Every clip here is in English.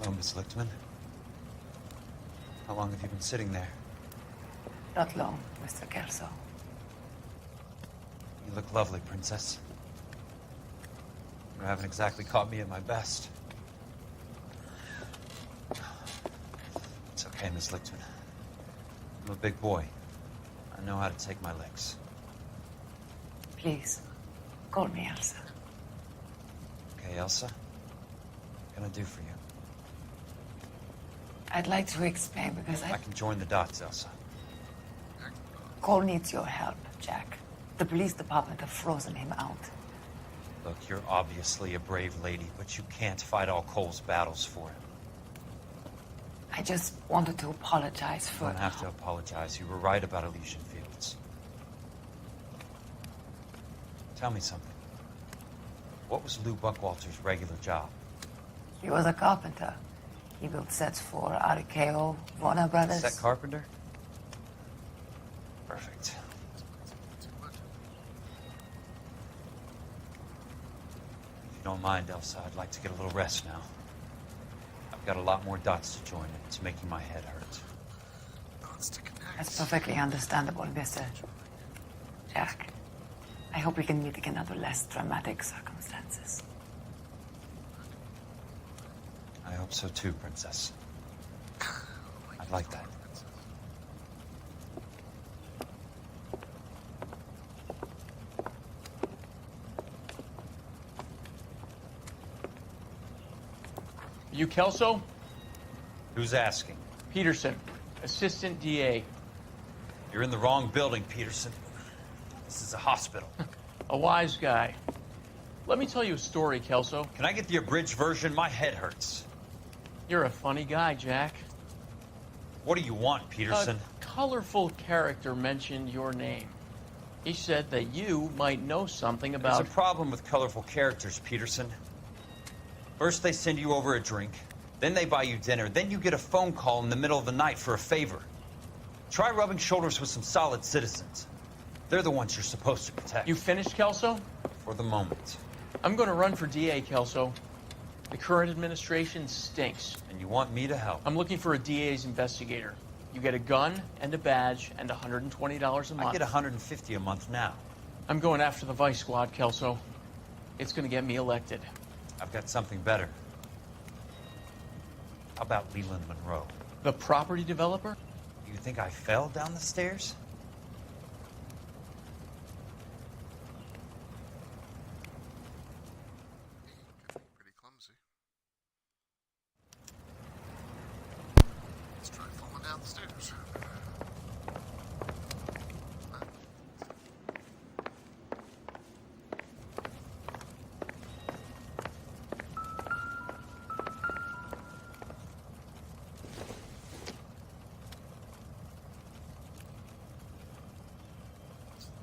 Hello, Miss Lichtman. How long have you been sitting there? Not long, Mr. Kelso. You look lovely, Princess. You haven't exactly caught me at my best. It's okay, Miss Lichtman. I'm a big boy. I know how to take my licks. Please, call me Elsa. Okay, Elsa? What can I do for you? I'd like to explain because I can join the dots, Elsa. Cole needs your help, Jack. The police department have frozen him out. Look, you're obviously a brave lady, but you can't fight all Cole's battles for him. I just wanted to apologize for... You don't have to apologize. You were right about Elysian Fields. Tell me something. What was Lou Buckwalter's regular job? He was a carpenter. He built sets for RKO, Warner Brothers. Set carpenter? Perfect. If you don't mind, Elsa, I'd like to get a little rest now. I've got a lot more dots to join, and it's making my head hurt. That's perfectly understandable, Mr. Jack. I hope we can meet again under less dramatic circumstances. I hope so too, Princess. I'd like that. You Kelso? Who's asking? Peterson, Assistant DA. You're in the wrong building, Peterson. This is a hospital. A wise guy. Let me tell you a story, Kelso. Can I get the abridged version? My head hurts. You're a funny guy, Jack. What do you want, Peterson? A colorful character mentioned your name. He said that you might know something about... There's a problem with colorful characters, Peterson. First they send you over a drink, then they buy you dinner, then you get a phone call in the middle of the night for a favor. Try rubbing shoulders with some solid citizens. They're the ones you're supposed to protect. You finished, Kelso? For the moment. I'm going to run for DA, Kelso. The current administration stinks. And you want me to help? I'm looking for a DA's investigator. You get a gun and a badge and $120 a month. I get $150 a month now. I'm going after the Vice Squad, Kelso. It's going to get me elected. I've got something better. How about Leland Monroe? The property developer? You think I fell down the stairs? Pretty clumsy. Let's try falling down the stairs.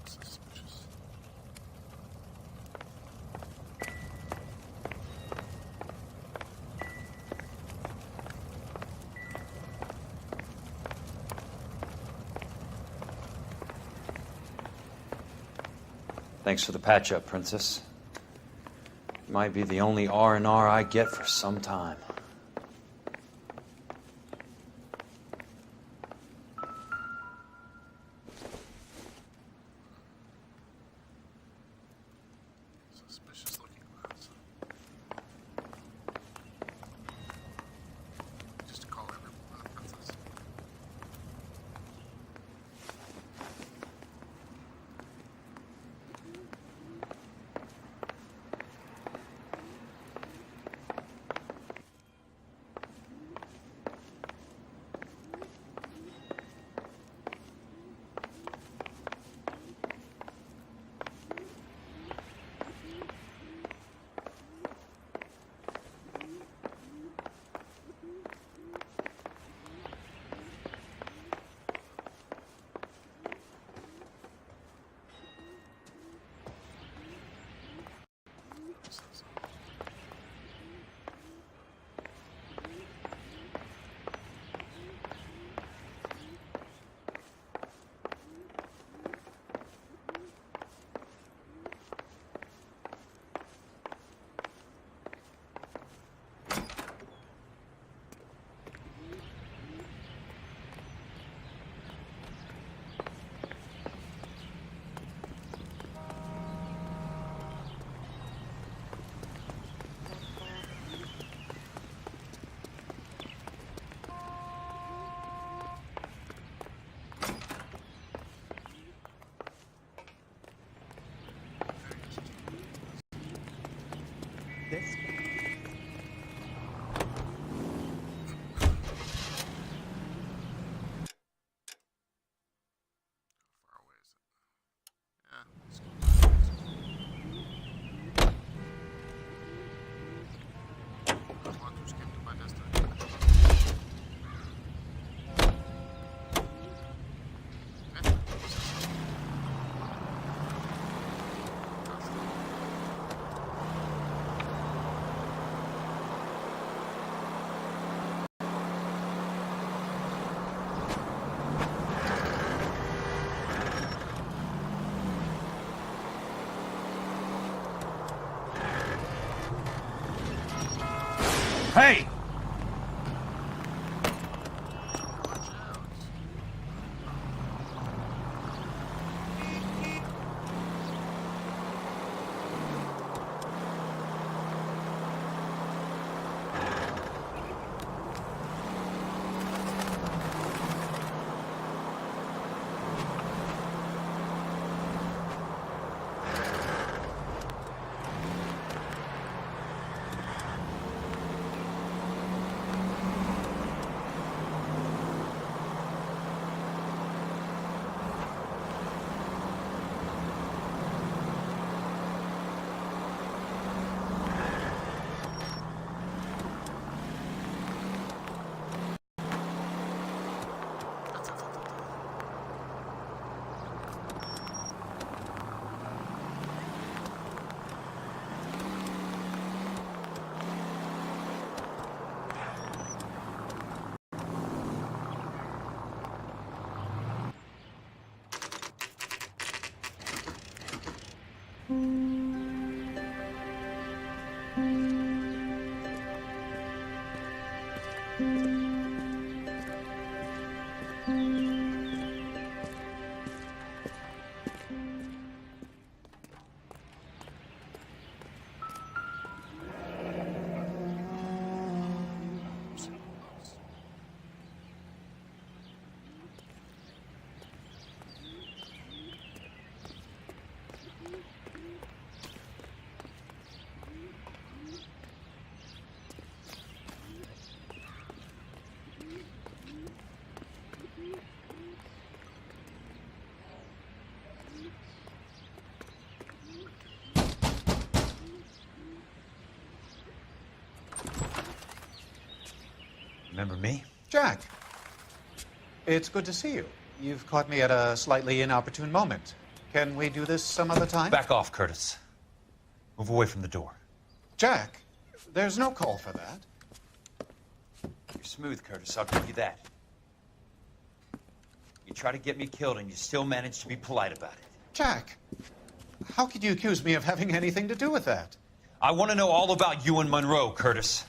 Suspicious. Thanks for the patch-up, Princess. It might be the only R&R I get for some time. Suspicious looking glass. Just to call everyone a princess. this? How far away is it? Yeah, it's cool. As long as we get to my destination. Hey! Watch out. Remember me? Jack, it's good to see you. You've caught me at a slightly inopportune moment. Can we do this some other time? Back off, Curtis. Move away from the door. Jack, there's no call for that. You're smooth, Curtis. I'll give you that. You try to get me killed, and you still manage to be polite about it. Jack, how could you accuse me of having anything to do with that? I want to know all about you and Monroe, Curtis.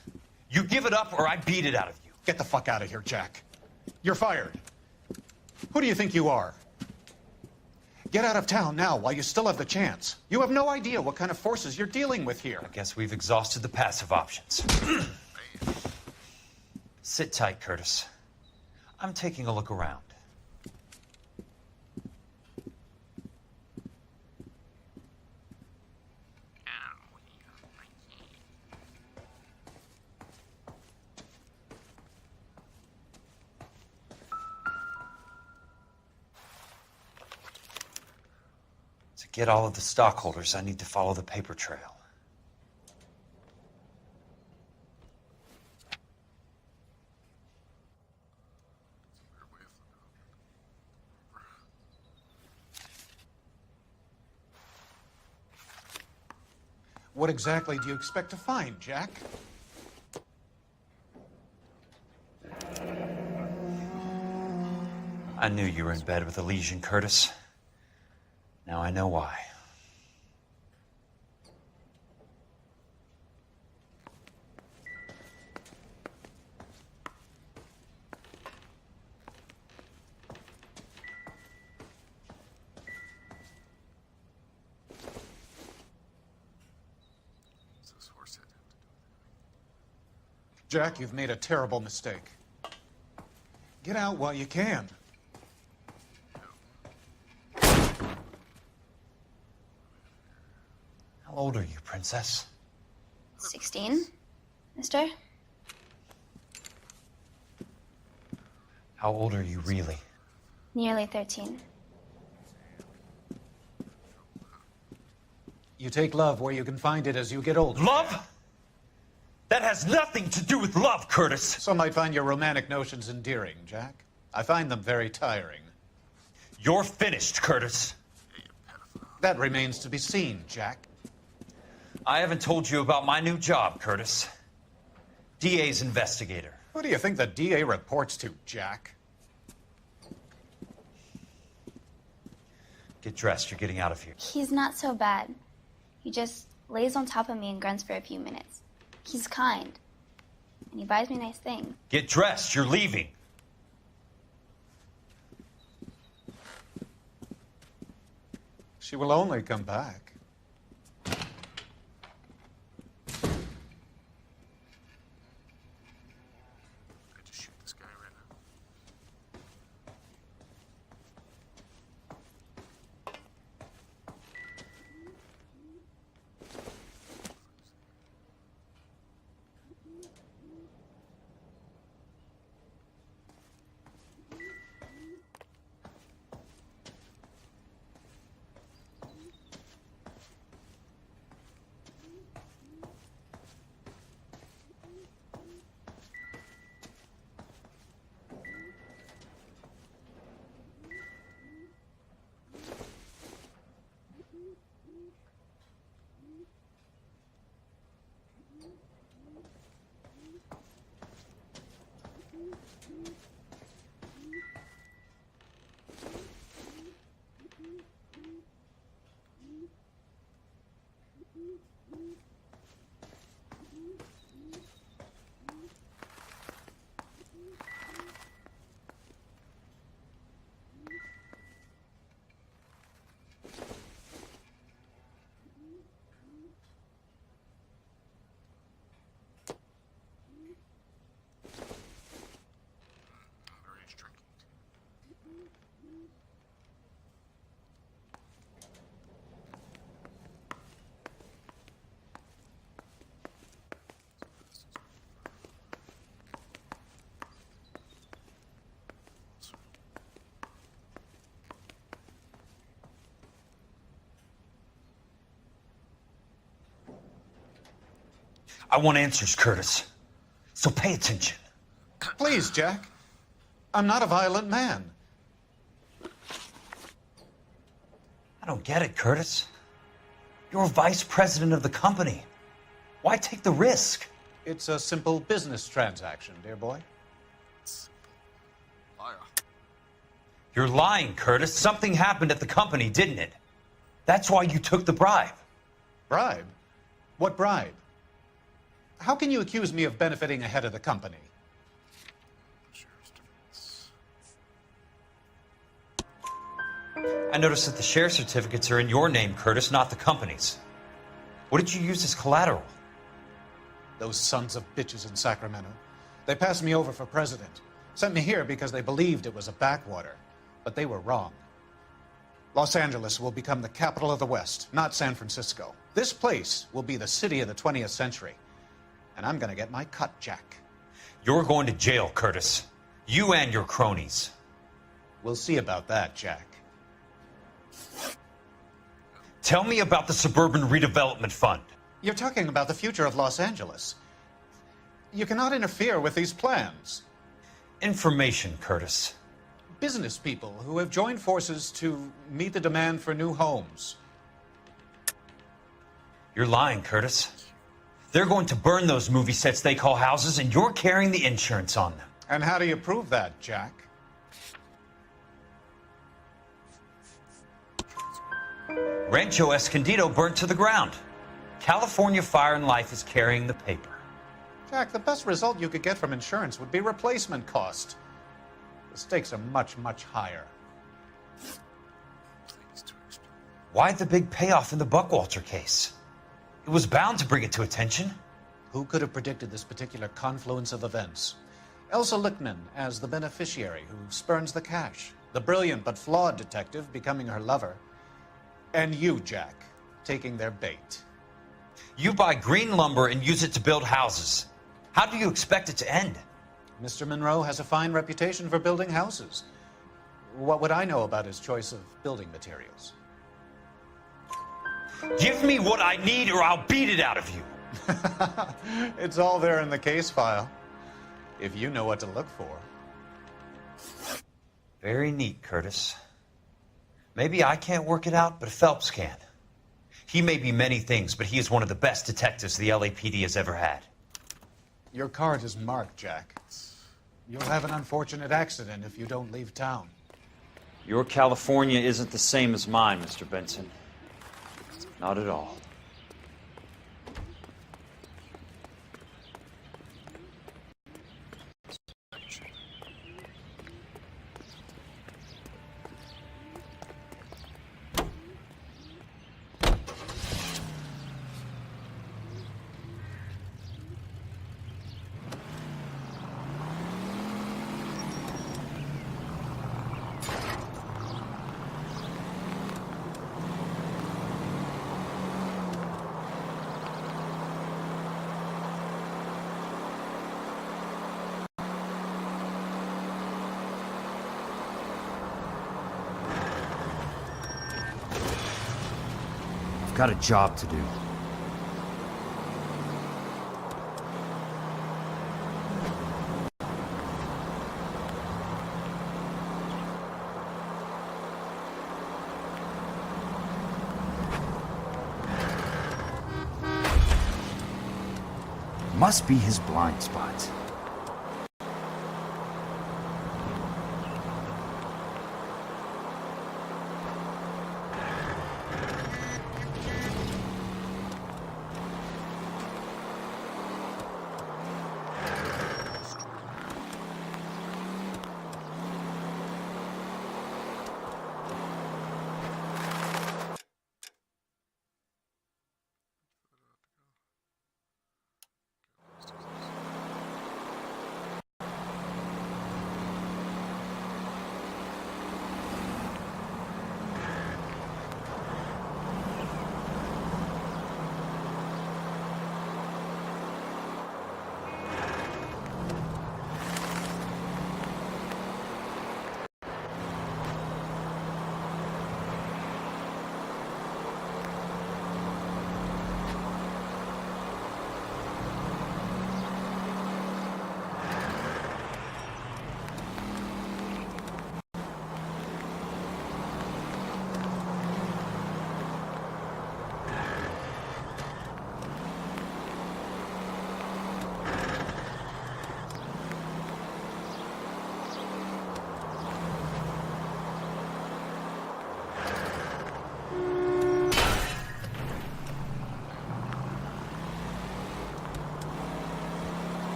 You give it up, or I beat it out of you. Get the fuck out of here, Jack. You're fired. Who do you think you are? Get out of town now while you still have the chance. You have no idea what kind of forces you're dealing with here. I guess we've exhausted the passive options. Sit tight, Curtis. I'm taking a look around. To get all of the stockholders, I need to follow the paper trail. Weird way of looking over. What exactly do you expect to find, Jack? I knew you were in bed with Elysian, Curtis. Now I know why. What's this horse head have to do with it? Jack, you've made a terrible mistake. Get out while you can. How old are you, Princess? 16, mister? How old are you really? Nearly 13. You take love where you can find it as you get older. Love? That has nothing to do with love, Curtis. Some might find your romantic notions endearing, Jack. I find them very tiring. You're finished, Curtis. That remains to be seen, Jack. I haven't told you about my new job, Curtis. DA's investigator. Who do you think the DA reports to, Jack? Get dressed, you're getting out of here. He's not so bad. He just lays on top of me and grunts for a few minutes. He's kind. And he buys me nice things. Get dressed, you're leaving. She will only come back. I just shoot this guy right now. Underage drinking. I want answers, Curtis. So pay attention. Please, Jack. I'm not a violent man. I don't get it, Curtis. You're vice president of the company. Why take the risk? It's a simple business transaction, dear boy. Liar. You're lying, Curtis. Something happened at the company, didn't it? That's why you took the bribe. Bribe? What bribe? How can you accuse me of benefiting a head of the company? Sheriff's defense. I noticed that the share certificates are in your name, Curtis, not the company's. What did you use as collateral? Those sons of bitches in Sacramento. They passed me over for president. Sent me here because they believed it was a backwater. But they were wrong. Los Angeles will become the capital of the West, not San Francisco. This place will be the city of the 20th century. And I'm gonna get my cut, Jack. You're going to jail, Curtis. You and your cronies. We'll see about that, Jack. Tell me about the Suburban Redevelopment Fund. You're talking about the future of Los Angeles. You cannot interfere with these plans. Information, Curtis. Business people who have joined forces to meet the demand for new homes. You're lying, Curtis. They're going to burn those movie sets they call houses, and you're carrying the insurance on them. And how do you prove that, Jack? Rancho Escondido burnt to the ground. California Fire and Life is carrying the paper. Jack, the best result you could get from insurance would be replacement cost. The stakes are much, much higher. Please to explain. Why the big payoff in the Buckwalter case? It was bound to bring it to attention. Who could have predicted this particular confluence of events? Elsa Lichtman as the beneficiary who spurns the cash. The brilliant but flawed detective becoming her lover. And you, Jack, taking their bait. You buy green lumber and use it to build houses. How do you expect it to end? Mr. Monroe has a fine reputation for building houses. What would I know about his choice of building materials? Give me what I need or I'll beat it out of you. It's all there in the case file, if you know what to look for. Very neat, Curtis. Maybe I can't work it out, but Phelps can. He may be many things, but he is one of the best detectives the LAPD has ever had. Your card is marked, Jack. You'll have an unfortunate accident if you don't leave town. Your California isn't the same as mine, Mr. Benson. Not at all. Got a job to do. Must be his blind spot.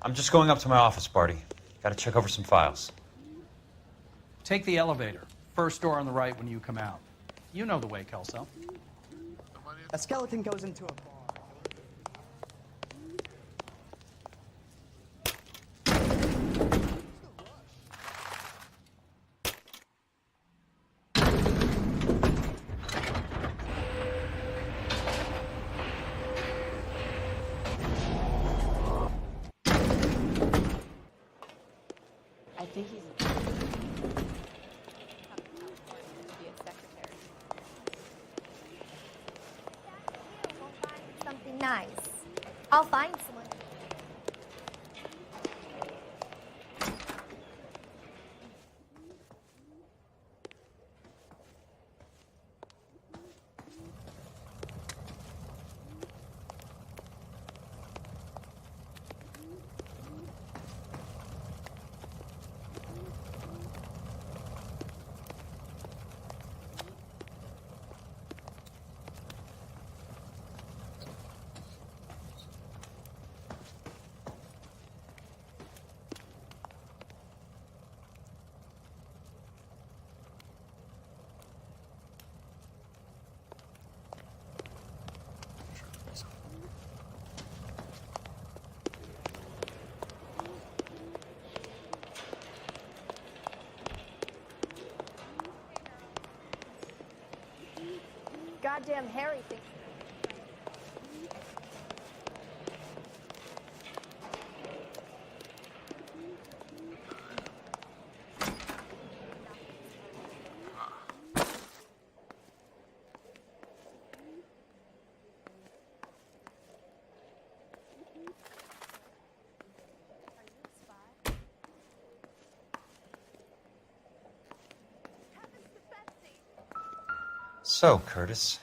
I'm just going up to my office, Barty. Gotta check over some files. Take the elevator. First door on the right when you come out. You know the way, Kelso. A skeleton goes into a bar. I think he's something nice. I'll find someone. goddamn Harry thinks. So, Curtis,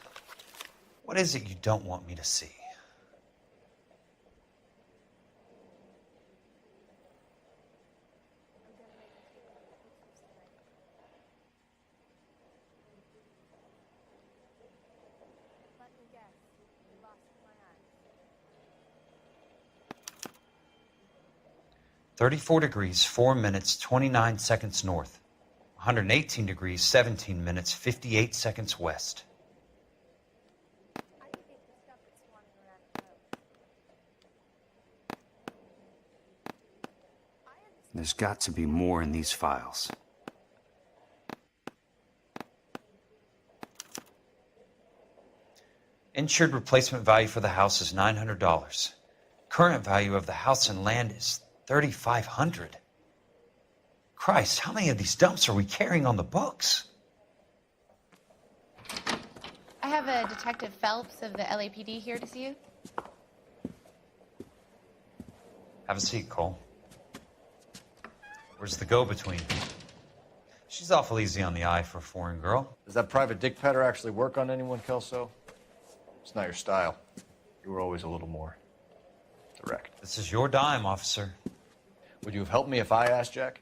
what is it you don't want me to see? Let me guess. You lost my eyes. 34 degrees, 4 minutes, 29 seconds north. 118 degrees, 17 minutes, 58 seconds west. I could get the stuff that's swanning around the road. There's got to be more in these files. Insured replacement value for the house is $900. Current value of the house and land is $3,500. Christ, how many of these dumps are we carrying on the books? I have a Detective Phelps of the LAPD here to see you. Have a seat, Cole. Where's the go-between? She's awful easy on the eye for a foreign girl. Does that private dick petter actually work on anyone, Kelso? It's not your style. You were always a little more direct. This is your dime, officer. Would you have helped me if I asked, Jack?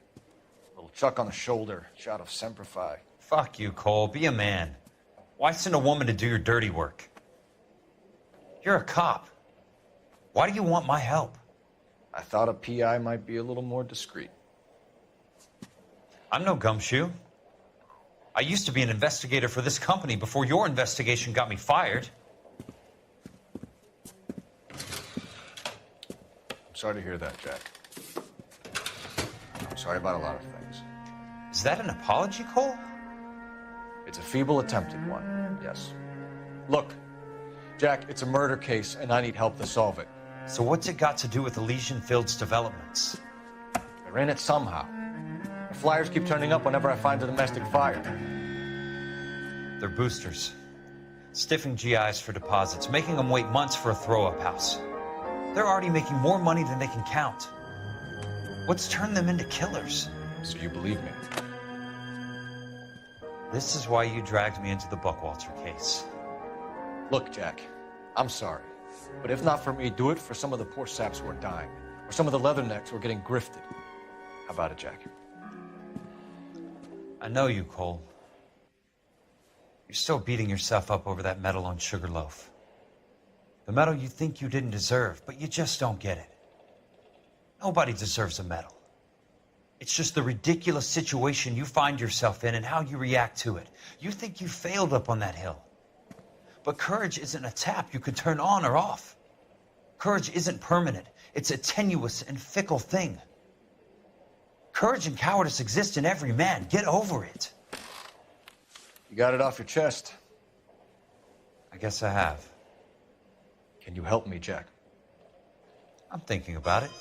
A little chuck on the shoulder, shot of Semper Fi. Fuck you, Cole. Be a man. Why send a woman to do your dirty work? You're a cop. Why do you want my help? I thought a PI might be a little more discreet. I'm no gumshoe. I used to be an investigator for this company before your investigation got me fired. I'm sorry to hear that, Jack. I'm sorry about a lot of things. Is that an apology, Cole? It's a feeble attempt at one, yes. Look, Jack, it's a murder case, and I need help to solve it. So what's it got to do with Elysian Fields developments? They're in it somehow. The flyers keep turning up whenever I find a domestic fire. They're boosters. Stiffing GIs for deposits, making them wait months for a throw-up house. They're already making more money than they can count. What's turned them into killers? So you believe me? This is why you dragged me into the Buckwalter case. Look, Jack, I'm sorry. But if not for me, do it for some of the poor saps who are dying. Or some of the leathernecks who are getting grifted. How about it, Jack? I know you, Cole. You're still beating yourself up over that medal on Sugarloaf. The medal you think you didn't deserve, but you just don't get it. Nobody deserves a medal. It's just the ridiculous situation you find yourself in and how you react to it. You think you failed up on that hill. But courage isn't a tap you can turn on or off. Courage isn't permanent. It's a tenuous and fickle thing. Courage and cowardice exist in every man. Get over it. You got it off your chest. I guess I have. Can you help me, Jack? I'm thinking about it.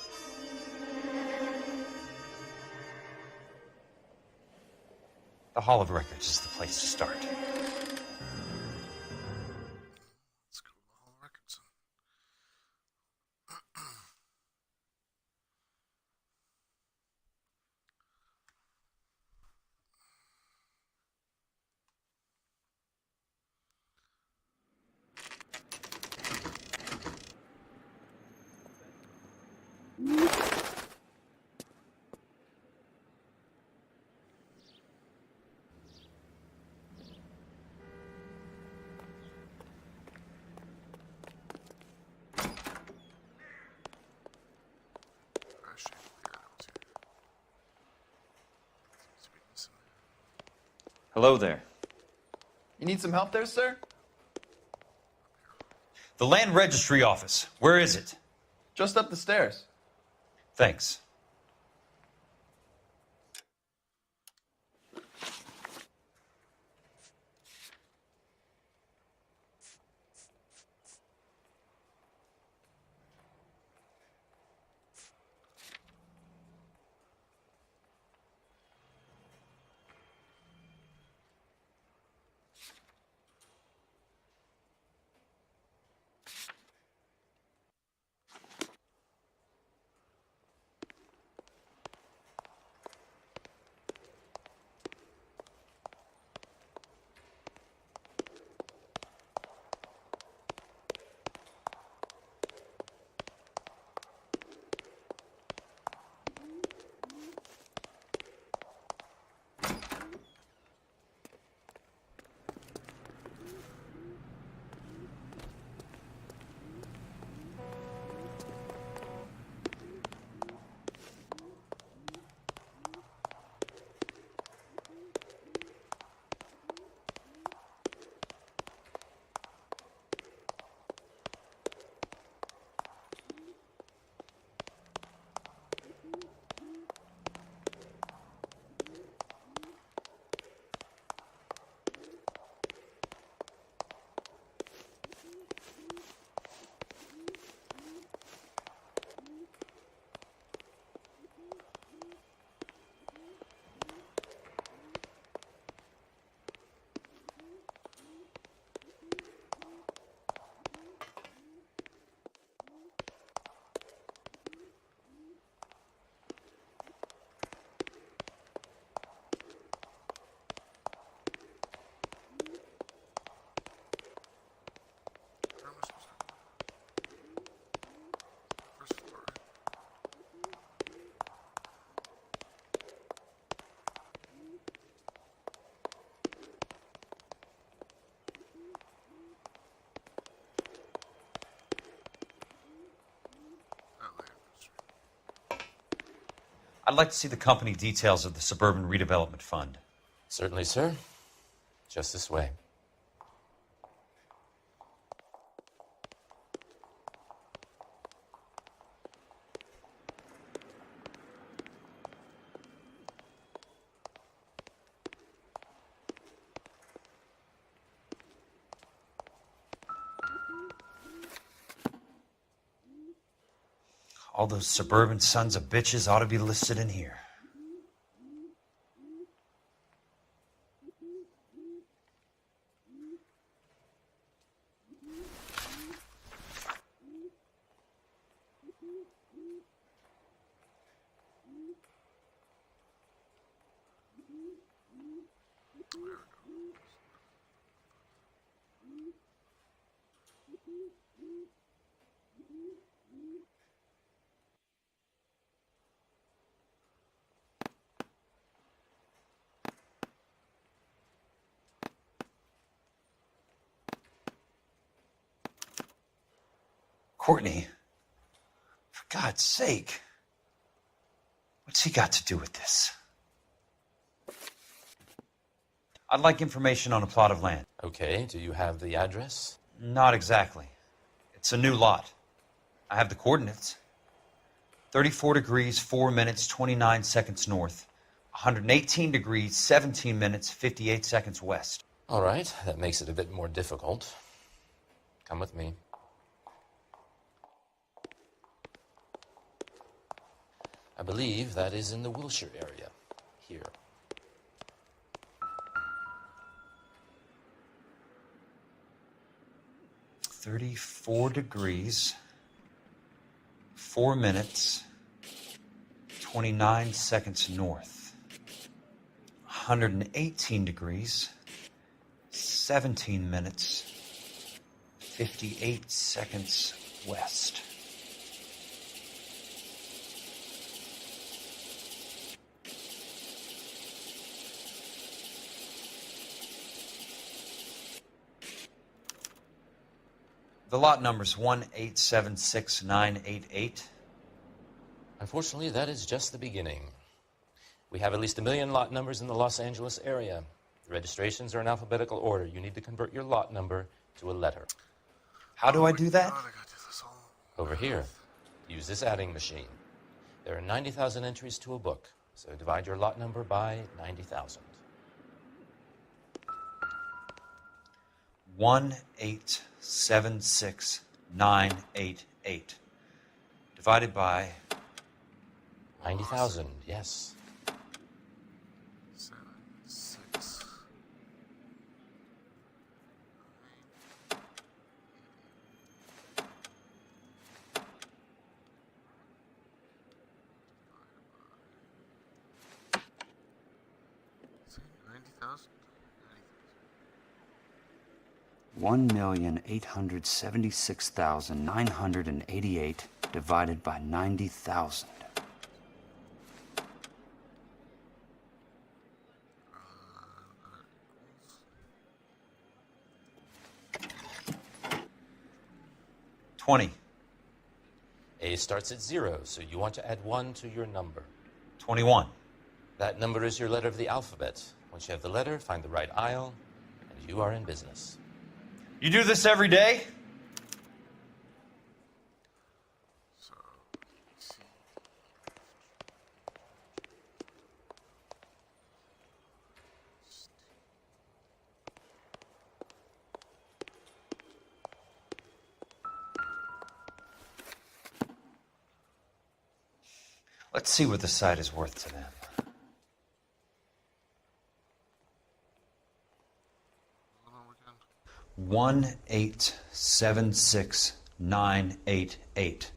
The Hall of Records is the place to start. Let's go to the Hall of Records. Hello there. You need some help there, sir? The Land Registry Office. Where is it? Just up the stairs. Thanks. I'd like to see the company details of the Suburban Redevelopment Fund. Certainly, sir. Just this way. All those suburban sons of bitches ought to be listed in here. Courtney, for God's sake, what's he got to do with this? I'd like information on a plot of land. Okay, do you have the address? Not exactly. It's a new lot. I have the coordinates. 34 degrees, 4 minutes, 29 seconds north. 118 degrees, 17 minutes, 58 seconds west. All right, that makes it a bit more difficult. Come with me. I believe that is in the Wilshire area, here. "34 degrees, 4 minutes, 29 seconds north. 118 degrees, 17 minutes, 58 seconds west." The lot number's 1876988. Unfortunately, that is just the beginning. We have at least 1 million lot numbers in the Los Angeles area. The registrations are in alphabetical order. You need to convert your lot number to a letter. How do I do that? Over here. Use this adding machine. There are 90,000 entries to a book, so divide your lot number by 90,000. 1876988 divided by 90,000, yes. 7, 6. See, 90,000. 1,876,988 divided by 90,000. A starts at 0, so you want to add 1 to your number. 21. That number is your letter of the alphabet. Once you have the letter, find the right aisle, and you are in business. You do this every day? So, let's see. Let's see what the site is worth to them. Hold on again. 1876988.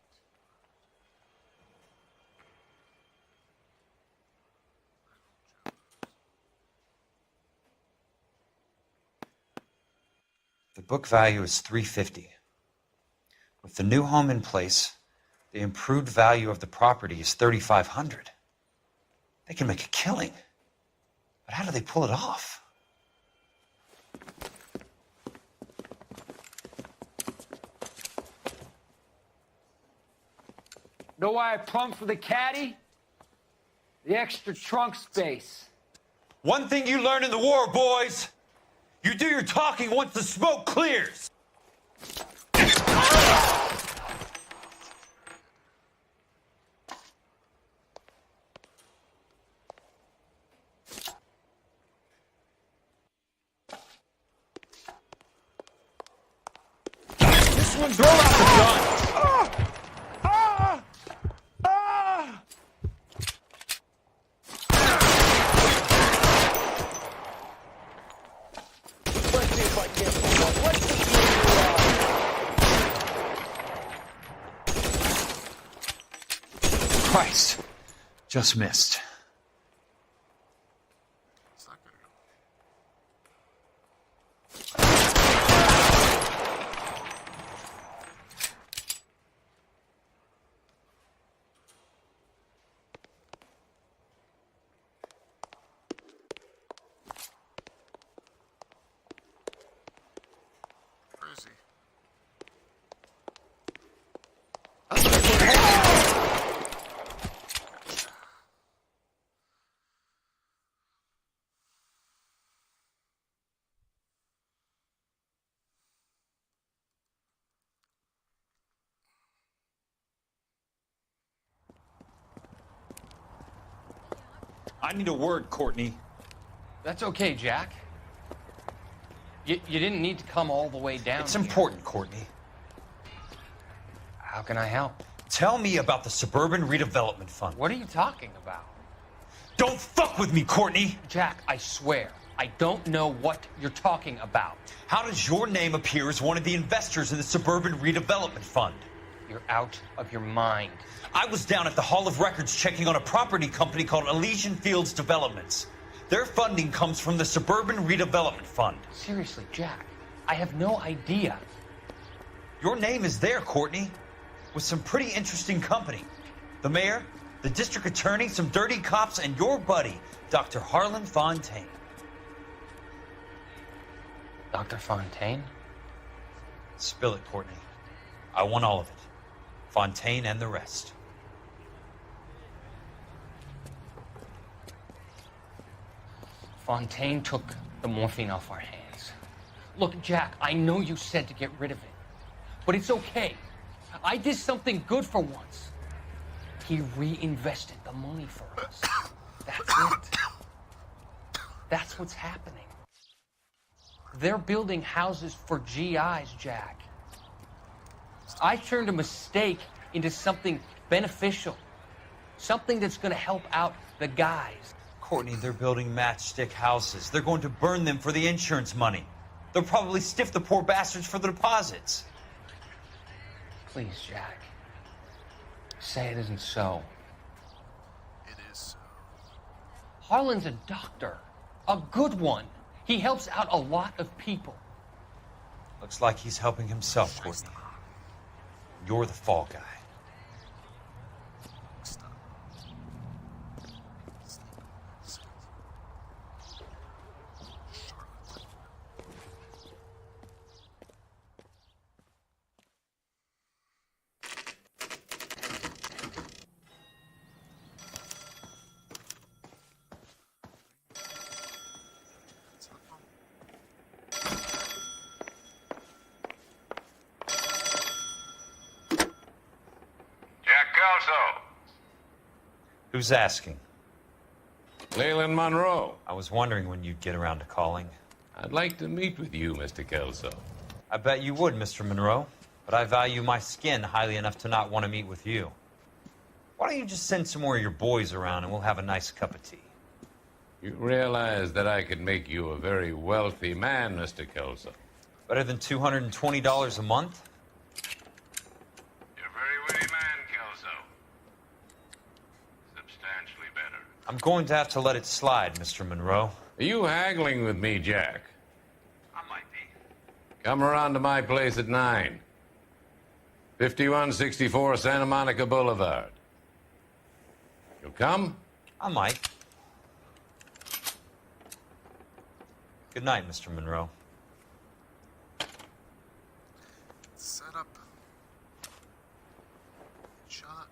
The book value is $350. With the new home in place, the improved value of the property is $3,500. They can make a killing. But how do they pull it off? Know why I plumbed for the caddy? The extra trunk space. One thing you learn in the war, boys. You do your talking once the smoke clears. This one, throw out the gun. Christ. Just missed. It's not gonna go. Crazy. I need a word, Courtney. That's okay, Jack. You didn't need to come all the way down. It's here. important, Courtney. How can I help? Tell me about the Suburban Redevelopment Fund. What are you talking about? Don't fuck with me, Courtney! Jack, I swear, I don't know what you're talking about. How does your name appear as one of the investors in the Suburban Redevelopment Fund? You're out of your mind. I was down at the Hall of Records checking on a property company called Elysian Fields Developments. Their funding comes from the Suburban Redevelopment Fund. Seriously, Jack, I have no idea. Your name is there, Courtney, with some pretty interesting company. The mayor, the district attorney, some dirty cops, and your buddy, Dr. Harlan Fontaine. Dr. Fontaine? Spill it, Courtney. I want all of it. Fontaine and the rest. Fontaine took the morphine off our hands. Look, Jack, I know you said to get rid of it, but it's okay. I did something good for once. He reinvested the money for us. That's it. That's what's happening. They're building houses for GIs, Jack. I turned a mistake into something beneficial. Something that's going to help out the guys. Courtney, they're building matchstick houses. They're going to burn them for the insurance money. They'll probably stiff the poor bastards for the deposits. Please, Jack. Say it isn't so. It is so. Harlan's a doctor. A good one. He helps out a lot of people. Looks like he's helping himself, Courtney. You're the fall guy. Stop. Charlotte. Who's asking? Leland Monroe. I was wondering when you'd get around to calling. I'd like to meet with you, Mr. Kelso. I bet you would, Mr. Monroe. But I value my skin highly enough to not want to meet with you. Why don't you just send some more of your boys around and we'll have a nice cup of tea? You realize that I could make you a very wealthy man, Mr. Kelso. Better than $220 a month? You're a very witty man, Kelso. Substantially better. I'm going to have to let it slide, Mr. Monroe. Are you haggling with me, Jack? I might be. Come around to my place at 9. 5164 Santa Monica Boulevard. You'll come? I might. Good night, Mr. Monroe. Set up. Shot.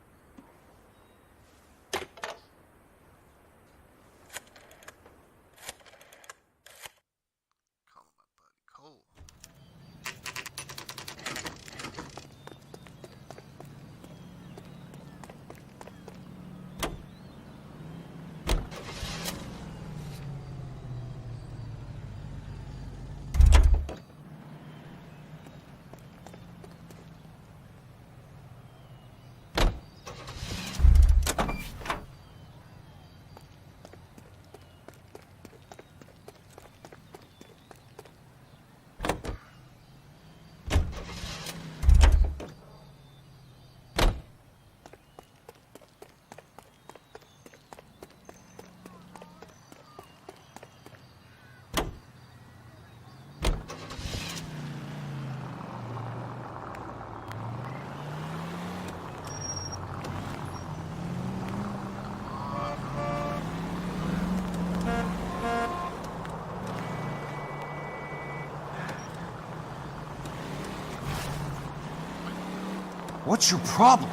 What's your problem?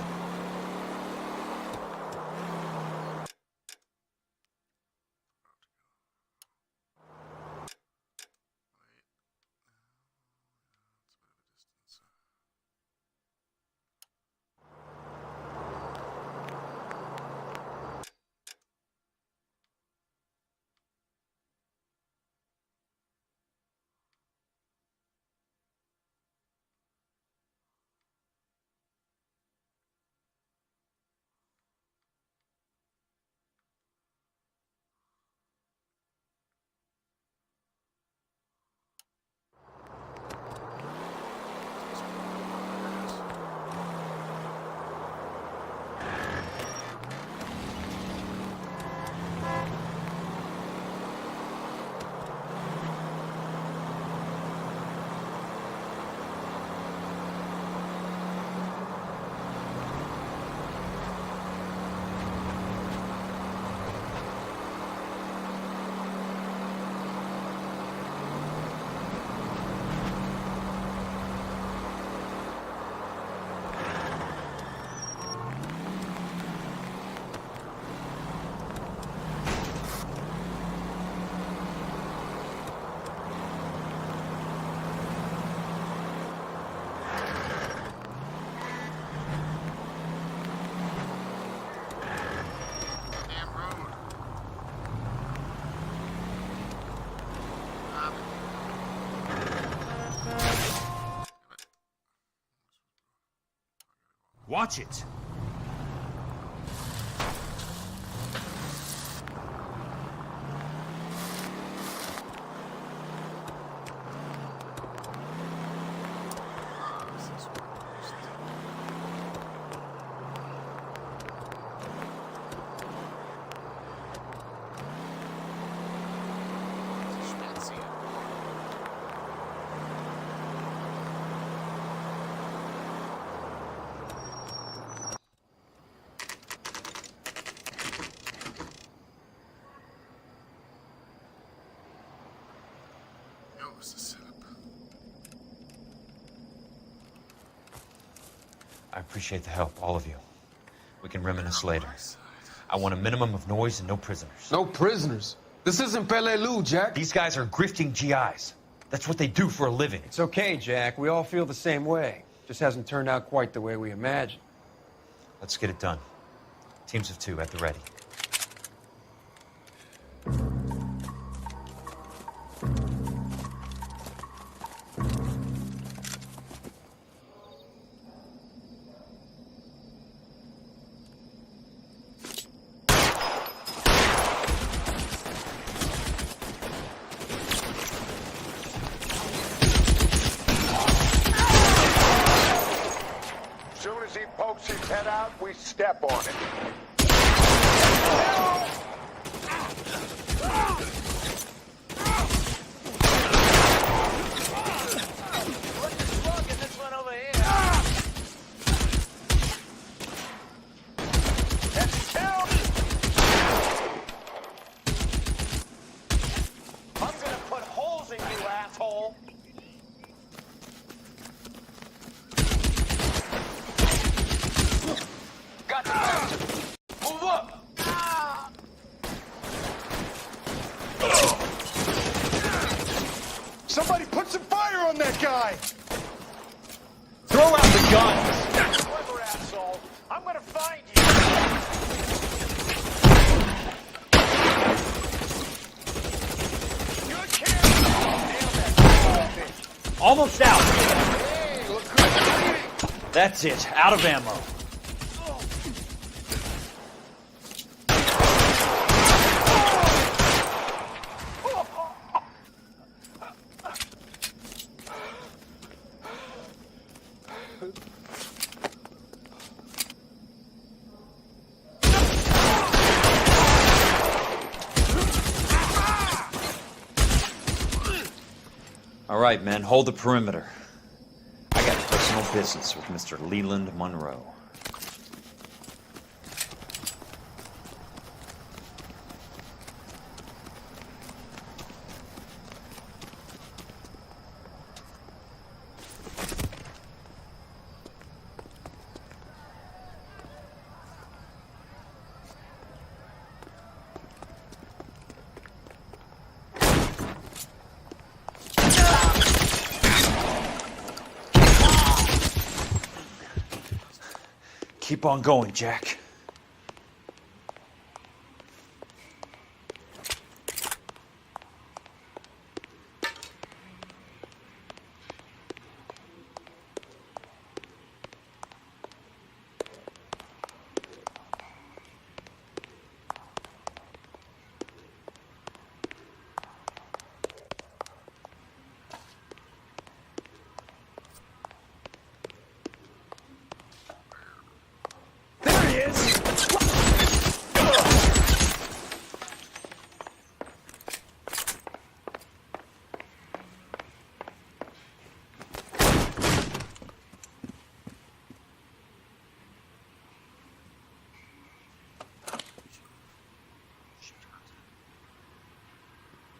Watch it! I appreciate the help, all of you. We can reminisce later. I want a minimum of noise and no prisoners. No prisoners? This isn't Peleliu, Jack. These guys are grifting GIs. That's what they do for a living. It's okay, Jack. We all feel the same way. Just hasn't turned out quite the way we imagined. Let's get it done. Teams of 2 at the ready. Step on it. I'm gonna put holes in you, asshole. Move up! Somebody put some fire on that guy! Throw out the guns! Clever asshole! I'm gonna find you! Good kill! Almost out! Hey, look good! That's it. Out of ammo. All right, men, hold the perimeter. I got personal business with Mr. Leland Monroe. Keep on going, Jack.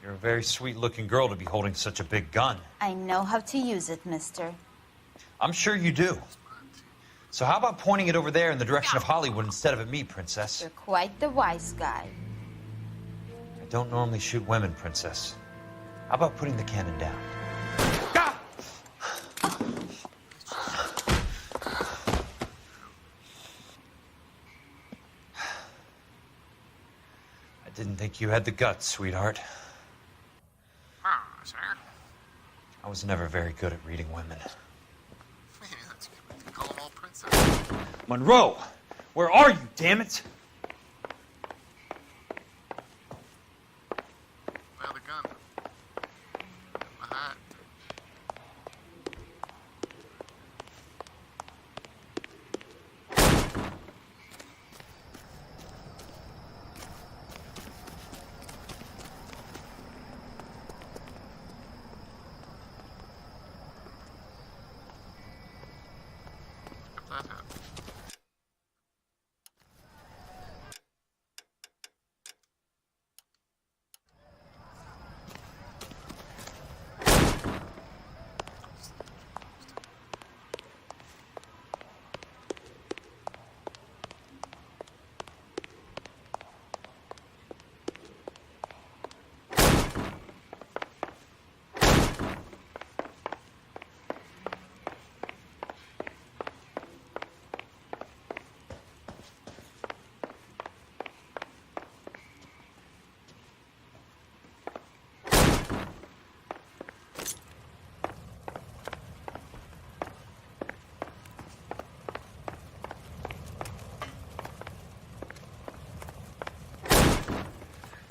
You're a very sweet-looking girl to be holding such a big gun. I know how to use it, mister. I'm sure you do. So how about pointing it over there in the direction of Hollywood instead of at me, Princess? You're quite the wise guy. I don't normally shoot women, Princess. How about putting the cannon down? I didn't think you had the guts, sweetheart. I was never very good at reading women. Call them all princess. Monroe! Where are you, damn it? Where the gun? My hat. That hat.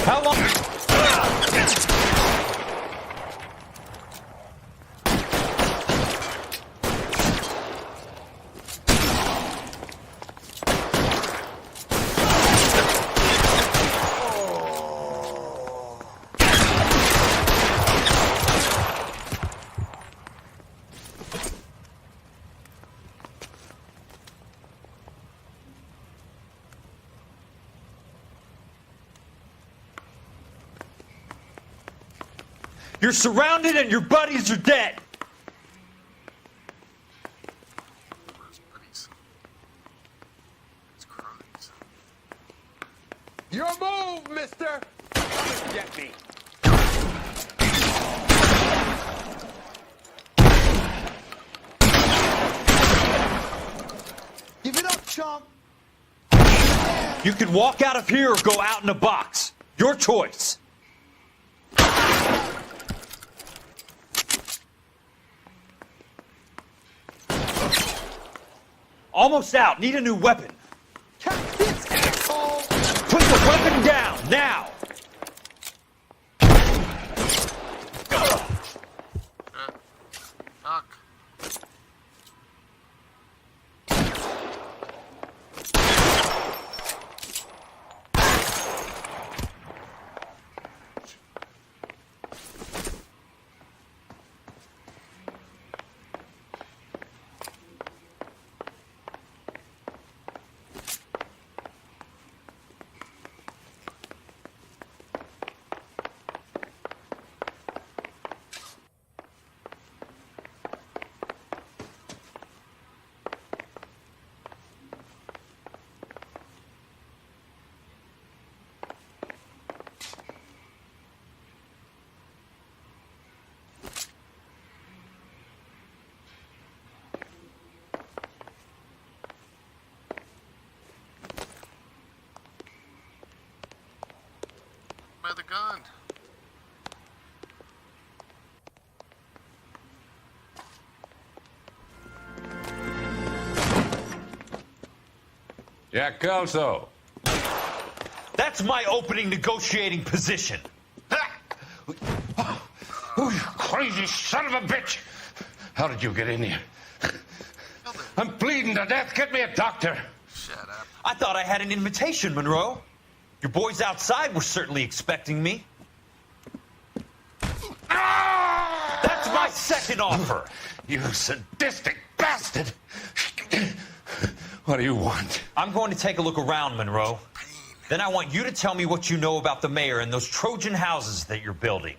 How long? You're surrounded and your buddies are dead. Your move, mister! Come and get me. Give it up, chump! You can walk out of here or go out in a box. Your choice. Almost out. Need a new weapon. Catch this, asshole! Put the weapon down, now! Fuck. by the gun. Jack Kelso. That's my opening negotiating position. Oh, you crazy son of a bitch! How did you get in here? I'm bleeding to death. Get me a doctor. Shut up. I thought I had an invitation, Monroe. Your boys outside were certainly expecting me. That's my second offer. You sadistic bastard! What do you want? I'm going to take a look around, Monroe. Then I want you to tell me what you know about the mayor and those Trojan houses that you're building.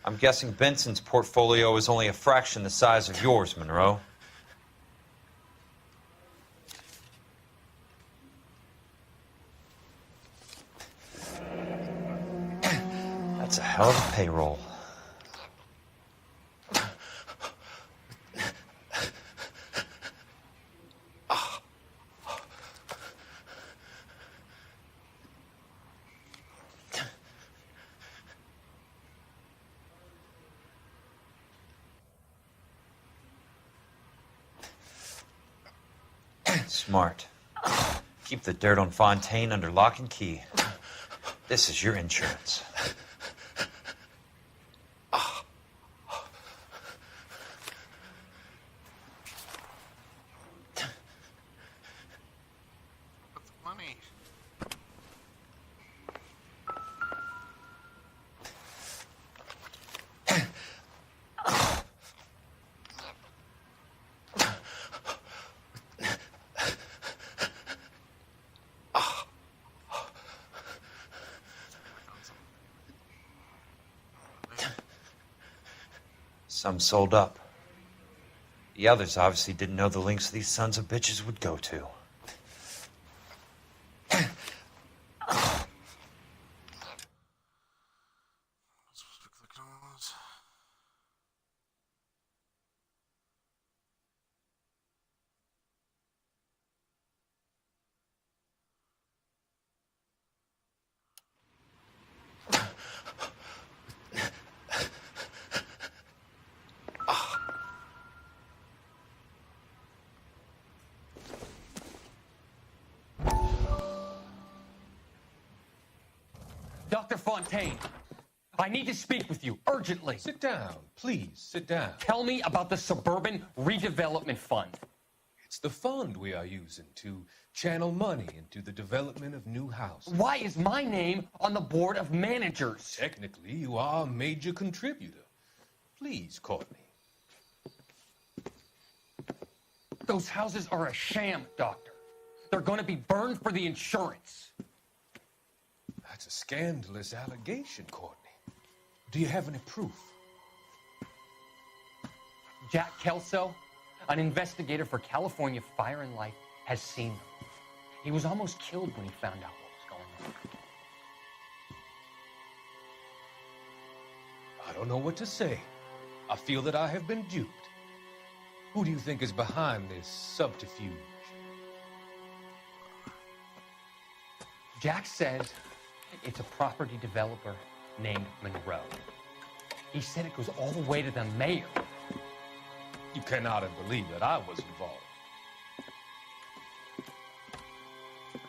I'm guessing Benson's portfolio is only a fraction the size of yours, Monroe. That's a hell of a payroll. Smart. Keep the dirt on Fontaine under lock and key. This is your insurance. Money. Some sold up. The others obviously didn't know the lengths these sons of bitches would go to. Dr. Fontaine, I need to speak with you urgently. Sit down. Please, sit down. Tell me about the Suburban Redevelopment Fund. It's the fund we are using to channel money into the development of new houses. Why is my name on the board of managers? Technically, you are a major contributor. Please, Courtney. Those houses are a sham, Doctor. They're going to be burned for the insurance. That's a scandalous allegation, Courtney. Do you have any proof? Jack Kelso, an investigator for California Fire and Life, has seen them. He was almost killed when he found out what was going on. I don't know what to say. I feel that I have been duped. Who do you think is behind this subterfuge? Jack says it's a property developer named Monroe. He said it goes all the way to the mayor. You cannot have believed that I was involved.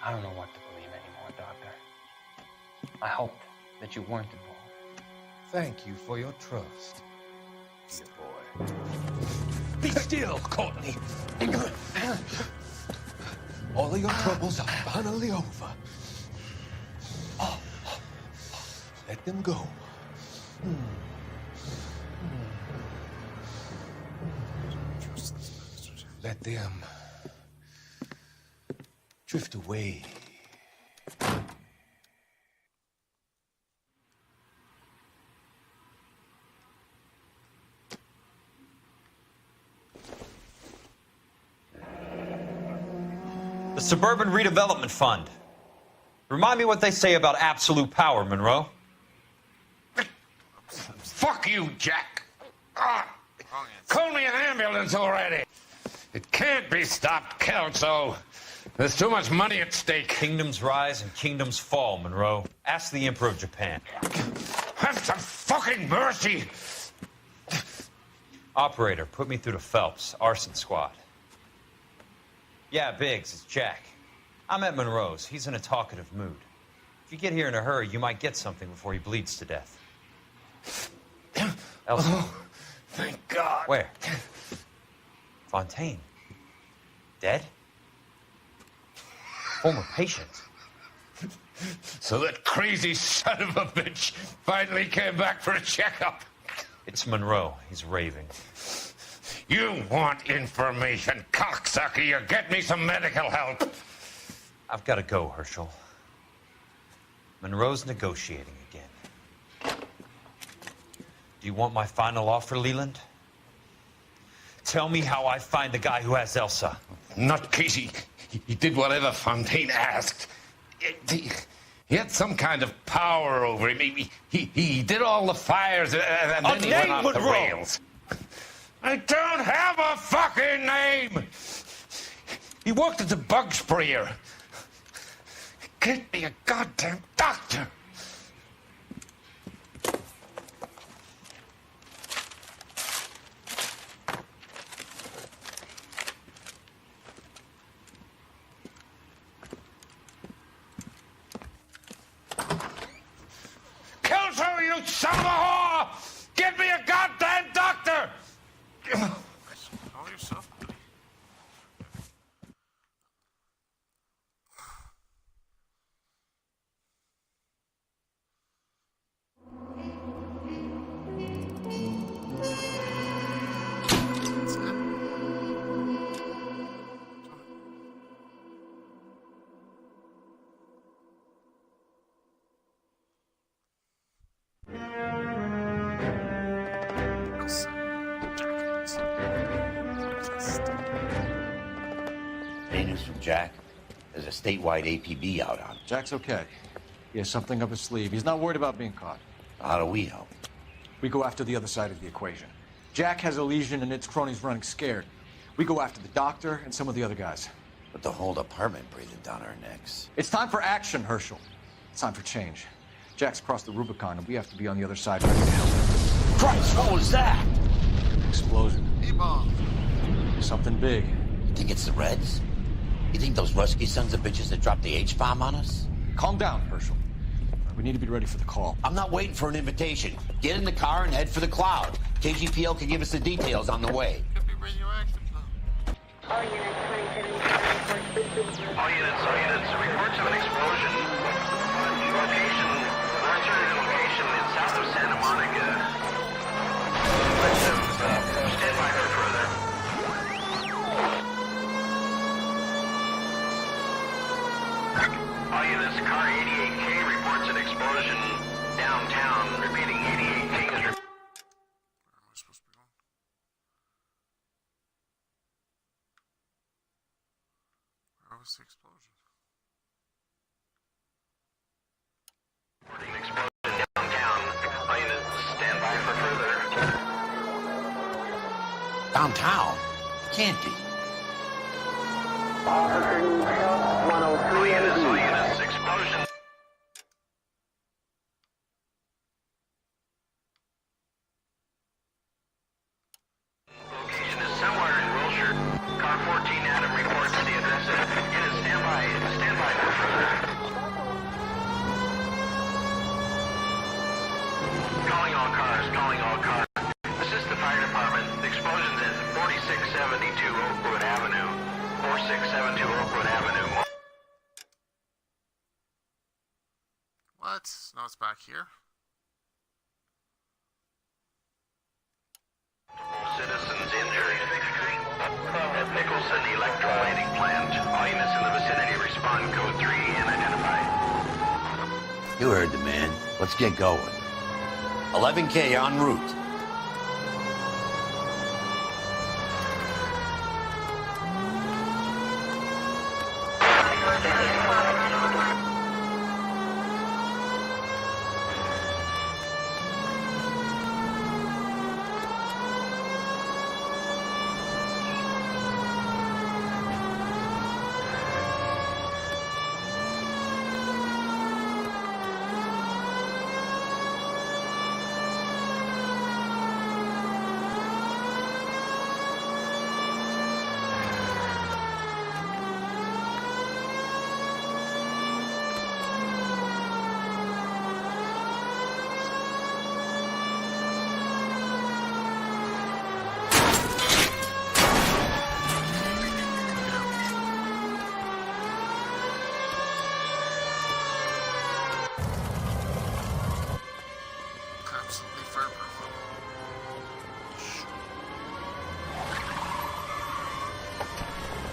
I don't know what to believe anymore, Doctor. I hope that you weren't involved. Thank you for your trust, dear boy. Be still, Courtney. All of your troubles are finally over. Let them go. Let them drift away. The Suburban Redevelopment Fund. Remind me what they say about absolute power, Monroe. Fuck you, Jack. Call me an ambulance already. It can't be stopped, Kelso. There's too much money at stake. Kingdoms rise and kingdoms fall, Monroe. Ask the Emperor of Japan. Have some fucking mercy. Operator, put me through to Phelps, Arson squad. Yeah, Biggs, it's Jack. I'm at Monroe's. He's in a talkative mood. If you get here in a hurry, you might get something before he bleeds to death. Elsa. Oh, thank God. Where? Fontaine. Dead? Former patient. So that crazy son of a bitch finally came back for a checkup. It's Monroe. He's raving. You want information, cocksucker. You get me some medical help. I've got to go, Herschel. Monroe's negotiating again. Do you want my final offer, Leland? Tell me how I find the guy who has Elsa. Nutcase, he did whatever Fontaine asked. He had some kind of power over him. He did all the fires, and then he went off the rails. I don't have a fucking name! He worked as a bug sprayer. Get me a goddamn doctor! Kelso, you son of a whore! Get me a goddamn doctor! Call yourself, buddy. Any news from Jack? There's a statewide APB out on him. Jack's okay. He has something up his sleeve. He's not worried about being caught. How do we help? We go after the other side of the equation. Jack has a legion and its cronies running scared. We go after the doctor and some of the other guys. But the whole department breathing down our necks. It's time for action, Herschel. It's time for change. Jack's crossed the Rubicon, and we have to be on the other side ready to help him. Christ, what was that? Explosion. E-bomb. Something big. You think it's the Reds? You think those Rusky sons of bitches that dropped the H-bomb on us? Calm down, Herschel. We need to be ready for the call. I'm not waiting for an invitation. Get in the car and head for the cloud. KGPL can give us the details on the way. Could be radioactive, though. All units, reports of an explosion. Location, military location in south of Santa Monica. Stand by for further. All units, car 88K reports an explosion downtown. Repeating, 88K is Where am I supposed to be going? Where was the explosion? reporting explosion downtown. All units, stand by for further. Downtown? Can't be. All units, explosion. Location is somewhere in Wilshire. Car 14 Adam reports the address. Unit, stand by for further. Calling all cars. This is the fire department. The explosion's at 4672 Oakwood Avenue. 4672 Oakwood Avenue. What? No, it's back here. Citizens injured. At Nicholson Electrolytic Plant. All units in the vicinity respond code 3 and identify. You heard the man. Let's get going. 11K en route.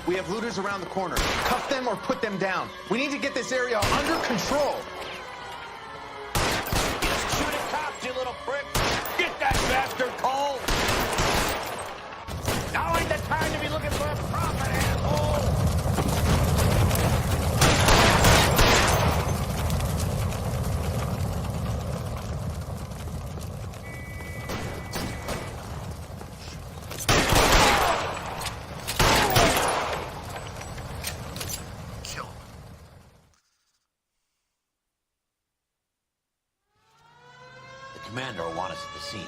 We have looters around the corner. Cuff them or put them down. We need to get this area under control. Shoot at cops, you little prick! Get that bastard, Cole! Now ain't the time to be looking for a profit, asshole! The commander will want us at the scene.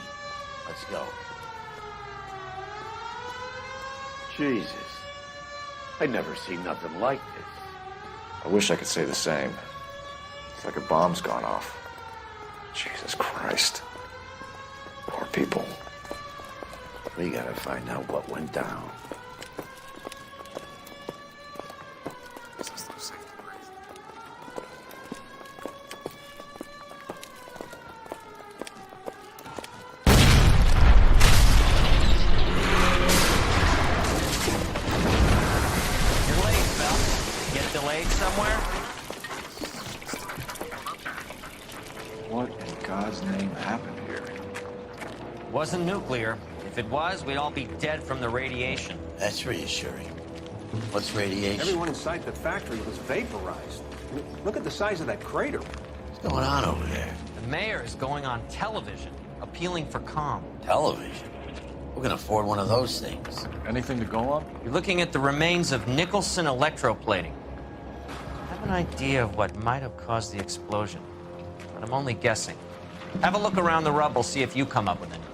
Let's go. Jesus. I'd never seen nothing like this. I wish I could say the same. It's like a bomb's gone off. Jesus Christ. Poor people. We gotta find out what went down. What in God's name happened here? Wasn't nuclear. If it was, we'd all be dead from the radiation. That's reassuring. What's radiation? Everyone inside the factory was vaporized. I mean, look at the size of that crater. What's going on over there? The mayor is going on television, appealing for calm. Television? Who can afford one of those things? Anything to go on? You're looking at the remains of Nicholson electroplating. I have an idea of what might have caused the explosion, but I'm only guessing. Have a look around the rubble, see if you come up with anything.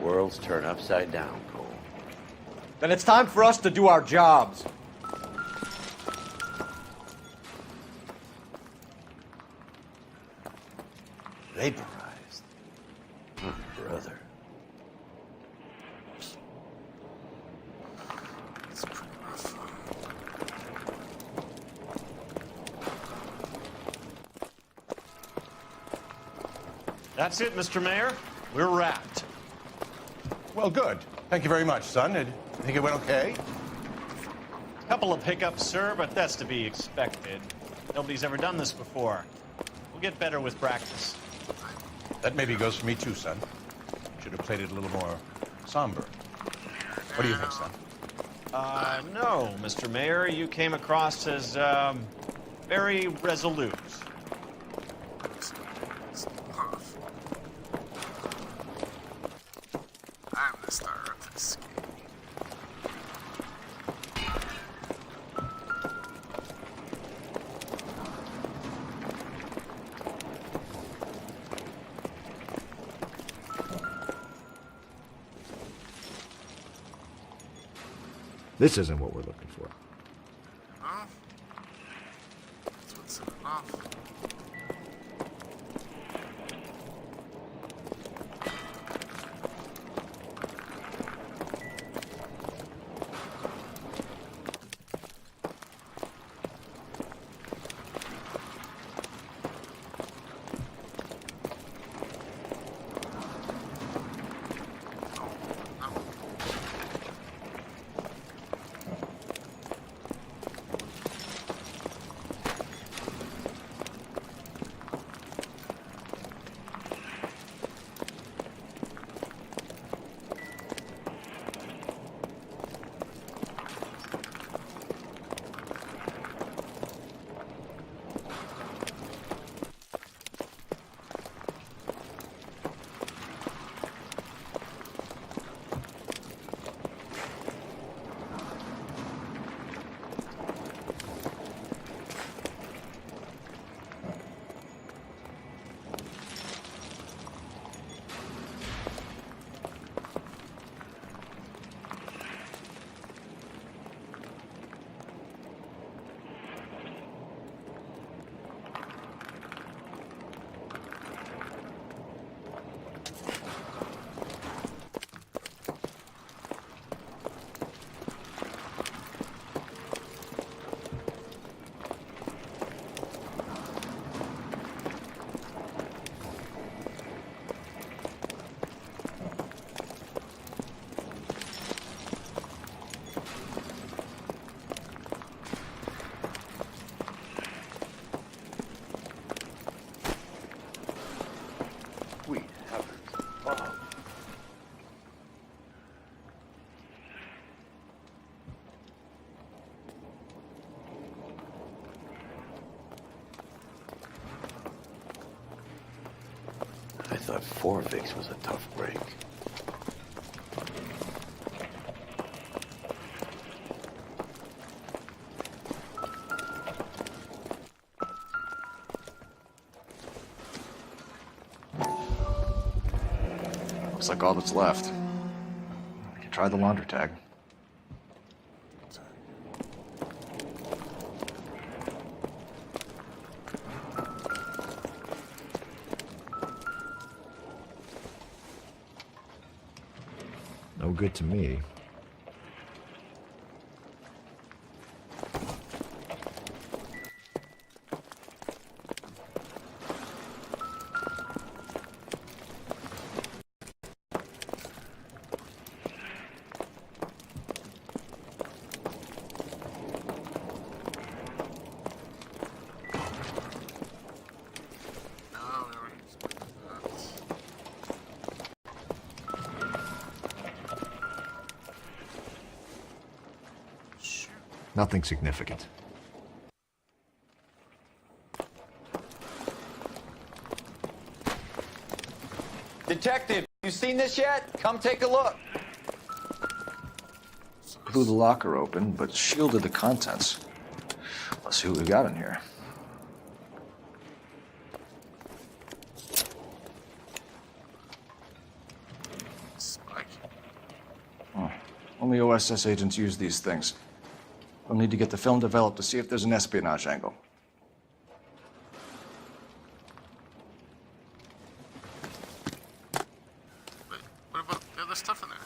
Worlds turn upside down, Cole. Then it's time for us to do our jobs. Vaporized. Oh, brother. It's pretty rough. That's it, Mr. Mayor. We're wrapped. Well, good. Thank you very much, son. Did you think it went okay? Couple of hiccups, sir, but that's to be expected. Nobody's ever done this before. We'll get better with practice. That maybe goes for me too, son. Should have played it a little more somber. What do you think, son? No, Mr. Mayor. You came across as, very resolute. I'm the star of this game. This isn't what we're looking for. Huh? That's what's in it off. 4 Vicks was a tough break. Looks like all that's left. I can try the laundry tag. No good to me. Nothing significant. Detective, you seen this yet? Come take a look. Blew the locker open, but shielded the contents. Let's see what we got in here. Oh, only OSS agents use these things. We'll need to get the film developed to see if there's an espionage angle. What about the other stuff in there?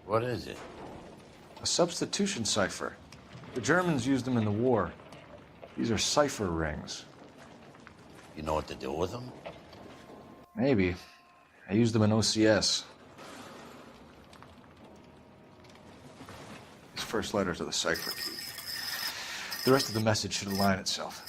What is it? A substitution cipher. The Germans used them in the war. These are cipher rings. You know what to do with them? Maybe. I used them in OCS. These first letters are the cipher key. The rest of the message should align itself.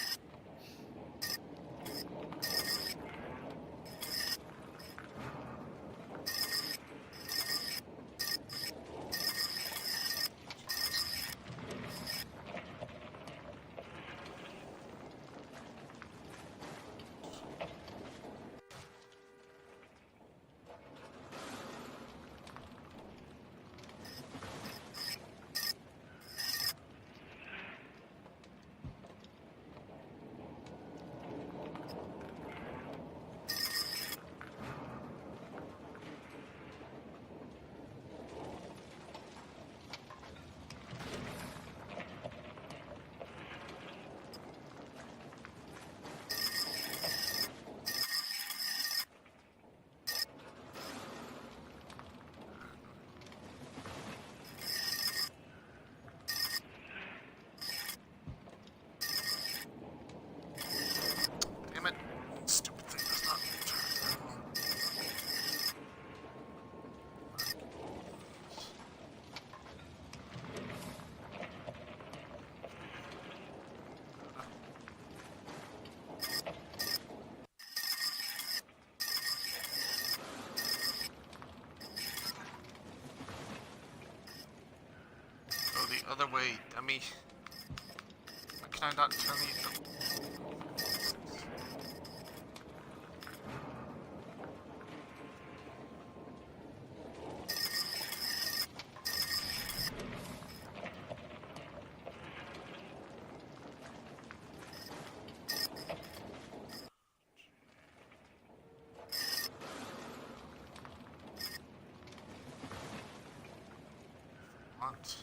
The other way, dummy. Why can I not turn the... What?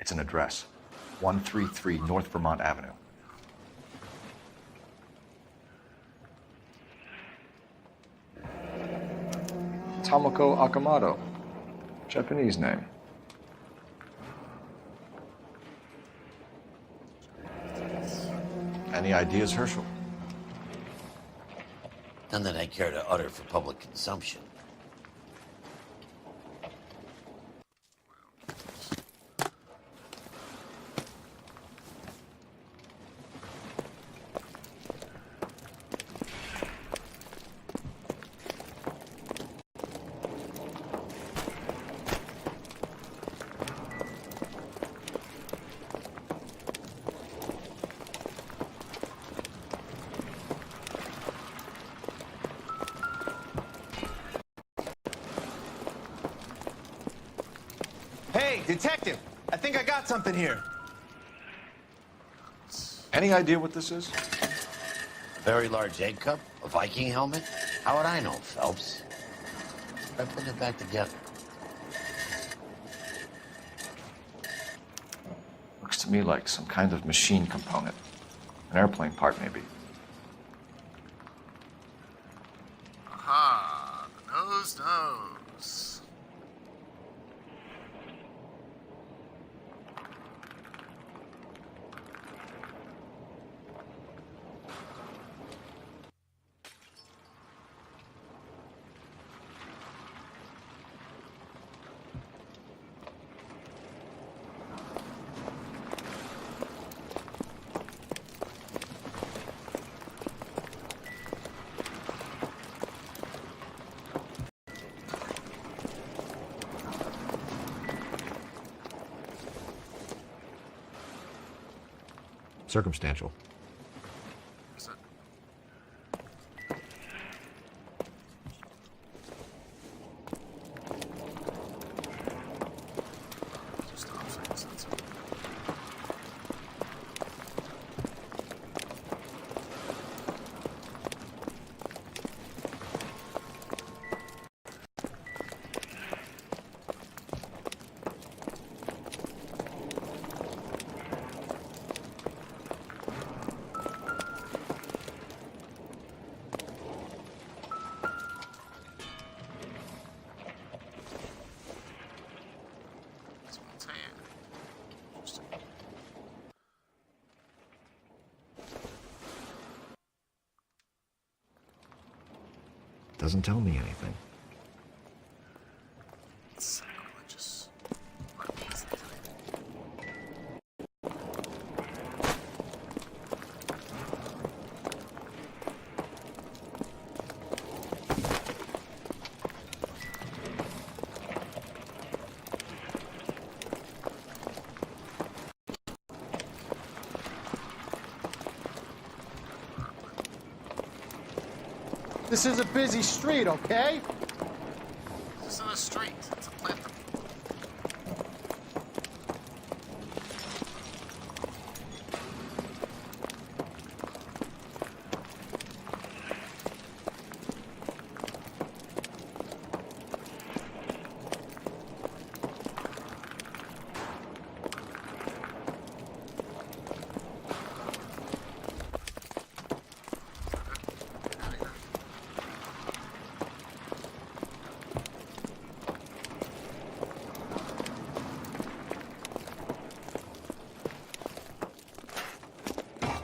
It's an address. 133 North Vermont Avenue. Tomoko Akamoto. Japanese name. Any ideas, Herschel? None that I care to utter for public consumption. Hey, detective! I think I got something here. Any idea what this is? Very large egg cup? A Viking helmet? How would I know, Phelps? Try putting it back together. Looks to me like some kind of machine component. An airplane part, maybe. Aha, the nose knows. Circumstantial. Is it? Just off things, that's it. Doesn't tell me anything. Sacrilegious. This is a busy street, okay? This isn't a street, it's a plant.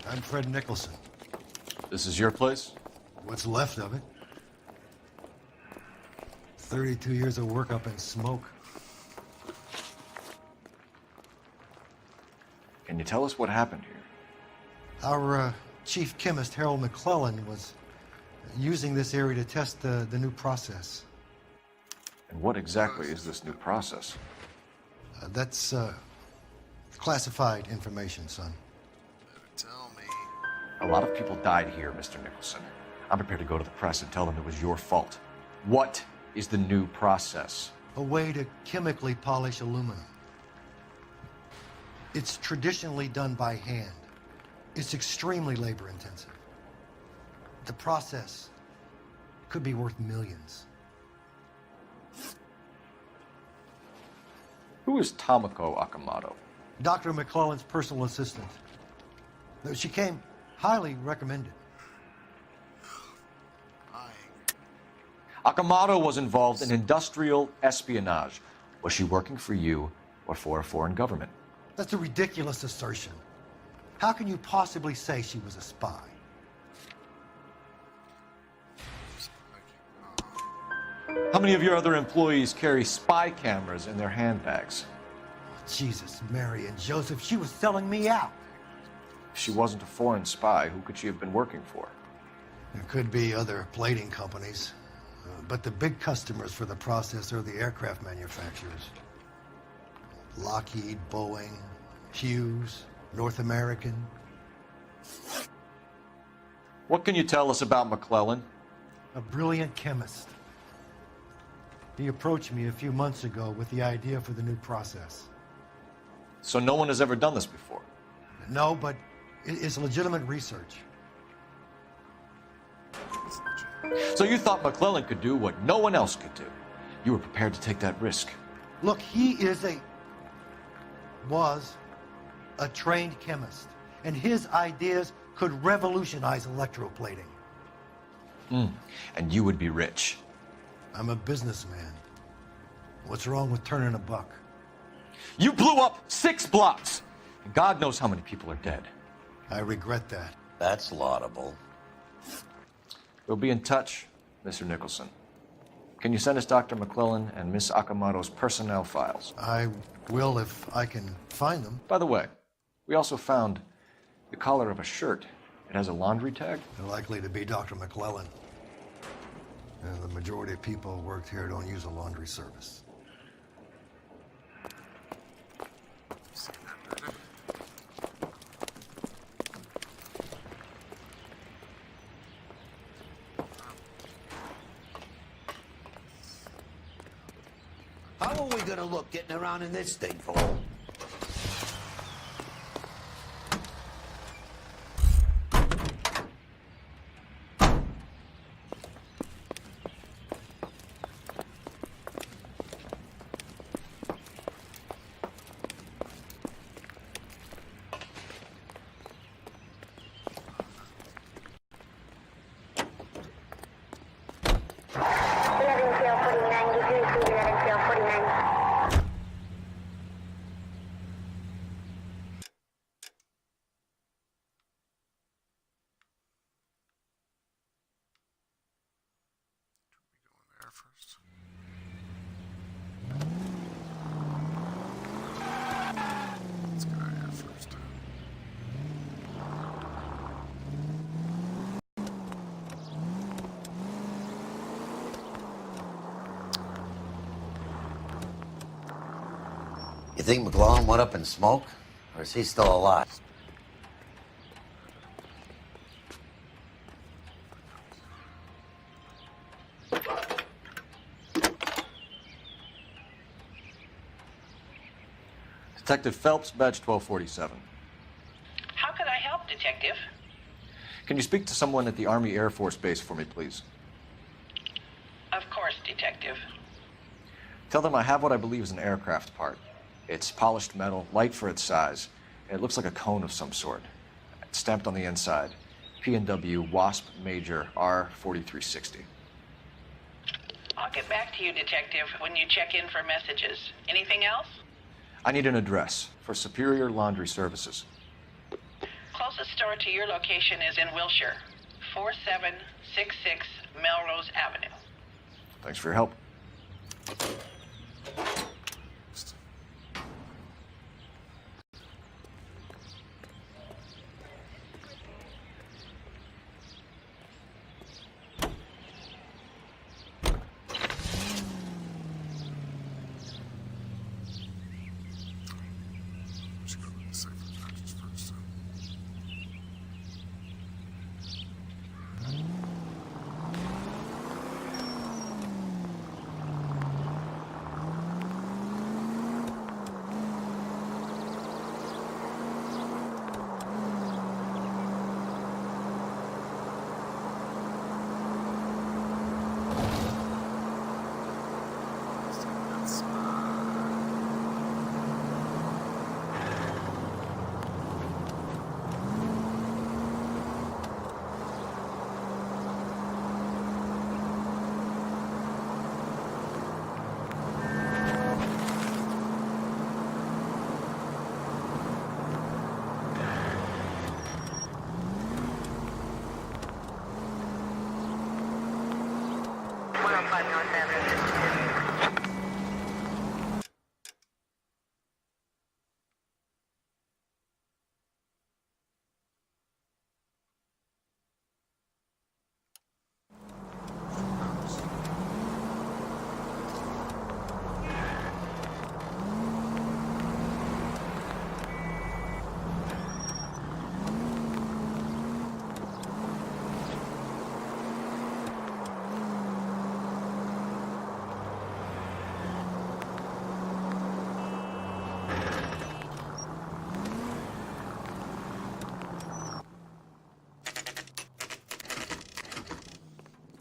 I'm Fred Nicholson. This is your place? What's left of it. 32 years of work up in smoke. Can you tell us what happened here? Our chief chemist, Harold McClellan, was using this area to test the new process. And what exactly is this new process? That's classified information, son. Tell me. A lot of people died here, Mr. Nicholson. I'm prepared to go to the press and tell them it was your fault. What is the new process? A way to chemically polish aluminum. It's traditionally done by hand. It's extremely labor intensive. The process could be worth millions. Who is Tomoko Akamoto? Dr. McClellan's personal assistant. She came highly recommended. Akamoto was involved in industrial espionage. Was she working for you or for a foreign government? That's a ridiculous assertion. How can you possibly say she was a spy? How many of your other employees carry spy cameras in their handbags? Jesus, Mary and Joseph, she was selling me out. If she wasn't a foreign spy, who could she have been working for? There could be other plating companies, but the big customers for the process are the aircraft manufacturers. Lockheed, Boeing, Hughes, North American. What can you tell us about McClellan? A brilliant chemist. He approached me a few months ago with the idea for the new process. So no one has ever done this before? No, but it's legitimate research. So you thought McClellan could do what no one else could do. You were prepared to take that risk. Look, he was a trained chemist, and his ideas could revolutionize electroplating. And you would be rich. I'm a businessman. What's wrong with turning a buck? You blew up 6 blocks! And God knows how many people are dead. I regret that. That's laudable. We'll be in touch, Mr. Nicholson. Can you send us Dr. McClellan and Miss Akamoto's personnel files? I will if I can find them. By the way, we also found the collar of a shirt. It has a laundry tag. They're likely to be Dr. McClellan. And the majority of people who worked here don't use a laundry service. How are we gonna look getting around in this thing, fool? You think McClellan went up in smoke? Or is he still alive? Detective Phelps, badge 1247. How could I help, Detective? Can you speak to someone at the Army Air Force Base for me, please? Of course, Detective. Tell them I have what I believe is an aircraft part. It's polished metal, light for its size, and it looks like a cone of some sort. It's stamped on the inside. P&W Wasp Major R4360. I'll get back to you, Detective, when you check in for messages. Anything else? I need an address for Superior Laundry Services. Closest store to your location is in Wilshire, 4766 Melrose Avenue. Thanks for your help.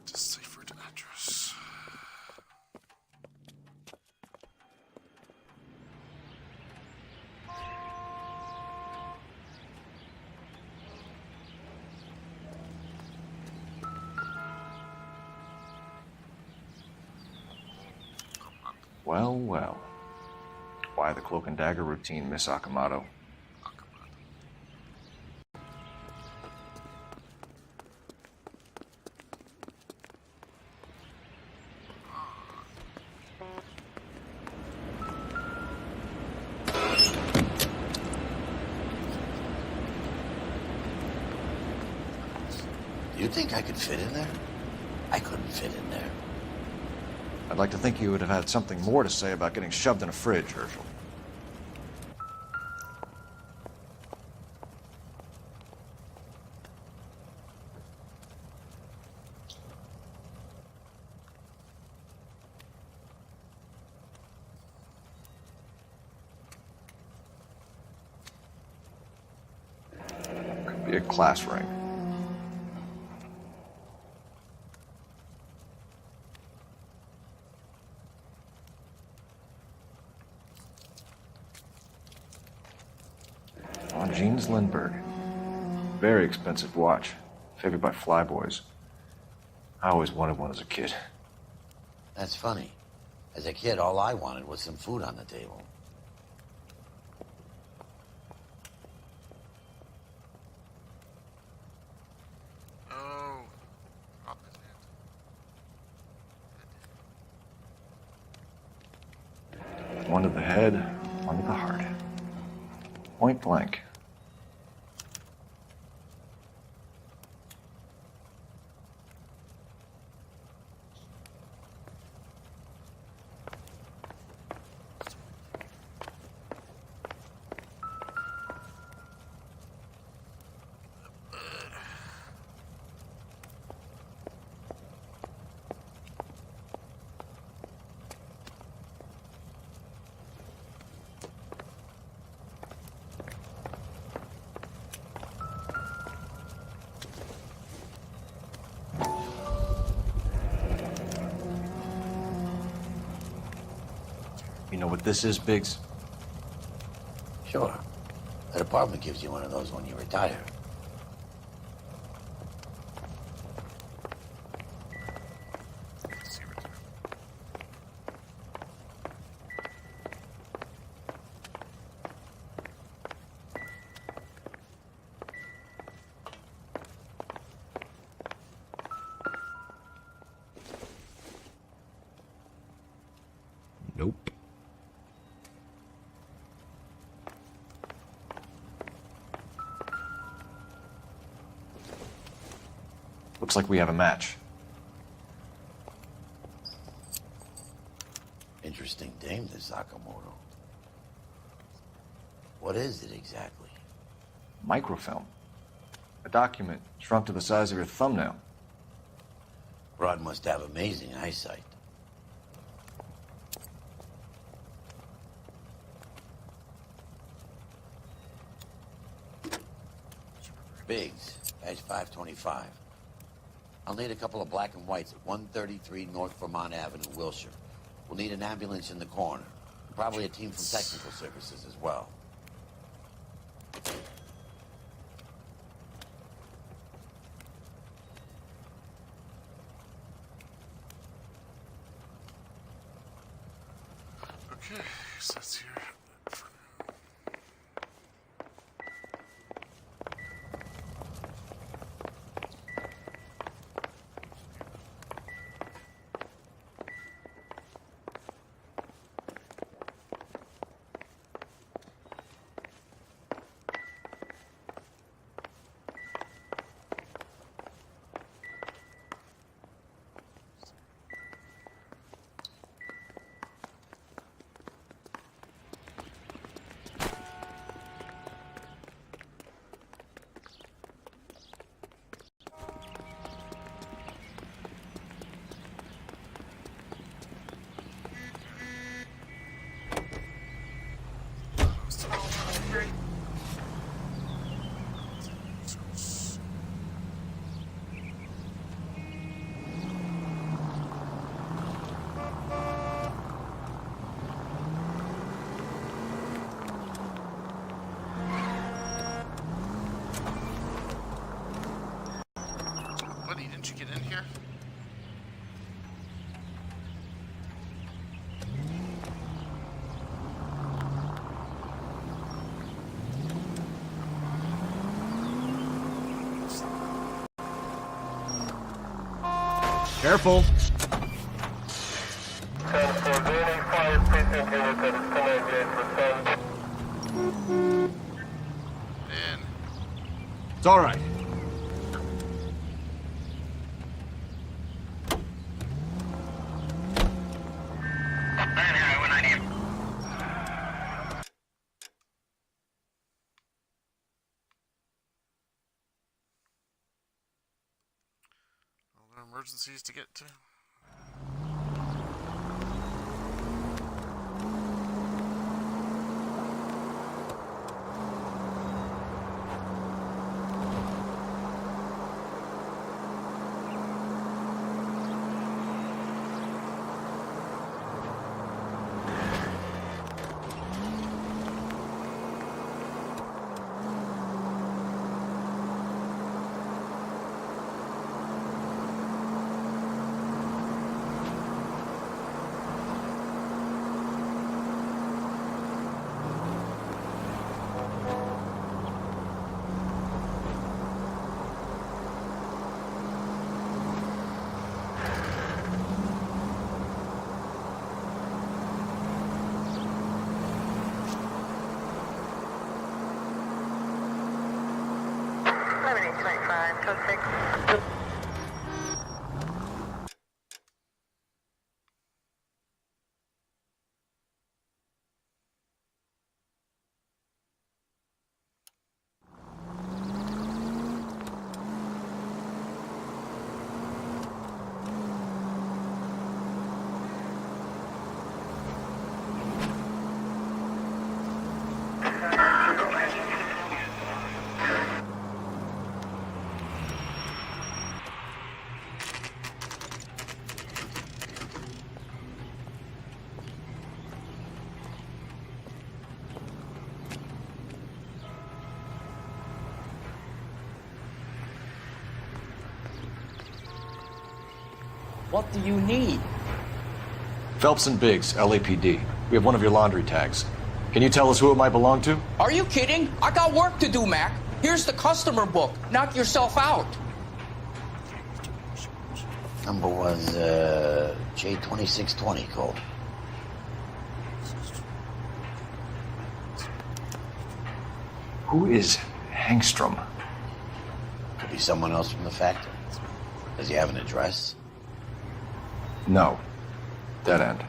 Deciphered address. Well, well. Why the cloak and dagger routine, Miss Akamoto? Do you think I could fit in there? I couldn't fit in there. I'd like to think you would have had something more to say about getting shoved in a fridge, Herschel. Could be a class ring. Jeans Lindbergh. Very expensive watch. Favored by flyboys. I always wanted one as a kid. That's funny. As a kid, all I wanted was some food on the table. Oh. One to the head, one to the heart. Point blank. You know what this is, Biggs? Sure. That apartment gives you one of those when you retire. Nope. Looks like we have a match. Interesting dame, this Sakamoto. What is it exactly? Microfilm. A document shrunk to the size of your thumbnail. Rod must have amazing eyesight. Biggs, badge 525. I'll need a couple of black and whites at 133 North Vermont Avenue, Wilshire. We'll need an ambulance in the corner. Probably a team from technical services as well. Okay, so that's here. here. Careful. It's all right. Emergencies to get to. What do you need? Phelps and Biggs, LAPD. We have one of your laundry tags. Can you tell us who it might belong to? Are you kidding? I got work to do, Mac. Here's the customer book. Knock yourself out. Number was J2620 code. Who is Hangstrom? Could be someone else from the factory. Does he have an address? No. Dead end.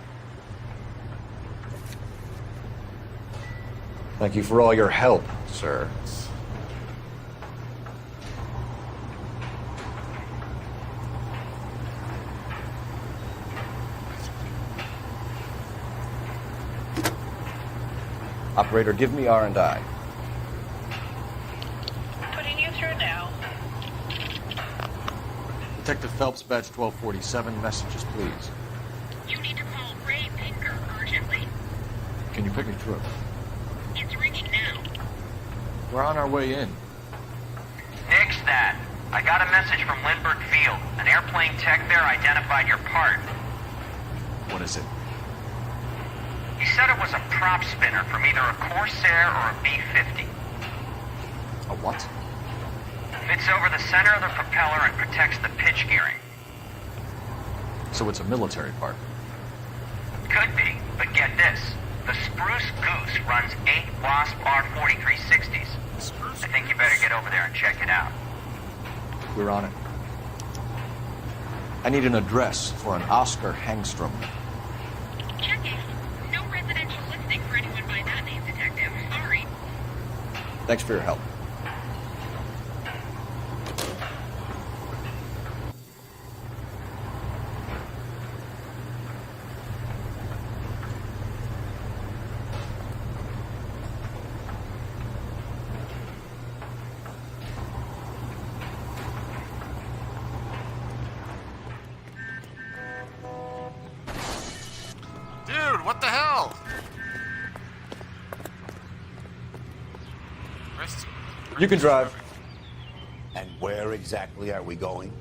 Thank you for all your help, sir. Operator, give me R&I. Putting you through now. Detective Phelps, badge 1247. Messages, please. You need to call Ray Pinker urgently. Can you put me through? It's ringing now. We're on our way in. Nix that. I got a message from Lindbergh Field. An airplane tech there identified your part. What is it? He said it was a prop spinner from either a Corsair or a B-50. A what? Fits over the center of the propeller and protects the pitch gearing. So it's a military part. Could be, but get this. The Spruce Goose runs 8 Wasp R-4360s. I think you better get over there and check it out. We're on it. I need an address for an Oscar Hangstrom. Checking. No residential listing for anyone by that name, Detective. Sorry. Thanks for your help. Dude, what the hell? You can drive. And where exactly are we going?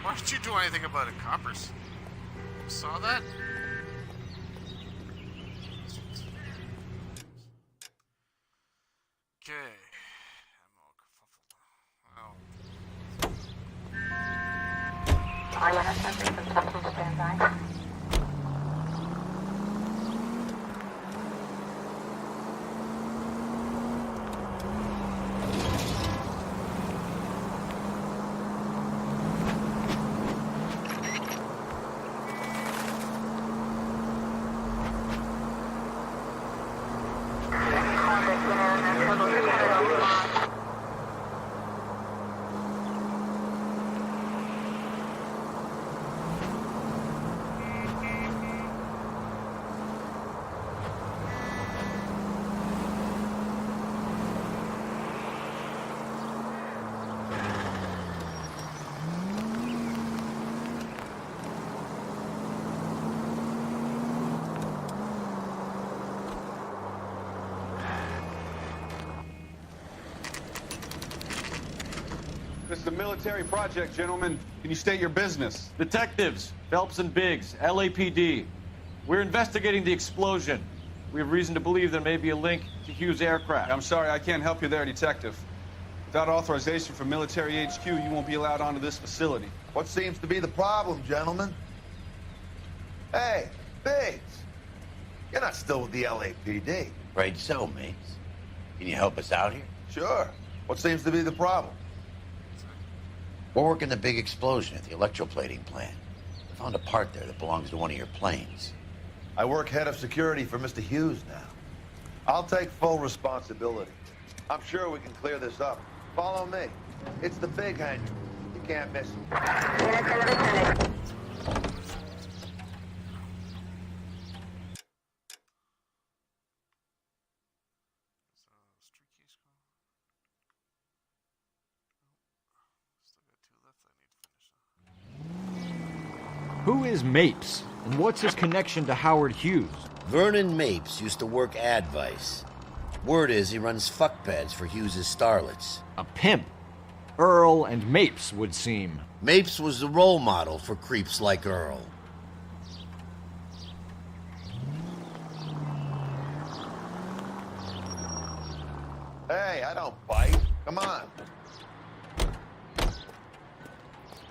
Why don't you do anything about it, coppers? Saw that? Okay. This is a military project, gentlemen. Can you state your business? Detectives, Phelps and Biggs, LAPD. We're investigating the explosion. We have reason to believe there may be a link to Hughes' aircraft. I'm sorry, I can't help you there, Detective. Without authorization from military HQ, you won't be allowed onto this facility. What seems to be the problem, gentlemen? Hey, Biggs. You're not still with the LAPD. Afraid so, mates. Can you help us out here? Sure. What seems to be the problem? We're working the big explosion at the electroplating plant. We found a part there that belongs to one of your planes. I work head of security for Mr. Hughes now. I'll take full responsibility. I'm sure we can clear this up. Follow me. It's the big hangar. You can't miss it. Who is Mapes, and what's his connection to Howard Hughes? Vernon Mapes used to work Advice. Word is he runs fuck pads for Hughes' starlets. A pimp. Earl and Mapes would seem. Mapes was the role model for creeps like Earl. Hey, I don't bite. Come on.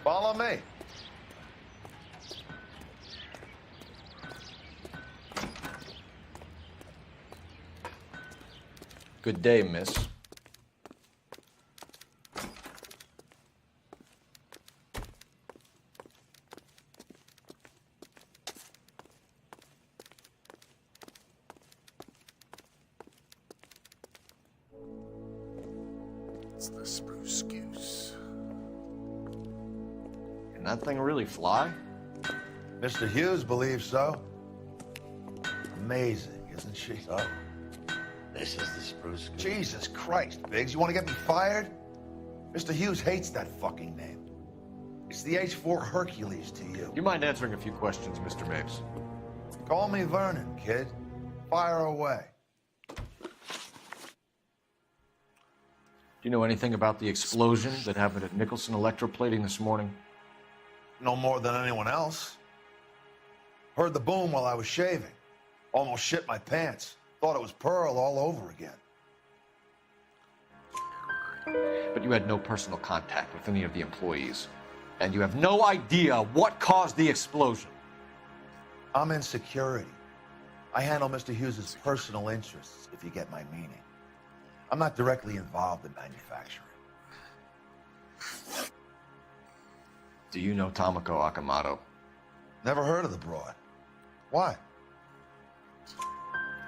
Follow me. Good day, miss. It's the spruce goose. Can that thing really fly? Mr. Hughes believes so. Amazing, isn't she? So, this is the spruce goose. Jesus Christ, Biggs, you want to get me fired? Mr. Hughes hates that fucking name. It's the H-4 Hercules to you. You mind answering a few questions, Mr. Mapes? Call me Vernon, kid. Fire away. Do you know anything about the explosion that happened at Nicholson Electroplating this morning? No more than anyone else. Heard the boom while I was shaving. Almost shit my pants. Thought it was Pearl all over again. But you had no personal contact with any of the employees. And you have no idea what caused the explosion. I'm in security. I handle Mr. Hughes' personal interests, if you get my meaning. I'm not directly involved in manufacturing. Do you know Tomoko Akamoto? Never heard of the broad. Why?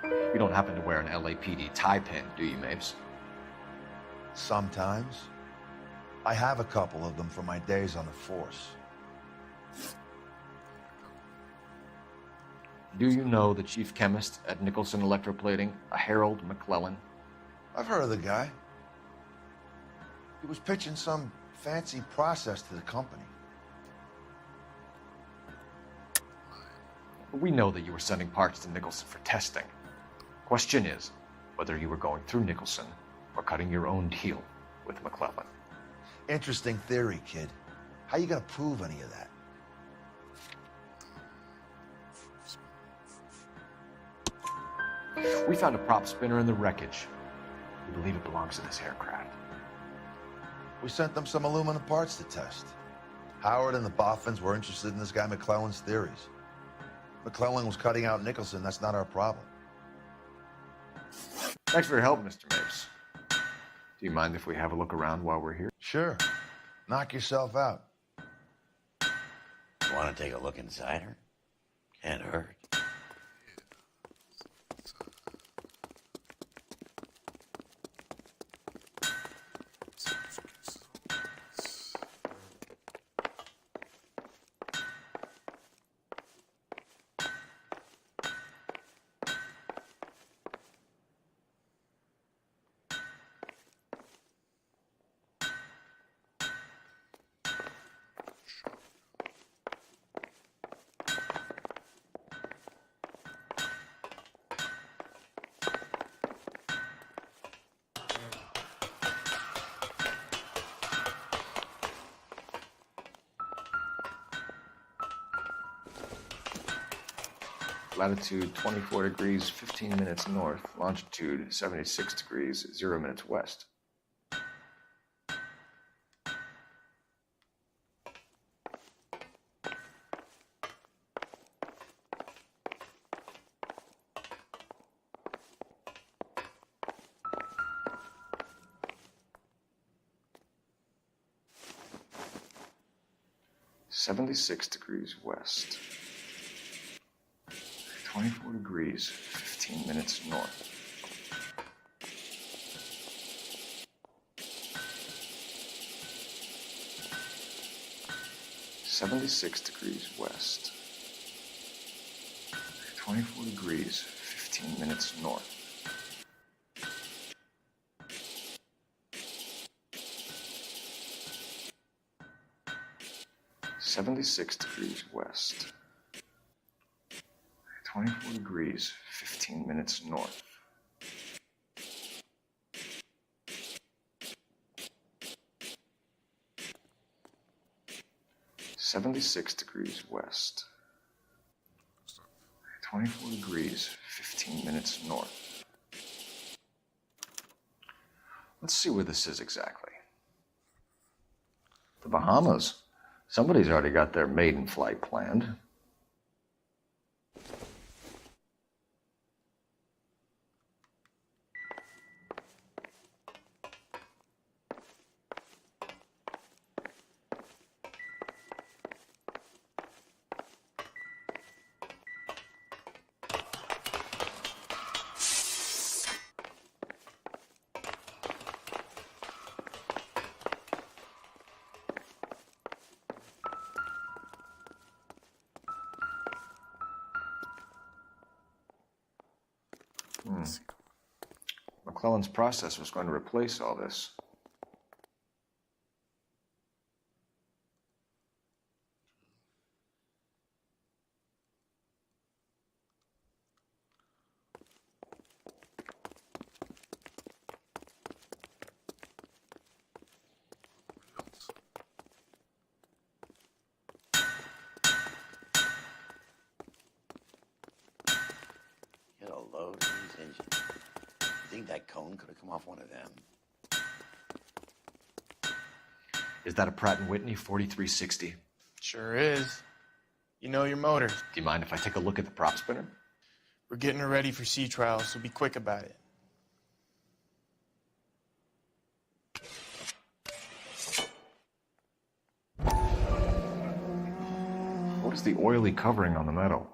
You don't happen to wear an LAPD tie pin, do you, Mapes? Sometimes. I have a couple of them from my days on the force. Do you know the chief chemist at Nicholson Electroplating, a Harold McClellan? I've heard of the guy. He was pitching some fancy process to the company. We know that you were sending parts to Nicholson for testing. Question is whether you were going through Nicholson or cutting your own deal with McClellan. Interesting theory, kid. How you gonna prove any of that? We found a prop spinner in the wreckage. We believe it belongs to this aircraft. We sent them some aluminum parts to test. Howard and the Boffins were interested in this guy McClellan's theories. McClellan was cutting out Nicholson. That's not our problem. Thanks for your help, Mr. Mapes. Do you mind if we have a look around while we're here? Sure. Knock yourself out. You want to take a look inside her? Can't hurt. Latitude 24 degrees, 15 minutes north. Longitude 76 degrees, 0 minutes west. (76°W). 24 degrees, 15 minutes north. (76°W). 24 degrees, 15 minutes north. (76°W). 24 degrees, 15 minutes north. (76°W). 24 degrees, 15 minutes north. Let's see where this is exactly. The Bahamas. Somebody's already got their maiden flight planned. McClellan's process was going to replace all this. Get a load of these engines. You think that cone could have come off one of them? Is that a Pratt & Whitney 4360? Sure is. You know your motors. Do you mind if I take a look at the prop spinner? We're getting her ready for sea trials, so be quick about it. What is the oily covering on the metal?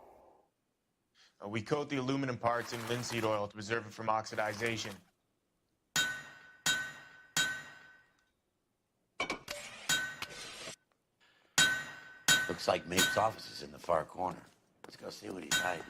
We coat the aluminum parts in linseed oil to preserve it from oxidization. Looks like Mapes' office is in the far corner. Let's go see what he's hiding.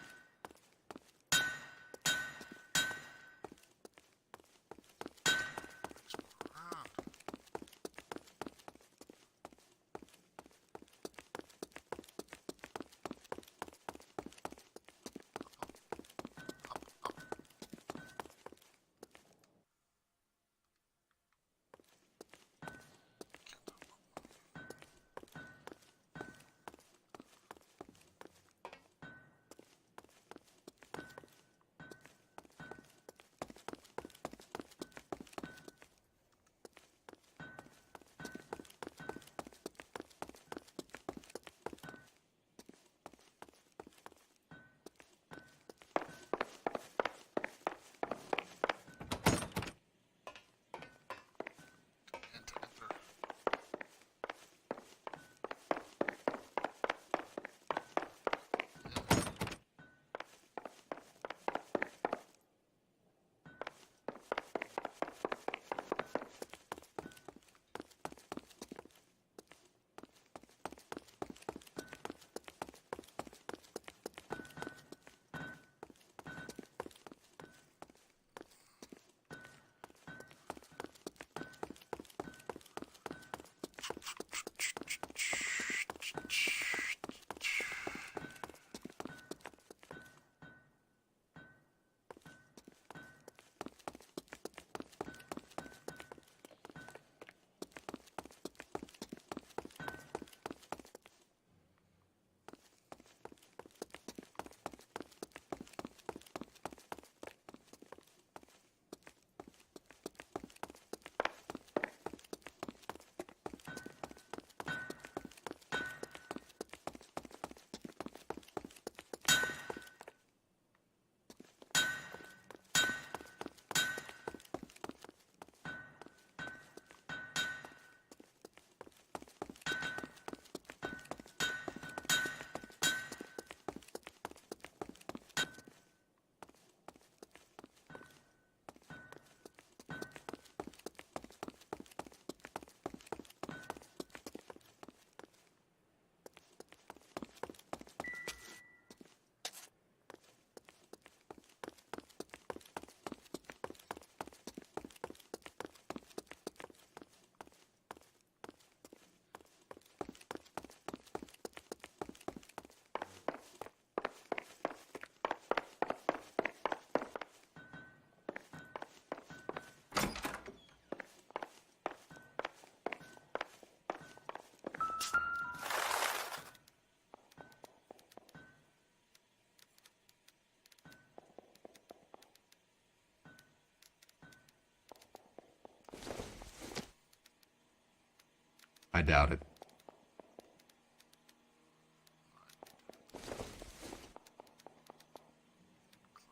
I doubt it.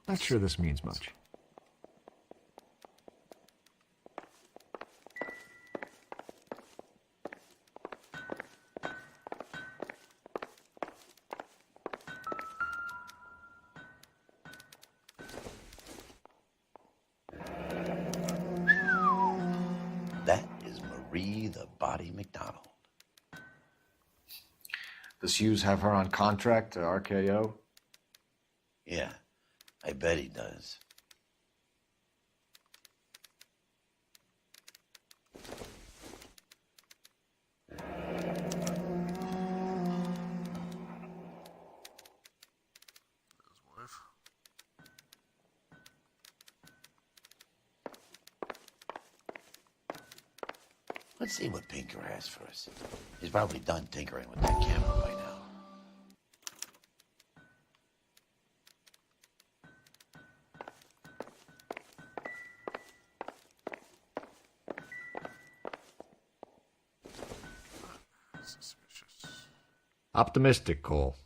Not sure this means much. That is Marie the Body McDonald. Does Hughes have her on contract to RKO? Yeah, I bet he does. Let's see what Pinker has for us. He's probably done tinkering with that camera by now. Optimistic, Cole.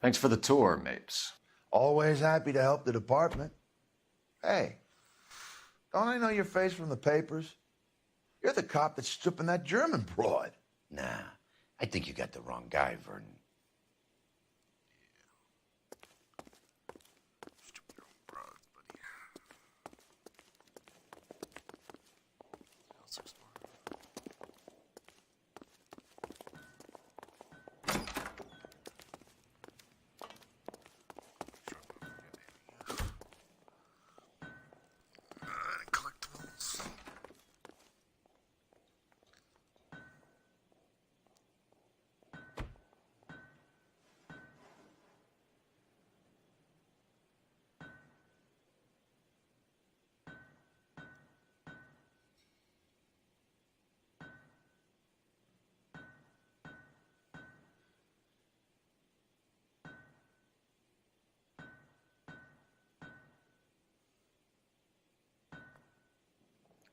Thanks for the tour, Mapes. Always happy to help the department. Hey, don't I know your face from the papers? You're the cop that's stripping that German broad. Nah, I think you got the wrong guy, Vernon.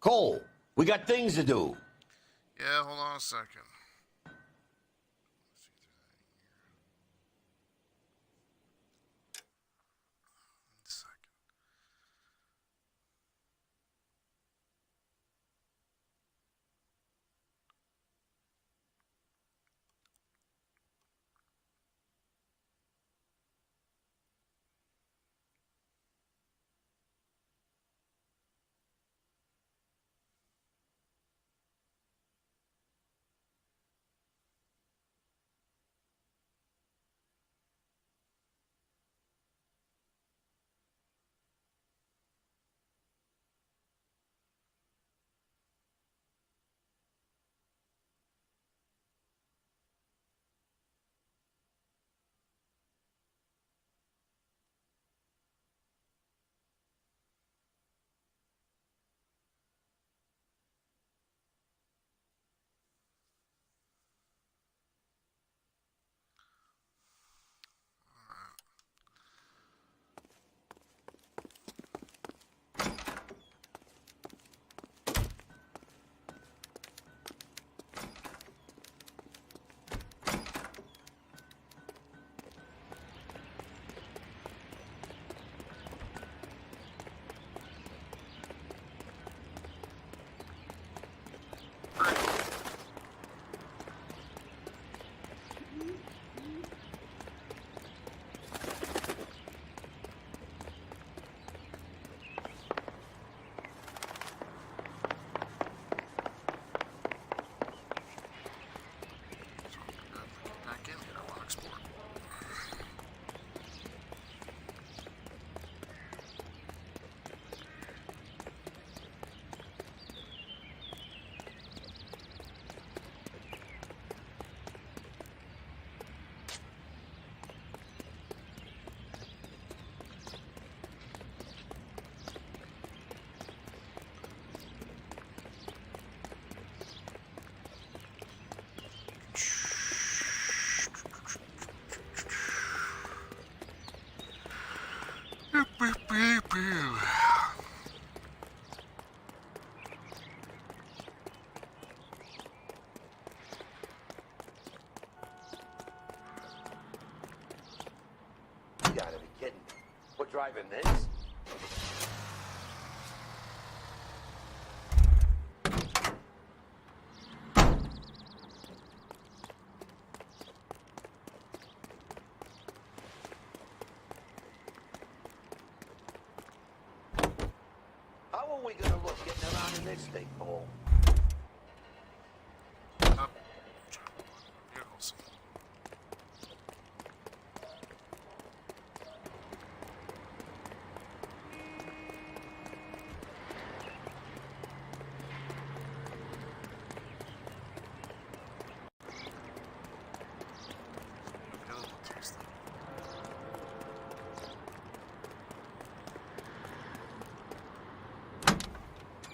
Cole, we got things to do. Yeah, hold on a second. You gotta be kidding me. We're driving this? How are we gonna look getting around in this thing, Paul? Vehicles.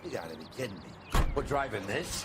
You gotta be kidding me. We're driving this?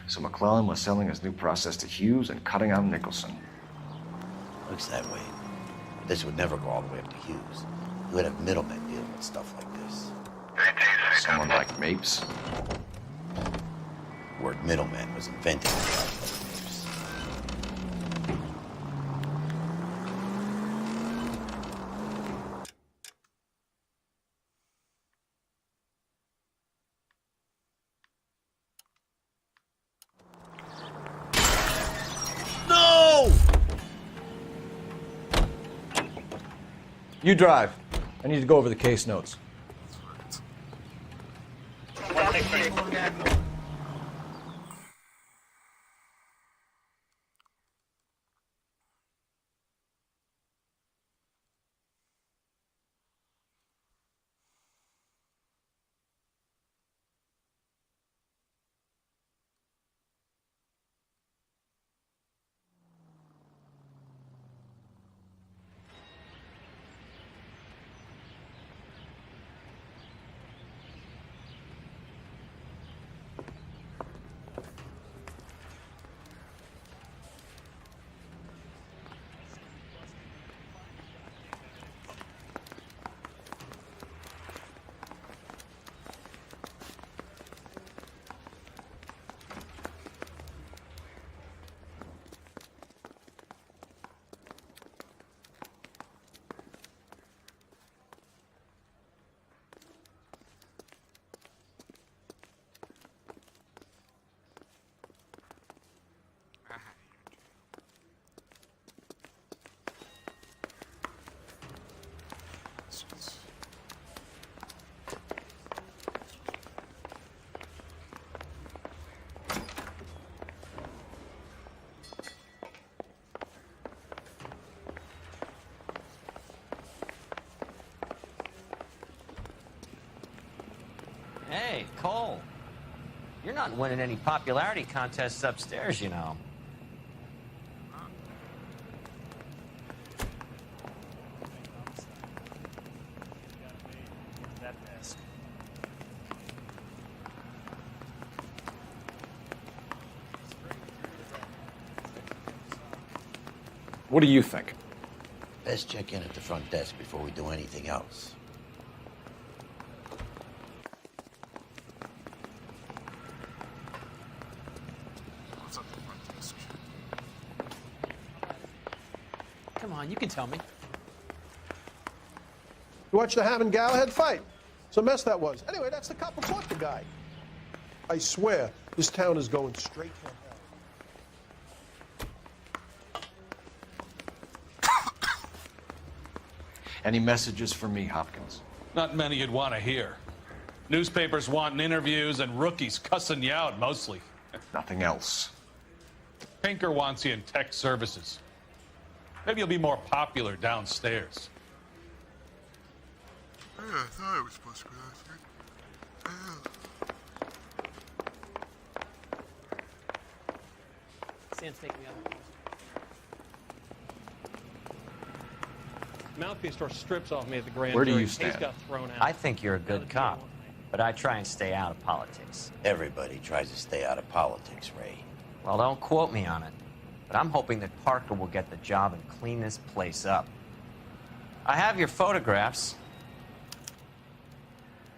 So McClellan was selling his new process to Hughes and cutting out Nicholson. Looks that way. But this would never go all the way up to Hughes. You would have middlemen dealing with stuff like this. Someone like Mapes? The word middleman was invented in the article of Mapes. No! You drive. I need to go over the case notes. Hey, Cole. You're not winning any popularity contests upstairs, you know. What do you think? Best check in at the front desk before we do anything else. What's up the front desk? Come on, you can tell me. You watched the Hammond Galahad fight. It's a mess that was. Anyway, that's the cop who caught the guy. I swear, this town is going straight to hell. Any messages for me, Hopkins? Not many you'd want to hear. Newspapers wanting interviews and rookies cussing you out, mostly. Nothing else. Pinker wants you in tech services. Maybe you'll be more popular downstairs. Yeah, I thought it was supposed to be that. Sam's taking me out. Mouthpiece tore strips off me at the grand Where do jury. you Case stand? got thrown out. I think you're a good cop, but I try and stay out of politics. Everybody tries to stay out of politics, Ray. Well, don't quote me on it, but I'm hoping that Parker will get the job and clean this place up. I have your photographs.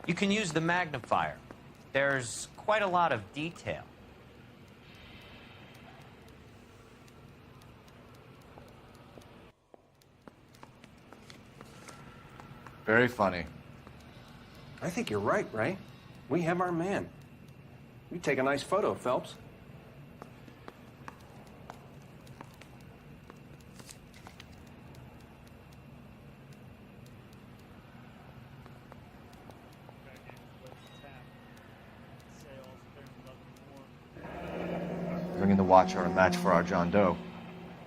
You can use the magnifier. There's quite a lot of detail. Very funny. I think you're right, Ray. We have our man. You take a nice photo, Phelps. Bringing the Watcher a match for our John Doe.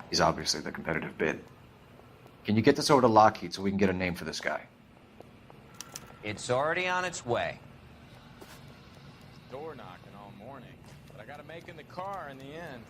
He's obviously the competitive bid. Can you get this over to Lockheed so we can get a name for this guy? It's already on its way. Door knocking all morning, but I gotta make in the car in the end.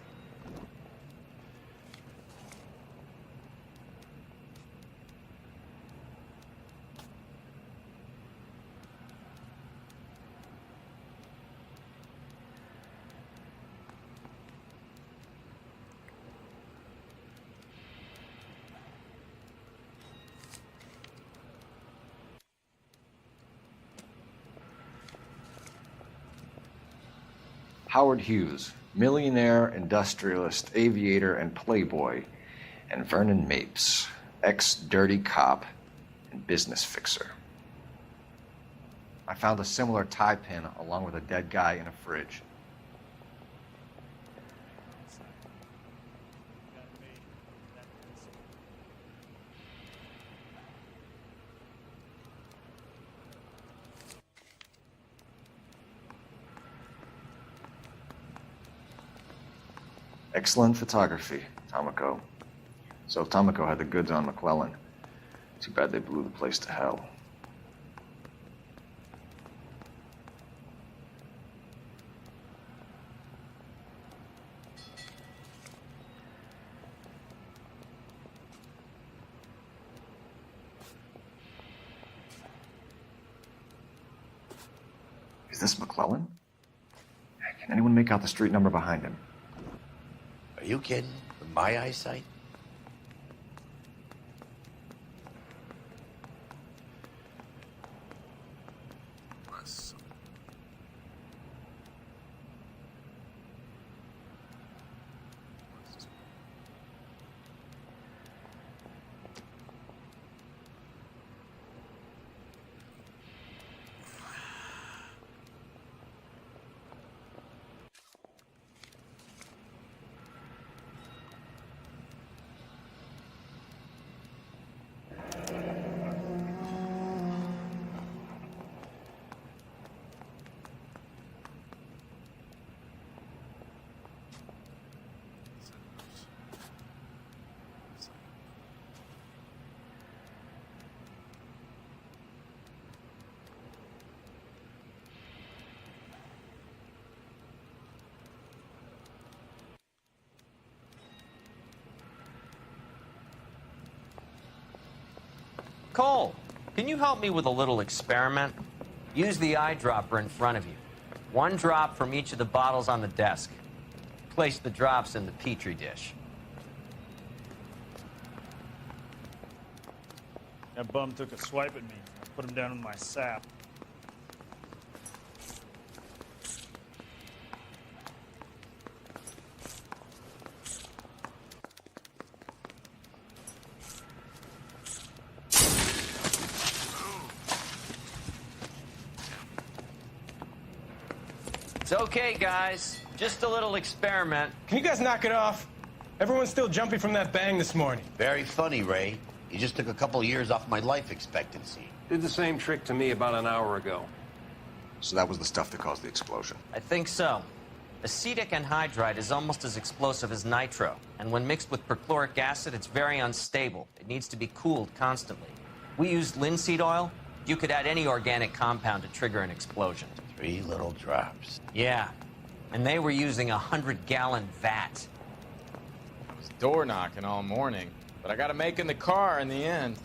Howard Hughes, millionaire, industrialist, aviator, and playboy, and Vernon Mapes, ex-dirty cop and business fixer. I found a similar tie pin along with a dead guy in a fridge. Excellent photography, Tomoko. So Tomoko had the goods on McClellan. Too bad they blew the place to hell. Is this McClellan? Can anyone make out the street number behind him? Are you kidding? With my eyesight? Cole, can you help me with a little experiment? Use the eyedropper in front of you. One drop from each of the bottles on the desk. Place the drops in the petri dish. That bum took a swipe at me. I put him down in my sap. It's okay, guys. Just a little experiment. Can you guys knock it off? Everyone's still jumping from that bang this morning. Very funny, Ray. You just took a couple years off my life expectancy. Did the same trick to me about an hour ago. So that was the stuff that caused the explosion. I think so. Acetic anhydride is almost as explosive as nitro, and when mixed with perchloric acid, it's very unstable. It needs to be cooled constantly. We used linseed oil. You could add any organic compound to trigger an explosion. 3 little drops. Yeah, and they were using a 100-gallon vat. I was door knocking all morning, but I got to make in the car in the end.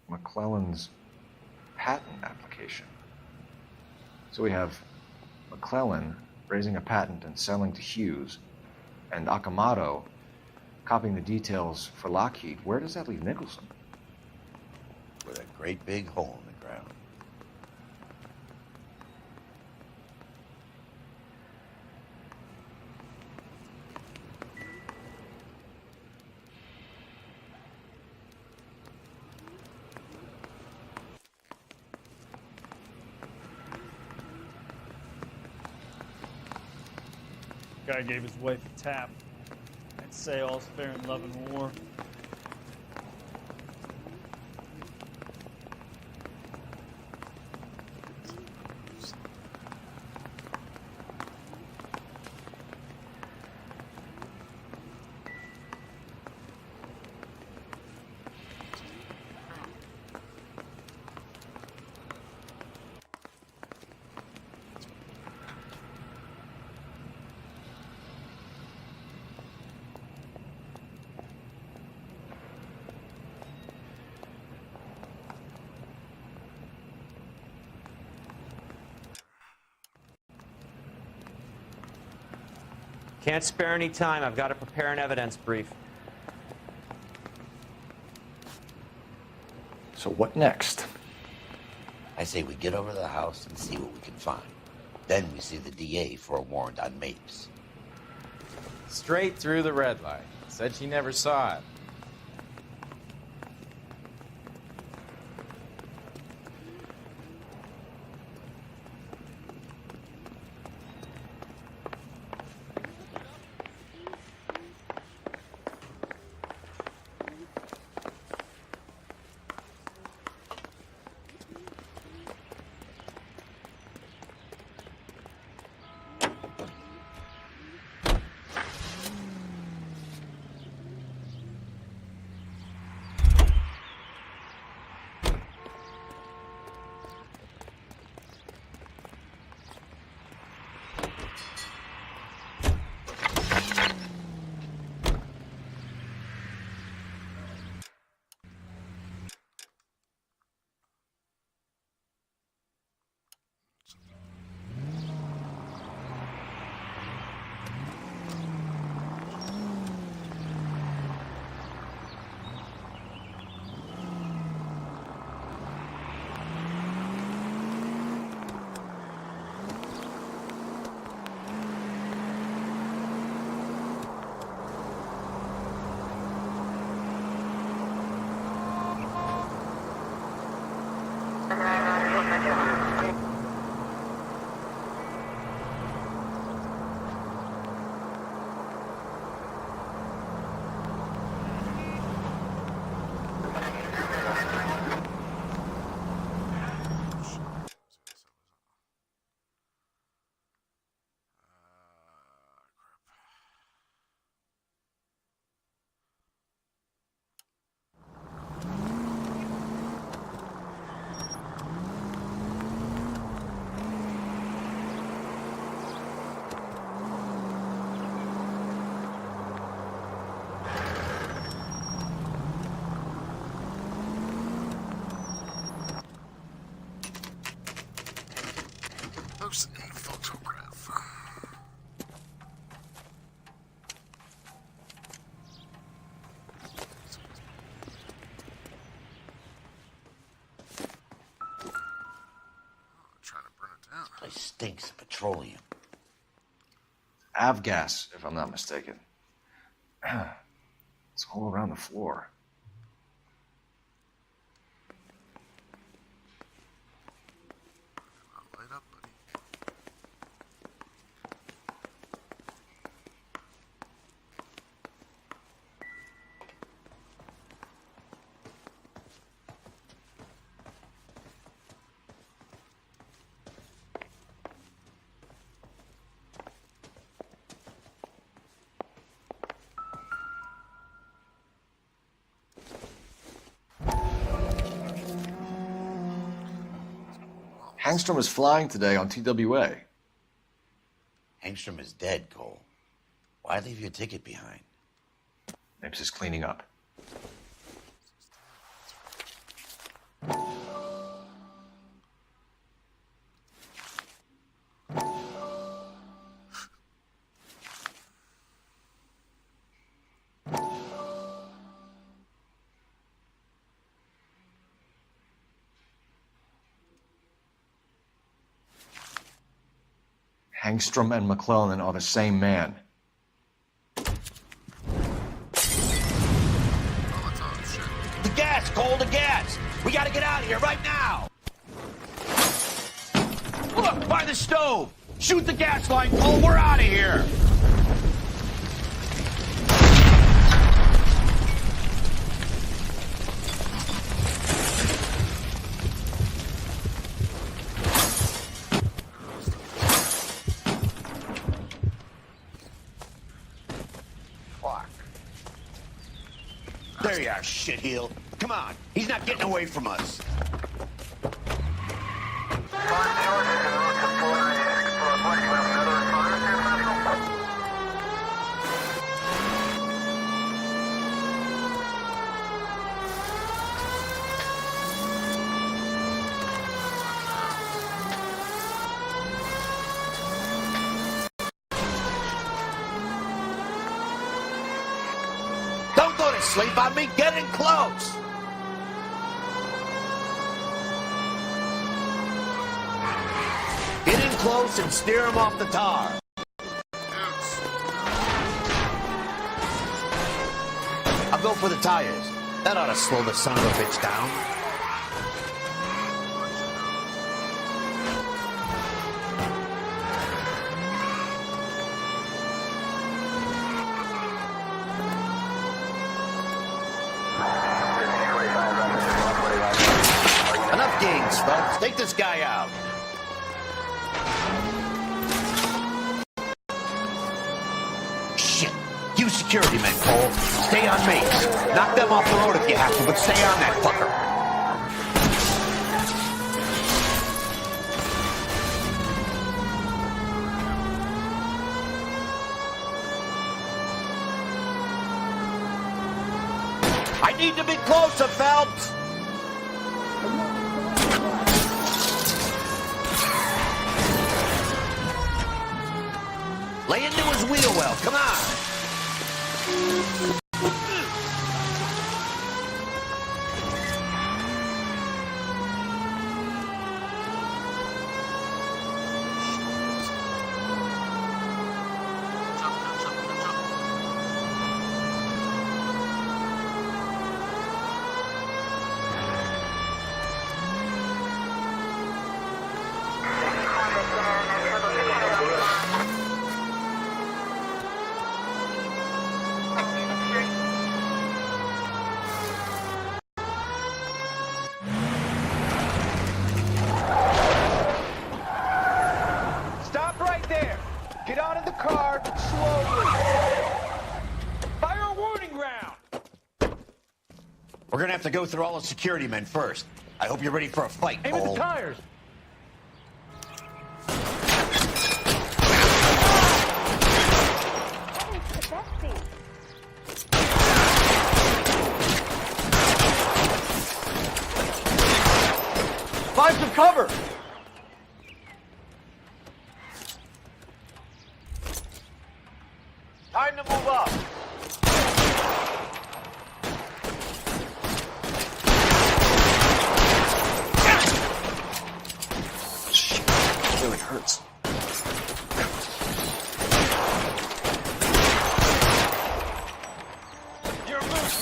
McClellan's patent application. So we have McClellan raising a patent and selling to Hughes, and Akamoto copying the details for Lockheed. Where does that leave Nicholson? With a great big hole in the ground. Guy gave his wife a tap. I'd say all's fair in love and war. Can't spare any time. I've got to prepare an evidence brief. So what next? I say we get over to the house and see what we can find. Then we see the DA for a warrant on Mapes. Straight through the red light. Said she never saw it. Photos and photograph. Trying to burn it down. This place stinks of petroleum. Avgas, if I'm not mistaken. It's all around the floor. Light up, buddy. Hangstrom is flying today on TWA. Hangstrom is dead, Cole. Why leave your ticket behind? Mapes is cleaning up. Hangstrom and McClellan are the same man. The gas, Cole, the gas! We gotta get out of here right now! Look, by the stove! Shoot the gas line, Cole, we're out of here! There you are, shitheel. Come on, he's not getting away from us. Don't go to sleep on me, get in close! Get in close and steer him off the tar. I'll go for the tires. That ought to slow the son of a bitch down. Enough games, folks. Take this guy out. Shit. You security men, Cole. Stay on me. Knock them off the road if you have to, but stay on that fucker. I need to be closer, Phelps. Lay into his wheel well. Come on. Stop right there. Get out of the car slowly. Fire a warning round. We're gonna have to go through all the security men first. I hope you're ready for a fight, Aim at Cole. the tires. Find some cover!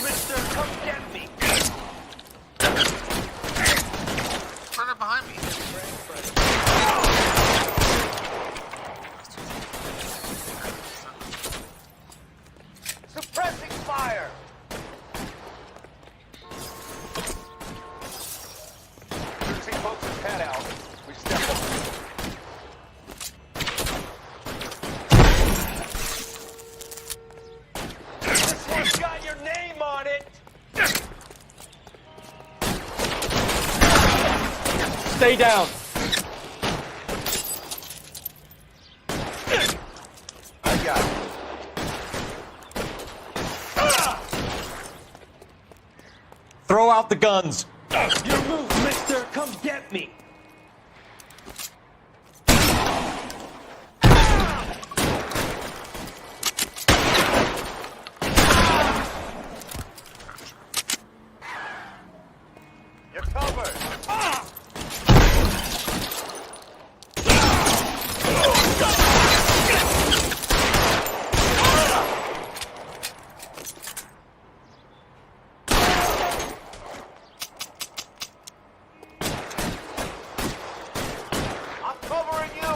mister! Come get me! Further behind me. Suppressing fire! See folks in pad out. We step up. This one's got your name on it! Stay down. I got it. Throw out the guns. Your move, mister! Come get me! You're covered! I'm covering you!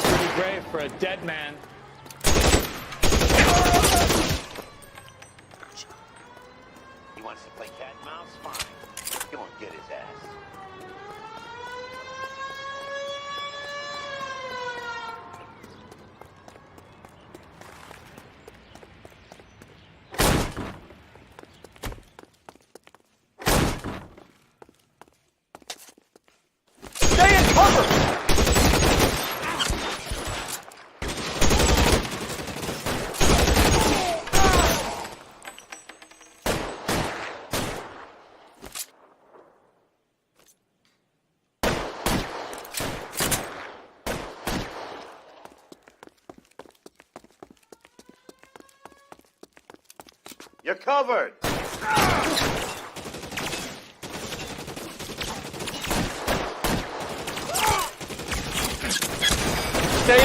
Pretty brave for a dead man. He wants to play cat and mouse? Fine. Go and get his ass. Stay in cover! You're covered! Stay.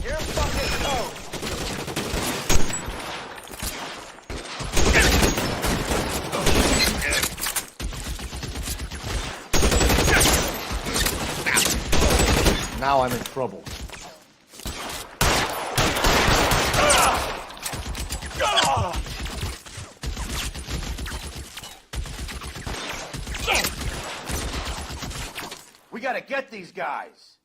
You're fucking toast! Now I'm in trouble. We gotta get these guys.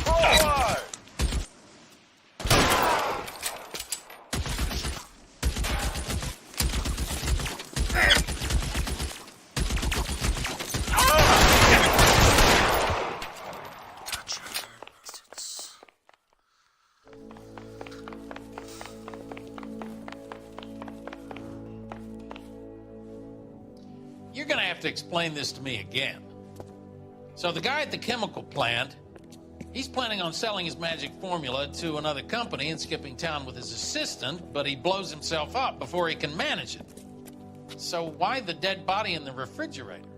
Forward! You're gonna have to explain this to me again. So the guy at the chemical plant, he's planning on selling his magic formula to another company and skipping town with his assistant, but he blows himself up before he can manage it. So why the dead body in the refrigerator?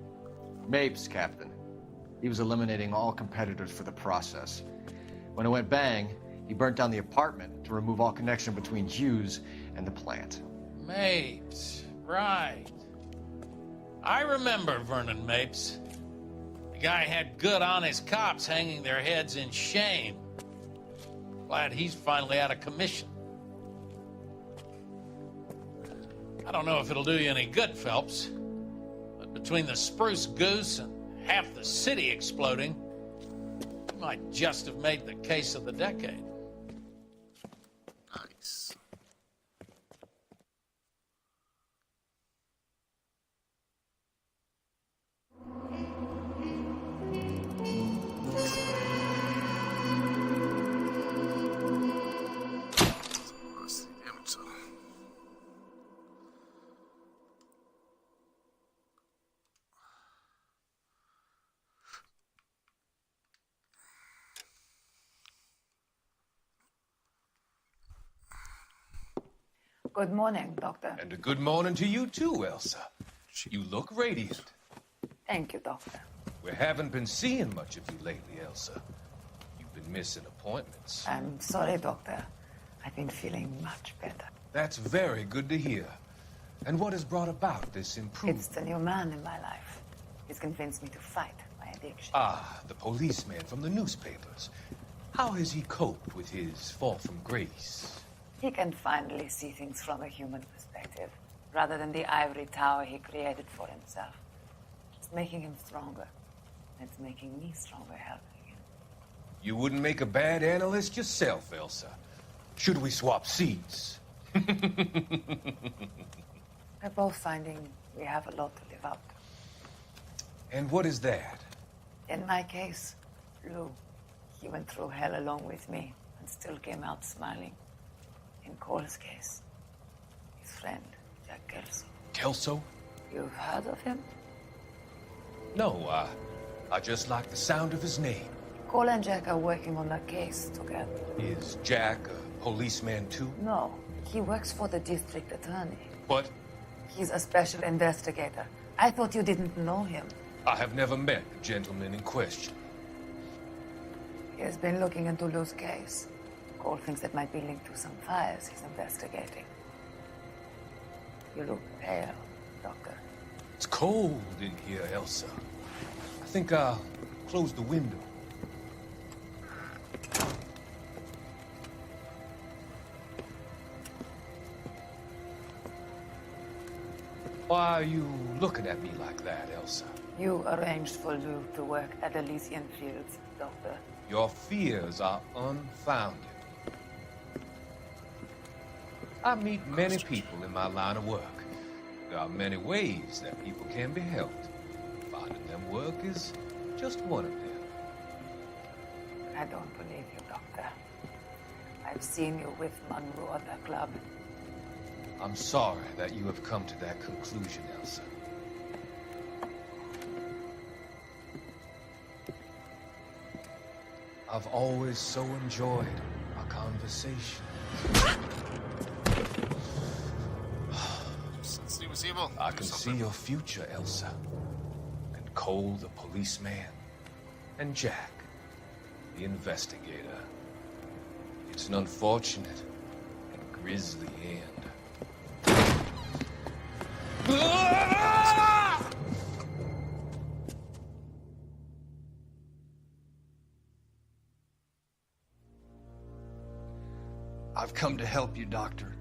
Mapes, Captain. He was eliminating all competitors for the process. When it went bang, he burnt down the apartment to remove all connection between Hughes and the plant. Mapes, right. I remember Vernon Mapes. The guy had good, honest cops hanging their heads in shame. Glad he's finally out of commission. I don't know if it'll do you any good, Phelps, but between the spruce goose and half the city exploding, you might just have made the case of the decade. Nice. Good morning, Doctor. And a good morning to you too, Elsa. You look radiant. Thank you, Doctor. We haven't been seeing much of you lately, Elsa. You've been missing appointments. I'm sorry, Doctor. I've been feeling much better. That's very good to hear. And what has brought about this improvement? It's the new man in my life. He's convinced me to fight my addiction. Ah, the policeman from the newspapers. How has he coped with his fall from grace? He can finally see things from a human perspective, rather than the ivory tower he created for himself. It's making him stronger. It's making me stronger helping him. You wouldn't make a bad analyst yourself, Elsa. Should we swap seats? We're both finding we have a lot to live up to. And what is that? In my case, Lou. He went through hell along with me and still came out smiling. In Cole's case, his friend, Jack Kelso. Kelso? You've heard of him? No, I just like the sound of his name. Cole and Jack are working on a case together. Is Jack a policeman too? No, he works for the district attorney. What? He's a special investigator. I thought you didn't know him. I have never met the gentleman in question. He has been looking into Lou's case. Cole thinks it might be linked to some fires he's investigating. You look pale, Doctor. It's cold in here, Elsa. I think I'll close the window. Why are you looking at me like that, Elsa? You arranged for Lou to work at Elysian Fields, Doctor. Your fears are unfounded. I meet many people in my line of work. There are many ways that people can be helped. Finding them work is just one of them. I don't believe you, Doctor. I've seen you with Monroe at the club. I'm sorry that you have come to that conclusion, Elsa. I've always so enjoyed our conversation. Since he was evil, I can see your future, Elsa. And Cole, the policeman. And Jack, the investigator. It's an unfortunate and grisly end. I've come to help you, Doctor.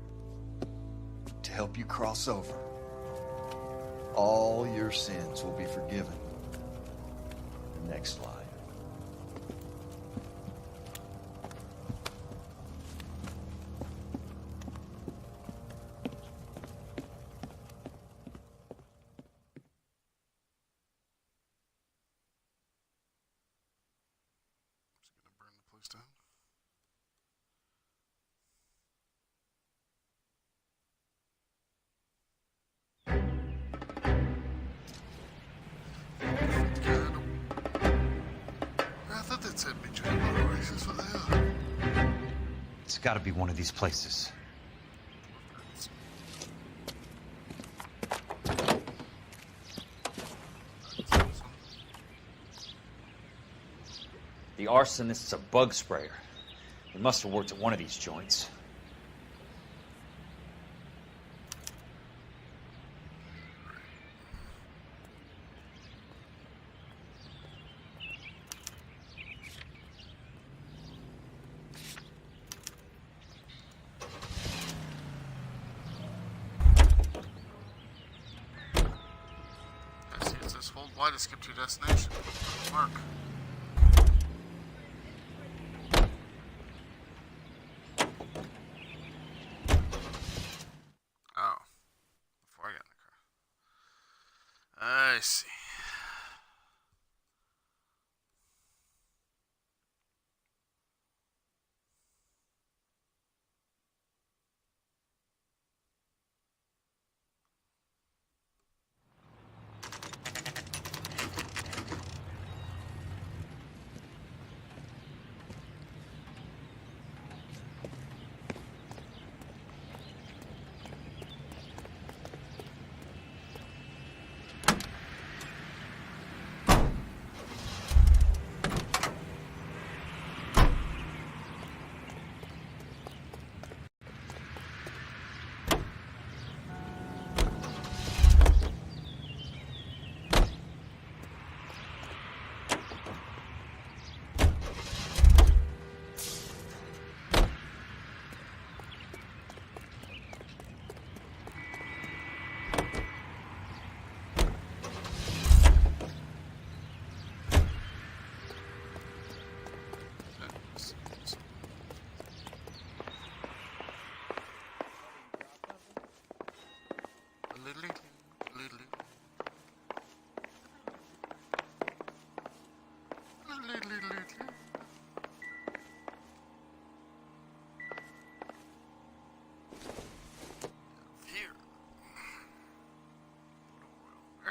To help you cross over. All your sins will be forgiven. The next slide. It's got to be one of these places. The arsonist's a bug sprayer. He must have worked at one of these joints. Hold Y to skip to your destination. Mark. Oh. Before I got in the car. I see.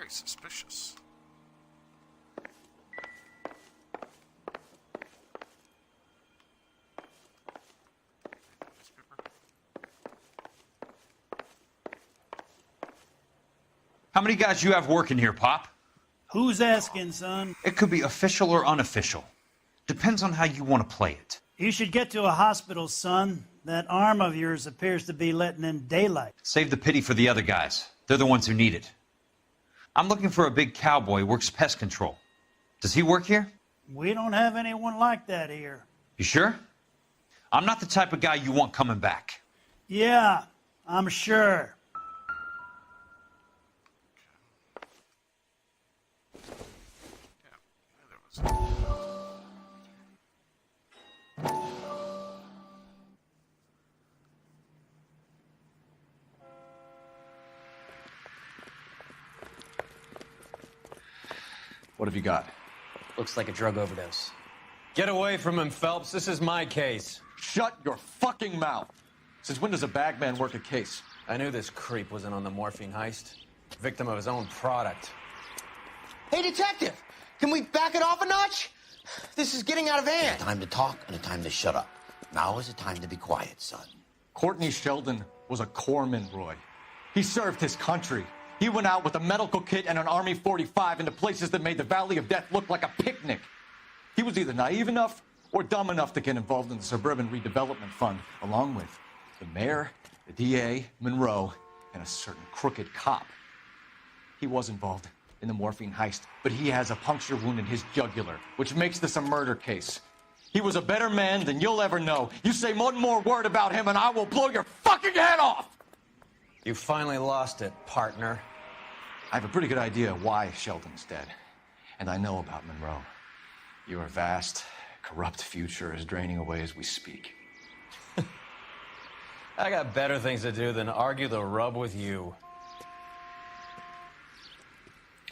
Very suspicious. How many guys you have working here, Pop? Who's asking, son? It could be official or unofficial. Depends on how you want to play it. You should get to a hospital, son. That arm of yours appears to be letting in daylight. Save the pity for the other guys. They're the ones who need it. I'm looking for a big cowboy who works pest control. Does he work here? We don't have anyone like that here. You sure? I'm not the type of guy you want coming back. Yeah, I'm sure. What have you got? Looks like a drug overdose. Get away from him, Phelps. This is my case. Shut your fucking mouth. Since when does a bagman work a case? I knew this creep wasn't on the morphine heist. Victim of his own product. Hey, detective! Can we back it off a notch? This is getting out of hand. A time to talk and a time to shut up. Now is the time to be quiet, son. Courtney Sheldon was a corpsman, Roy. He served his country. He went out with a medical kit and an Army 45 into places that made the Valley of Death look like a picnic. He was either naive enough or dumb enough to get involved in the Suburban Redevelopment Fund, along with the mayor, the DA, Monroe, and a certain crooked cop. He was involved in the morphine heist, but he has a puncture wound in his jugular, which makes this a murder case. He was a better man than you'll ever know. You say one more word about him and I will blow your fucking head off! You finally lost it, partner. I have a pretty good idea why Sheldon's dead. And I know about Monroe. Your vast, corrupt future is draining away as we speak. I got better things to do than argue the rub with you.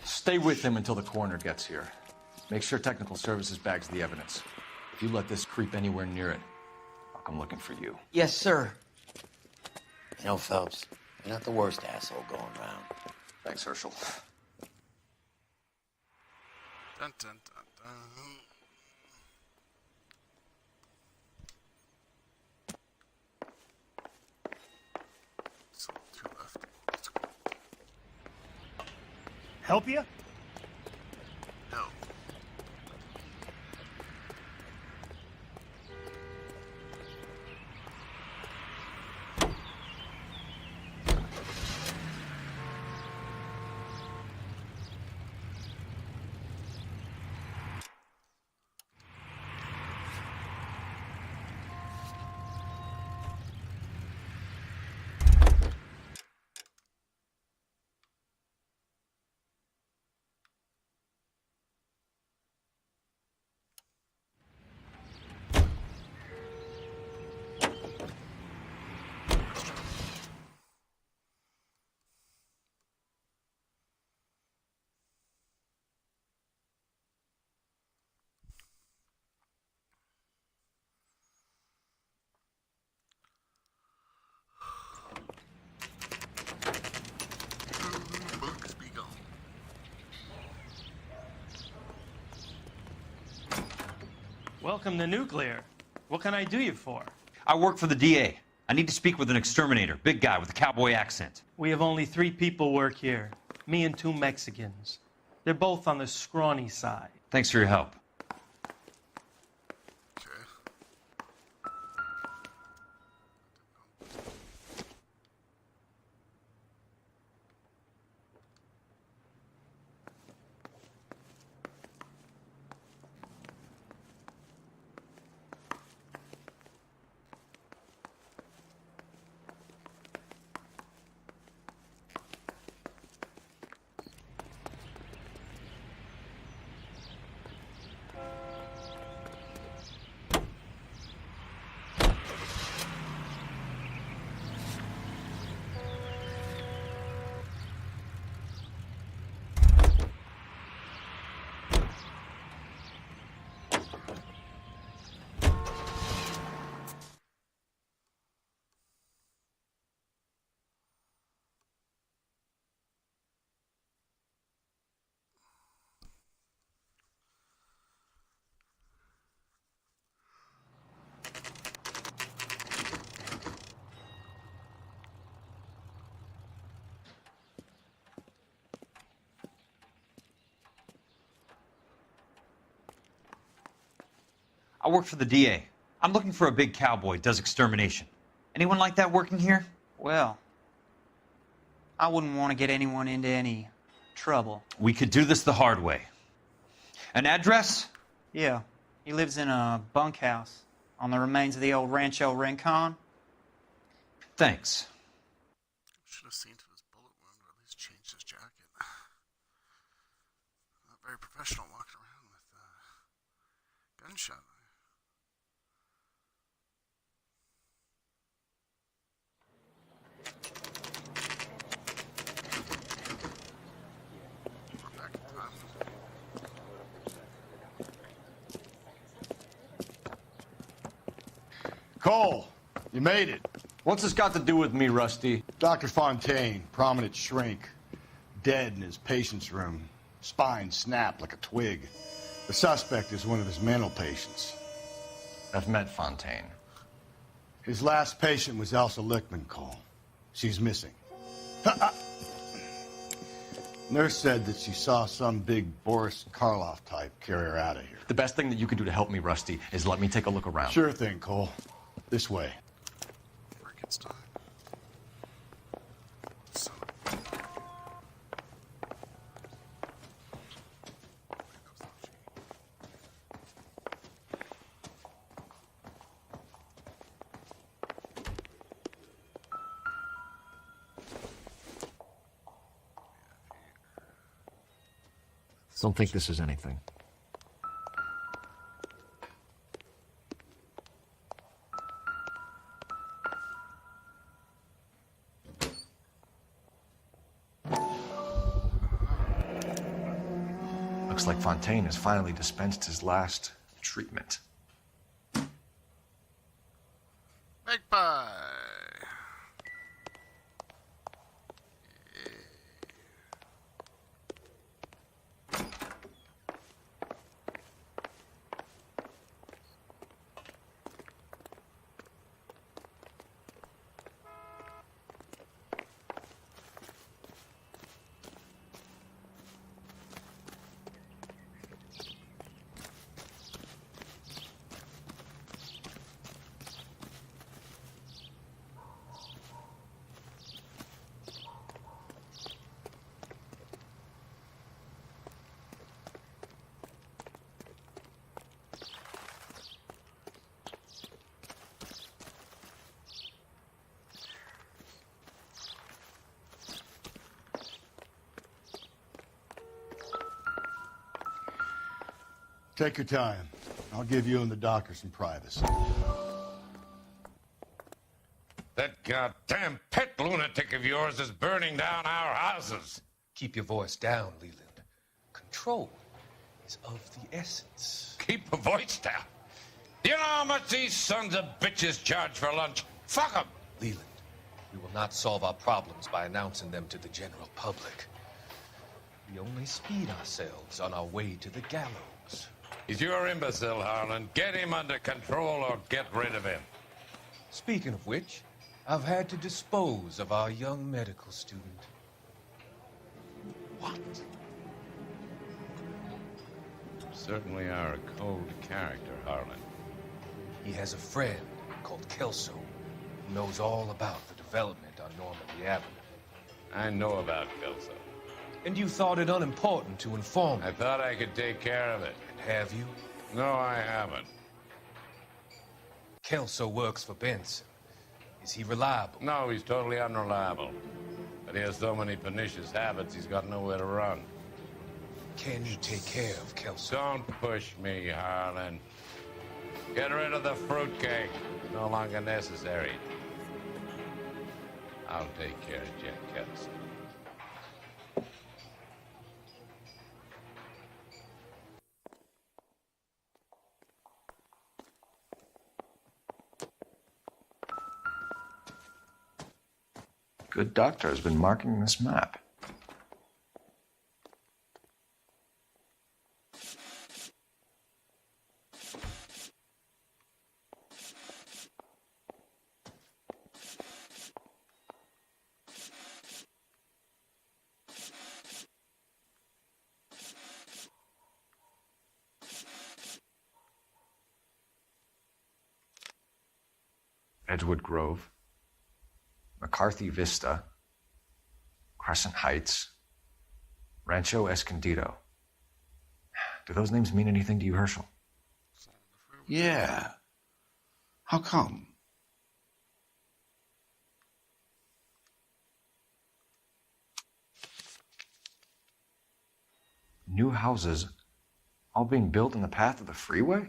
Stay with him until the coroner gets here. Make sure technical services bags the evidence. If you let this creep anywhere near it, I'll come looking for you. Yes, sir. You know, Phelps, you're not the worst asshole going around. Thanks, Herschel. Dun, dun, dun, dun. So, two left. Let's go. Help you? No. Welcome to Nuclear. What can I do you for? I work for the DA. I need to speak with an exterminator, big guy with a cowboy accent. We have only 3 people work here. Me and 2 Mexicans. They're both on the scrawny side. Thanks for your help. I work for the DA. I'm looking for a big cowboy, does extermination. Anyone like that working here? Well, I wouldn't want to get anyone into any trouble. We could do this the hard way. An address? Yeah, he lives in a bunkhouse on the remains of the old Rancho Rincon. Thanks. Should have seen to his bullet wound, or at least changed his jacket. Not very professional walking around with a gunshot. Cole, you made it. What's this got to do with me, Rusty? Dr. Fontaine, prominent shrink, dead in his patient's room. Spine snapped like a twig. The suspect is one of his mental patients. I've met Fontaine. His last patient was Elsa Lichtman, Cole. She's missing. Nurse said that she saw some big Boris Karloff type carry her out of here. The best thing that you can do to help me, Rusty, is let me take a look around. Sure thing, Cole. This way. Frankenstein. Don't think this is anything. Looks like Fontaine has finally dispensed his last treatment. Magpie. Take your time. I'll give you and the doctor some privacy. That goddamn pet lunatic of yours is burning down our houses. Keep your voice down, Leland. Control is of the essence. Keep your voice down. Do you know how much these sons of bitches charge for lunch? Fuck them. Leland, we will not solve our problems by announcing them to the general public. We only speed ourselves on our way to the gallows. He's your imbecile, Harlan. Get him under control or get rid of him. Speaking of which, I've had to dispose of our young medical student. What? You certainly are a cold character, Harlan. He has a friend called Kelso who knows all about the development on Normandy Avenue. I know about Kelso. And you thought it unimportant to inform me. I thought I could take care of it. And have you? No, I haven't. Kelso works for Benson. Is he reliable? No, he's totally unreliable. But he has so many pernicious habits, he's got nowhere to run. Can you take care of Kelso? Don't push me, Harlan. Get rid of the fruitcake. No longer necessary. I'll take care of Jack Kelso. Good doctor has been marking this map. Edgewood Grove, McCarthy Vista, Crescent Heights, Rancho Escondido. Do those names mean anything to you, Herschel? Yeah. How come? New houses all being built in the path of the freeway?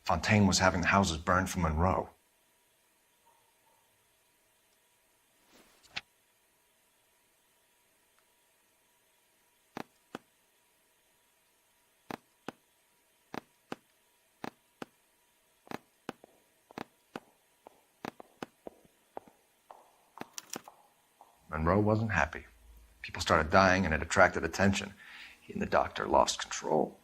Fontaine was having the houses burned from Monroe. Monroe wasn't happy. People started dying and it attracted attention. He and the doctor lost control.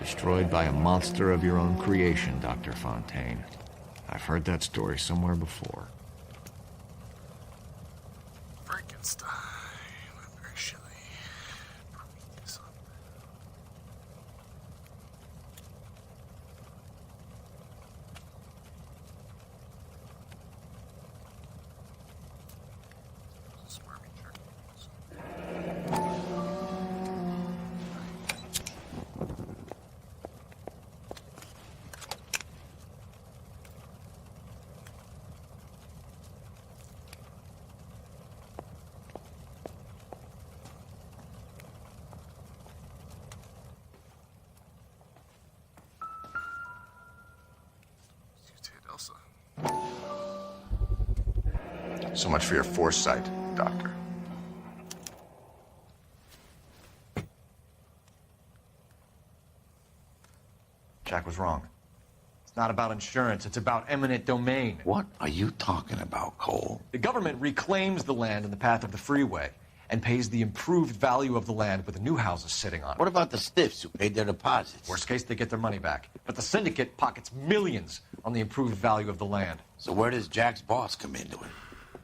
Destroyed by a monster of your own creation, Dr. Fontaine. I've heard that story somewhere before. Frankenstein. Very chilly. Prometheus. So much for your foresight, Doctor. Jack was wrong. It's not about insurance, it's about eminent domain. What are you talking about, Cole? The government reclaims the land in the path of the freeway and pays the improved value of the land with the new houses sitting on it. What about the stiffs who paid their deposits? Worst case, they get their money back. But the syndicate pockets millions on the improved value of the land. So where does Jack's boss come into it?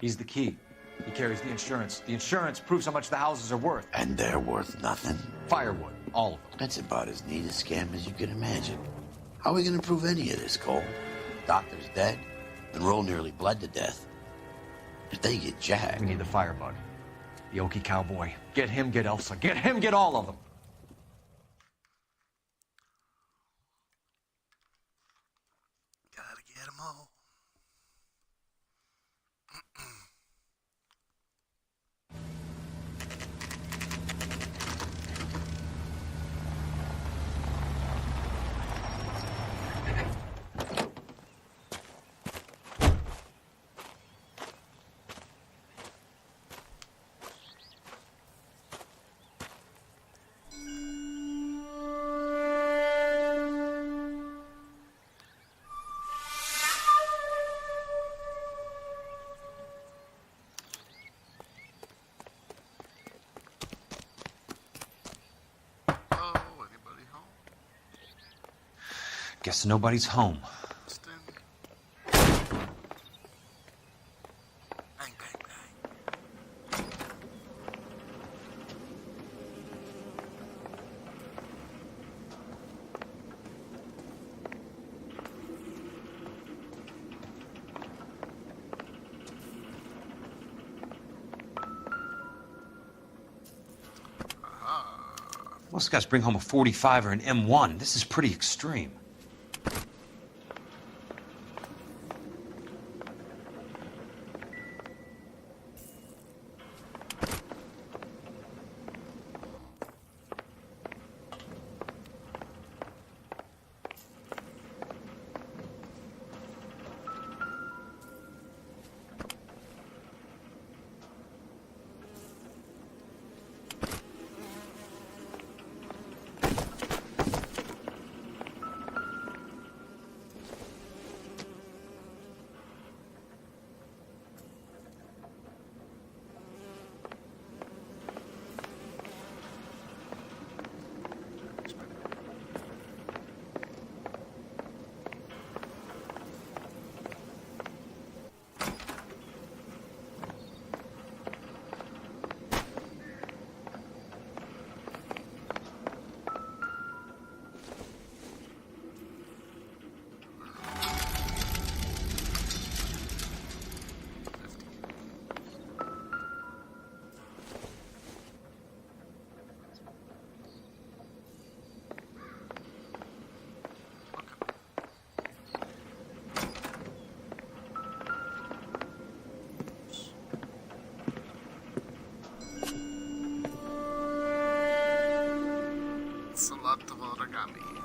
He's the key. He carries the insurance. The insurance proves how much the houses are worth. And they're worth nothing? Firewood, all of them. That's about as neat a scam as you can imagine. How are we going to prove any of this, Cole? Doctor's dead. Monroe nearly bled to death. If they get Jack... We need the firebug. The Okie cowboy. Get him, get Elsa. Get him, get all of them. Gotta get them all. Guess nobody's home. Most guys bring home a 45 or an M1. This is pretty extreme. It's a lot of origami.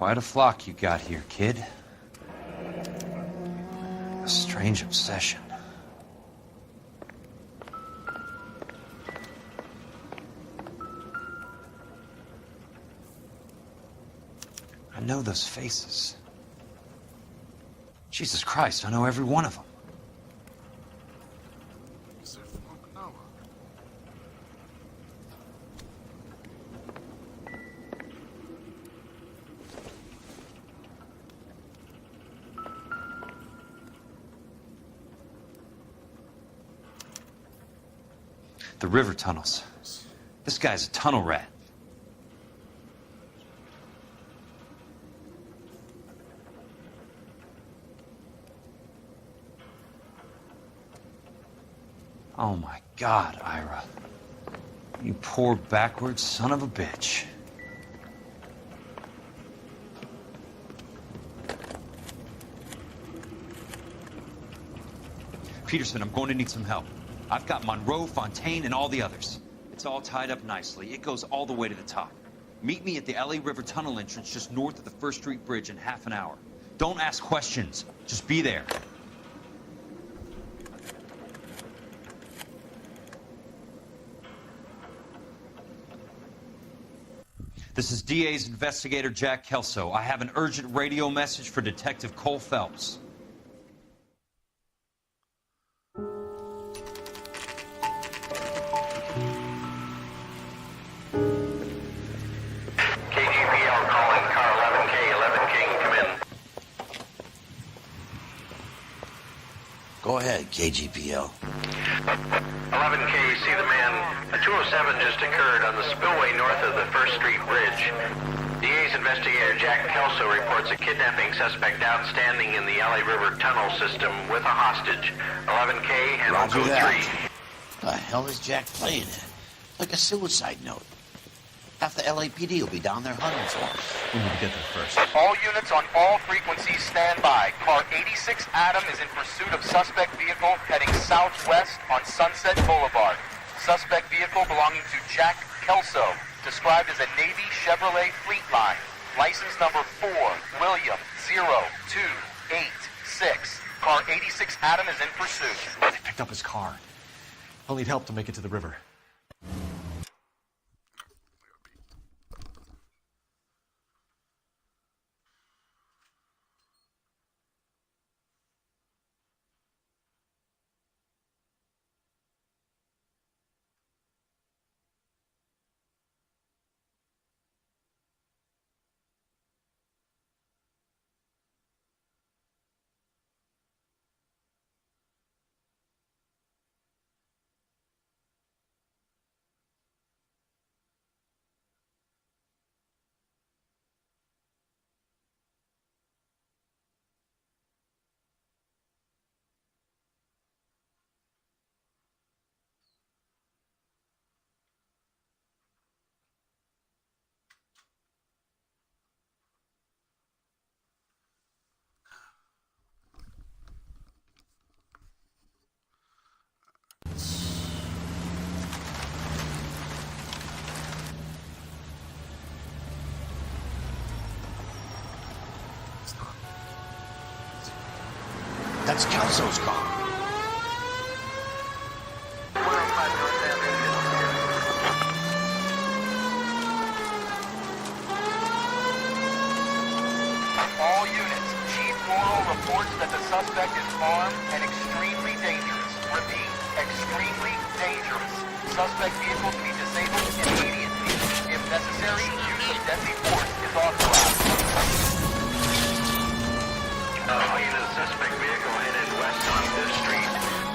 Quite a flock you got here, kid. A strange obsession. I know those faces. Jesus Christ, I know every one of them. The river tunnels. This guy's a tunnel rat. Oh my God, Ira. You poor backwards son of a bitch. Peterson, I'm going to need some help. I've got Monroe, Fontaine, and all the others. It's all tied up nicely. It goes all the way to the top. Meet me at the LA River Tunnel entrance just north of the First Street Bridge in half an hour. Don't ask questions. Just be there. This is DA's investigator Jack Kelso. I have an urgent radio message for Detective Cole Phelps. KGPL calling car 11K, 11K, come in. Go ahead, KGPL. 11K, see the man. A 207 just occurred on the spillway north of the 1st Street Bridge. DA's investigator Jack Kelso reports a kidnapping suspect outstanding in the LA River tunnel system with a hostage. 11K, handle Roger code that. 3. What the hell is Jack playing at? Like a suicide note. Half the LAPD will be down there hunting for him. We need to get there first. All units on all frequencies stand by. Car 86 Adam is in pursuit of suspect vehicle heading southwest on Sunset Boulevard. Suspect vehicle belonging to Jack Kelso, described as a Navy Chevrolet Fleetline. License number 4, William 0286. Car 86 Adam is in pursuit. They picked up his car. I'll need help to make it to the river. That's Kelso's car. All units, Chief Morrow reports that the suspect is armed and extremely dangerous. Repeat, extremely dangerous. Suspect vehicle to be disabled immediately. If necessary, use of deadly force is authorized. All units, suspect vehicle headed west on 5th Street.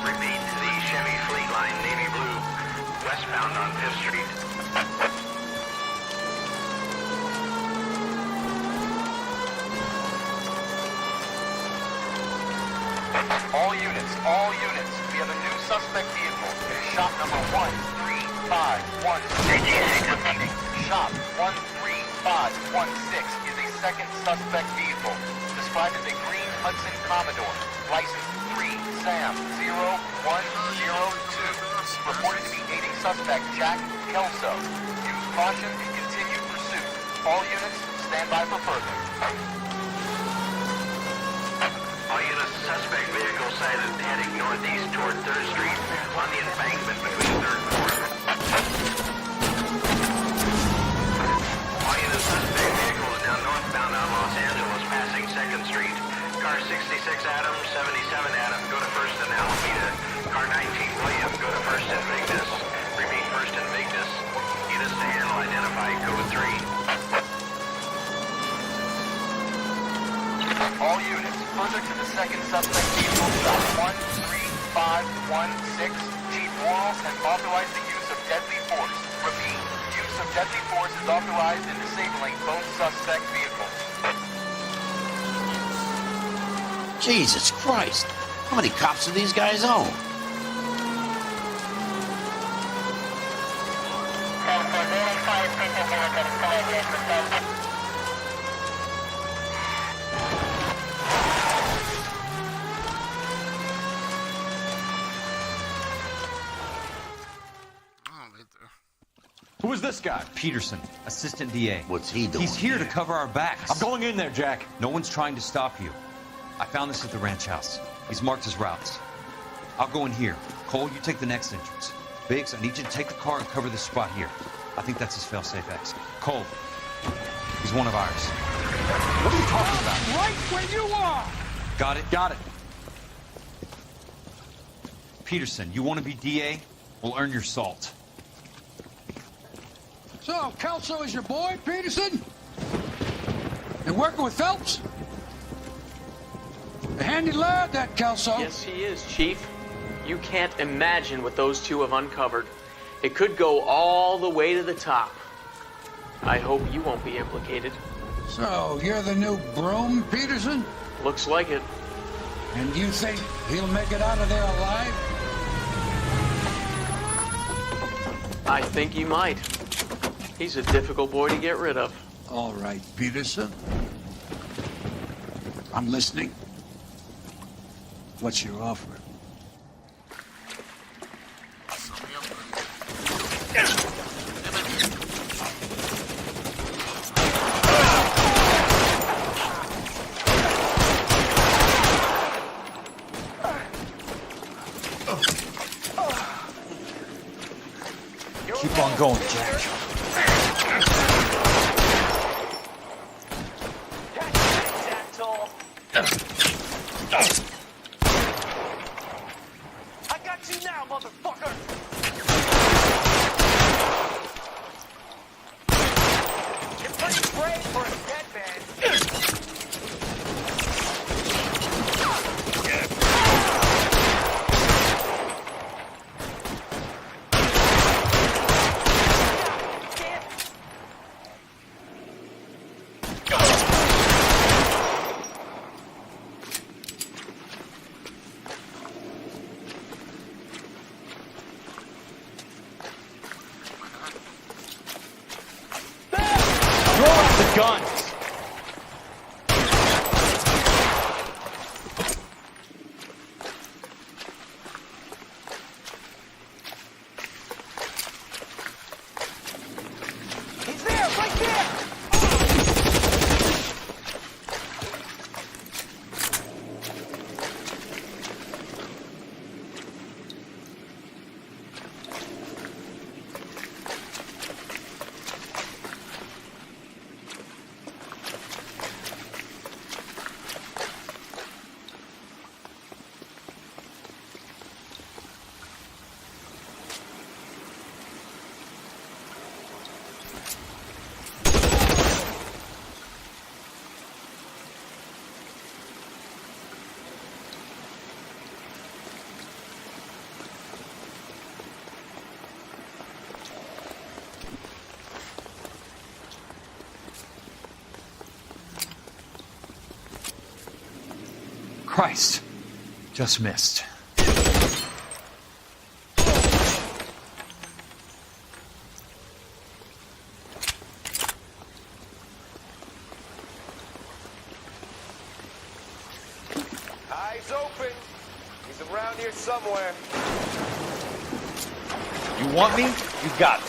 Repeat, the Chevy Fleetline Navy Blue, westbound on 5th Street. All units, we have a new suspect vehicle. Shop number 13516. Repeating, shop 13516 is a second suspect vehicle, described as a green Hudson Commodore, license 3 Sam 0102, reported to be aiding suspect Jack Kelso. Use caution and continue pursuit. All units, stand by for further. All units, suspect vehicle sighted heading northeast toward 3rd Street on the embankment between 3rd and 4th. All units, suspect vehicle is now northbound on Los Angeles, passing 2nd Street. Car 66 Adam, 77 Adam, go to 1st and Alameda. Car 19 William, go to 1st and Vignes. Repeat, 1st and Vignes. Units to handle, identify code 3. All units, further to the second suspect vehicle, shop 13516. Chief Morrow has authorized the use of deadly force. Repeat, use of deadly force is authorized in disabling both suspect vehicles. Jesus Christ. How many cops do these guys own? Who is this guy? Peterson, assistant DA. What's he doing? He's here to cover our backs. I'm going in there, Jack. No one's trying to stop you. I found this at the ranch house. He's marked his routes. I'll go in here. Cole, you take the next entrance. Biggs, I need you to take the car and cover this spot here. I think that's his fail-safe exit. Cole, He's one of ours. What are you talking about? Right where you are! Got it? Got it. Peterson, you want to be DA? We'll earn your salt. So, Kelso is your boy, Peterson? And working with Phelps? A handy lad, that Kelso. Yes, he is, Chief. You can't imagine what those two have uncovered. It could go all the way to the top. I hope you won't be implicated. So, you're the new broom, Peterson? Looks like it. And you think he'll make it out of there alive? I think he might. He's a difficult boy to get rid of. All right, Peterson. I'm listening. What's your offer? Keep on going, Jack. I got you now, motherfucker! You're pretty brave for a dead man. Guns! He's there, right there! Christ. Just missed. Eyes open. He's around here somewhere. You want me? You got me.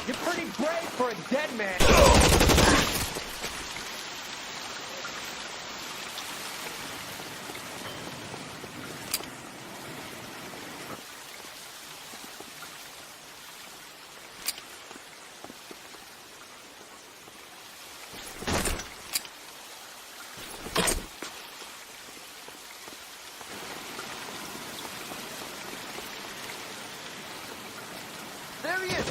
You're pretty brave for a dead man. There he is.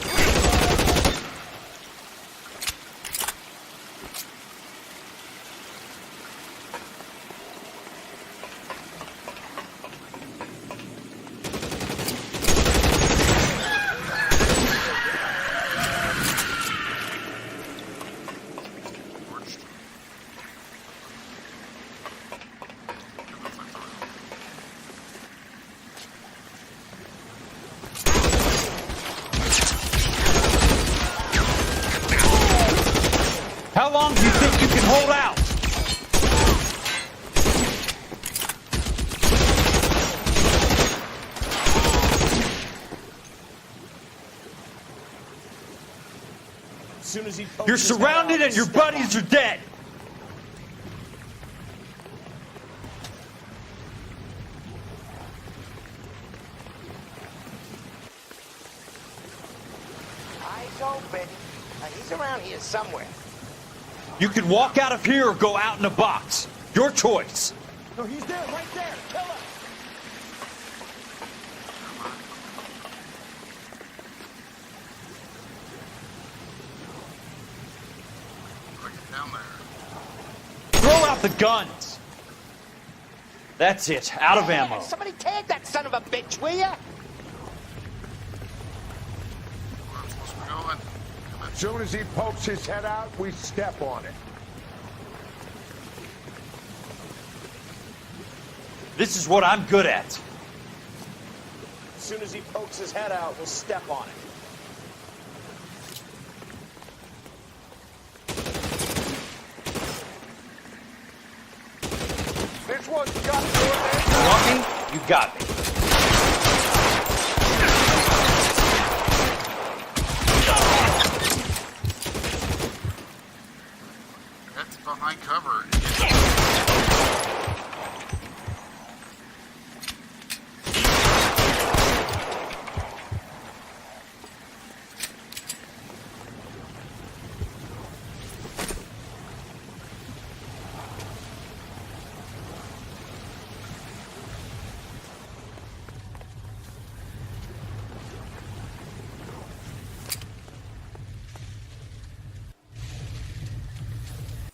How long do you think you can hold out? You're surrounded and your buddies are dead. Eyes open. He's around here somewhere. You can walk out of here or go out in a box. Your choice. No, he's there, right there. Kill him. Down there. Throw out the guns. That's it. Out of ammo. Somebody tag that son of a bitch, will ya? Where I'm supposed to be going? As soon as he pokes his head out, we step on it. This is what I'm good at. As soon as he pokes his head out, we'll step on it. This one's got to it. You want me? You got me. That's behind cover.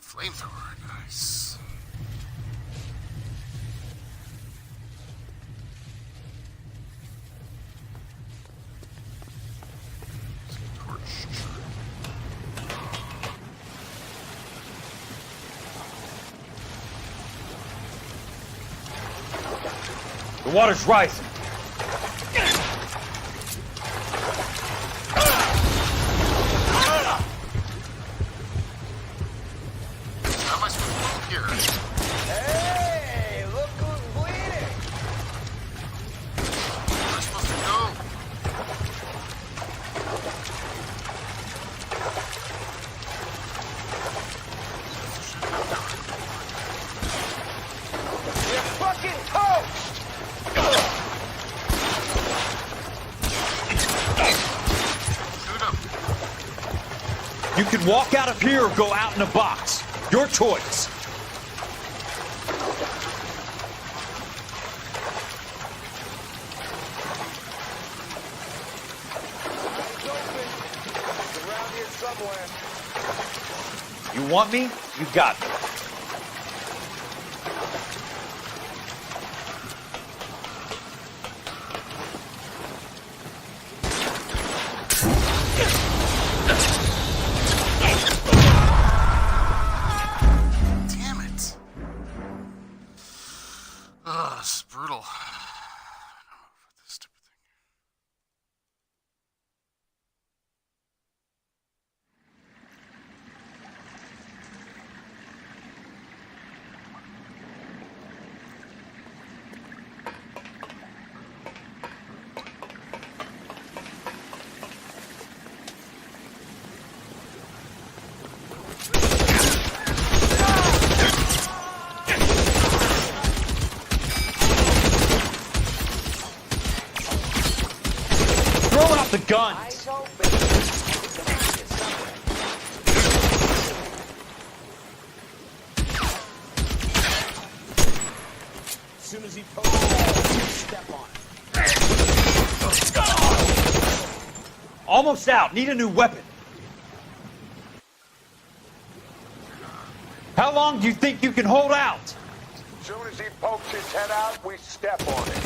Flamethrower, nice. The water's rising. How am I supposed to move here? Hey, look who's bleeding. Where am I supposed to go? You're fucking toast. Shoot him. You can walk out of here or go out in a box. Your choice. Eyes open. He's around here somewhere. You want me? You got me. Damn it. Ugh, this is brutal. This stupid thing. Throw out the guns. Eyes open. He's around here somewhere. As soon as he pokes his head out, we'll step on it. Almost out. Need a new weapon. How long do you think you can hold out? As soon as he pokes his head out, we step on it.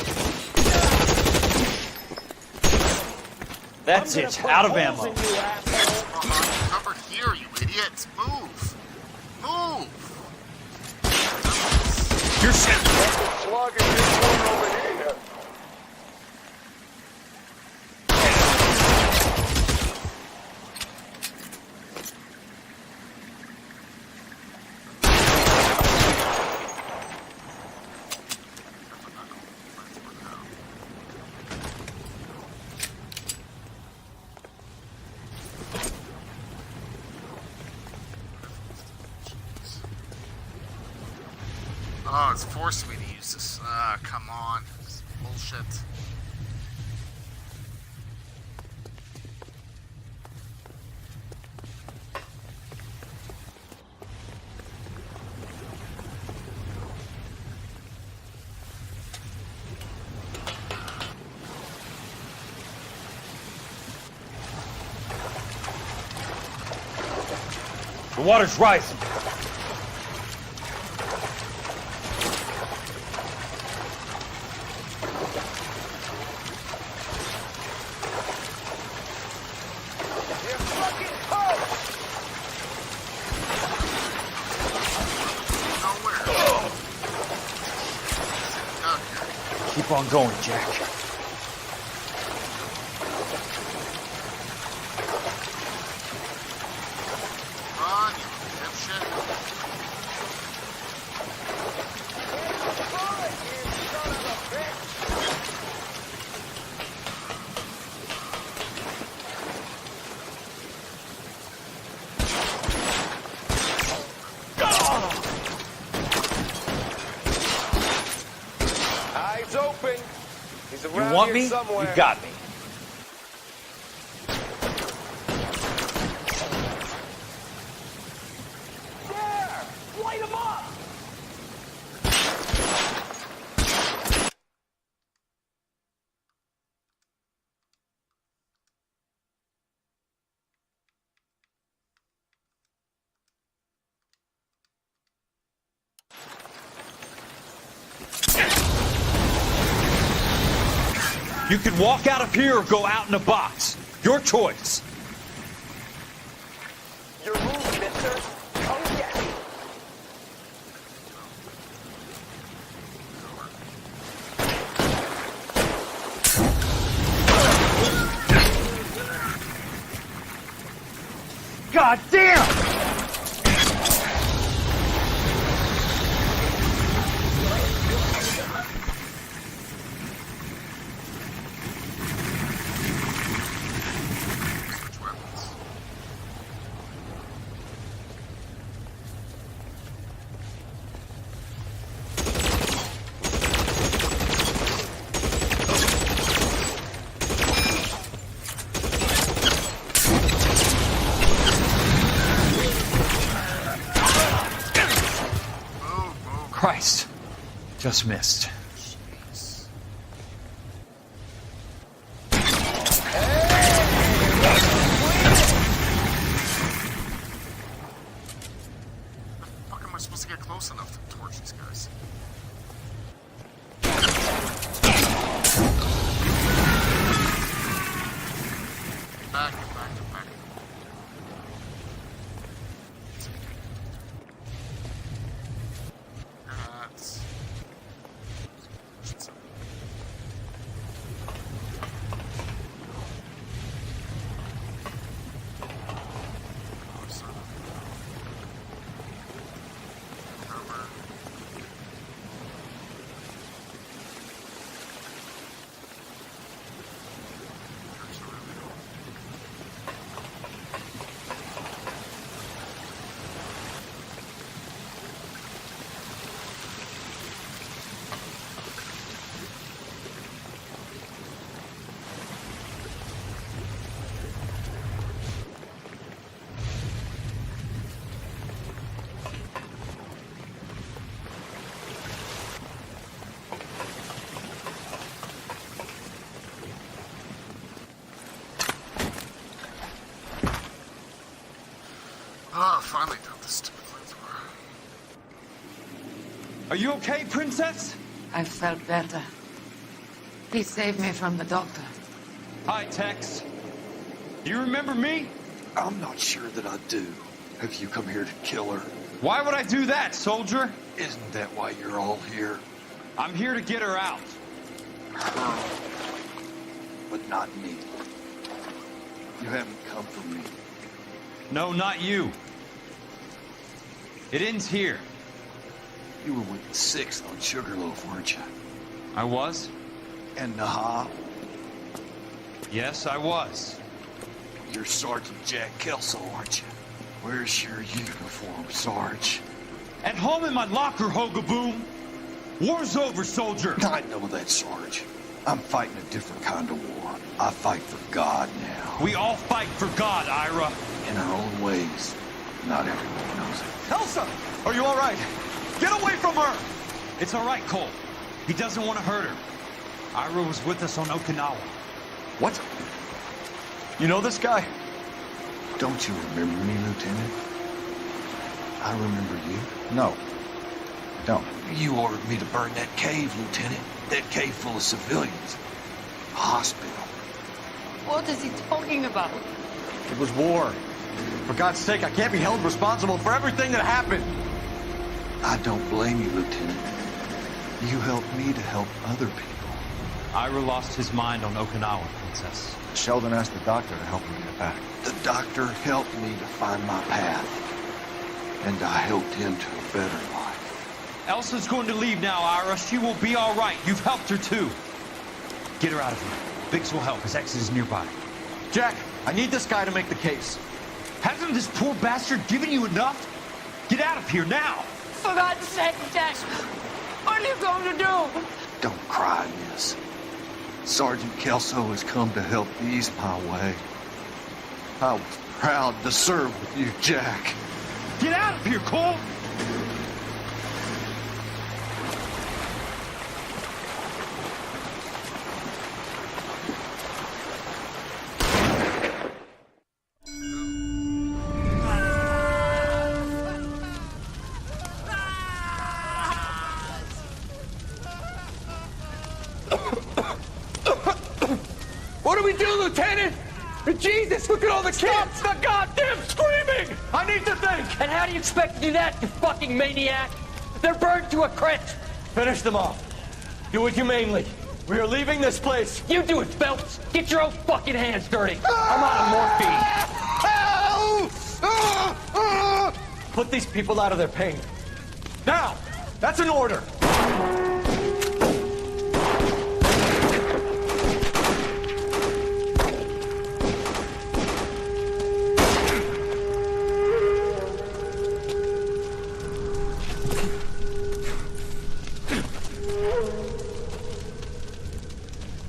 That's it. Out of ammo. Cover here, you idiots. Move. Move. You're set. Slug in this one over here. Oh, it's forcing me to use this. Ah, come on. This is bullshit. The water's rising. Keep on going, Jack. Run, you dipshit. Eyes open. He's You around want here me? somewhere. You got me. There! Light him up! You can walk out of here or go out in a box. Your choice. Your move, mister. Come get me. God damn! Christ. Just missed. How am I supposed to get close enough to torch these guys? Get back, get back, get back. That's... Oh, finally done this stupid flamethrower. Are you okay, Princess? I've felt better. Please save me from the doctor. Hi, Tex. Do you remember me? I'm not sure that I do. Have you come here to kill her? Why would I do that, soldier? Isn't that why you're all here? I'm here to get her out. Her. But not me. You haven't come for me. No, not you. It ends here. You were with the 6th on Sugarloaf, weren't you? I was? And Naha? Yes, I was. You're Sergeant Jack Kelso, aren't you? Where's your uniform, Sarge? At home in my locker, Hogaboom. War's over, soldier! I know that, Sarge. I'm fighting a different kind of war. I fight for God now. We all fight for God, Ira. In our own ways. Not everyone knows it. Elsa! Are you all right? Get away from her! It's all right, Cole. He doesn't want to hurt her. Ira was with us on Okinawa. What? You know this guy? Don't you remember me, Lieutenant? I remember you. No. Don't. You ordered me to burn that cave, Lieutenant. That cave full of civilians. A hospital. What is he talking about? It was war. For God's sake, I can't be held responsible for everything that happened. I don't blame you, Lieutenant. You helped me to help other people. Ira lost his mind on Okinawa, Princess. Sheldon asked the doctor to help him get back. The doctor helped me to find my path. And I helped him to a better life. Elsa's going to leave now, Ira. She will be all right. You've helped her, too. Get her out of here. Biggs will help. His exit is nearby. Jack, I need this guy to make the case. Hasn't this poor bastard given you enough? Get out of here now! For God's sake, Jack! What are you going to do? Don't cry, miss. Sergeant Kelso has come to help ease my way. I was proud to serve with you, Jack. Get out of here, Cole! What do we do, Lieutenant? Jesus, look at all the kids! Stop the goddamn screaming! I need to think! And how do you expect to do that, you fucking maniac? They're burned to a crisp! Finish them off. Do it humanely. We are leaving this place. You do it, Phelps! Get your own fucking hands dirty! I'm out of morphine! Put these people out of their pain. Now! That's an order!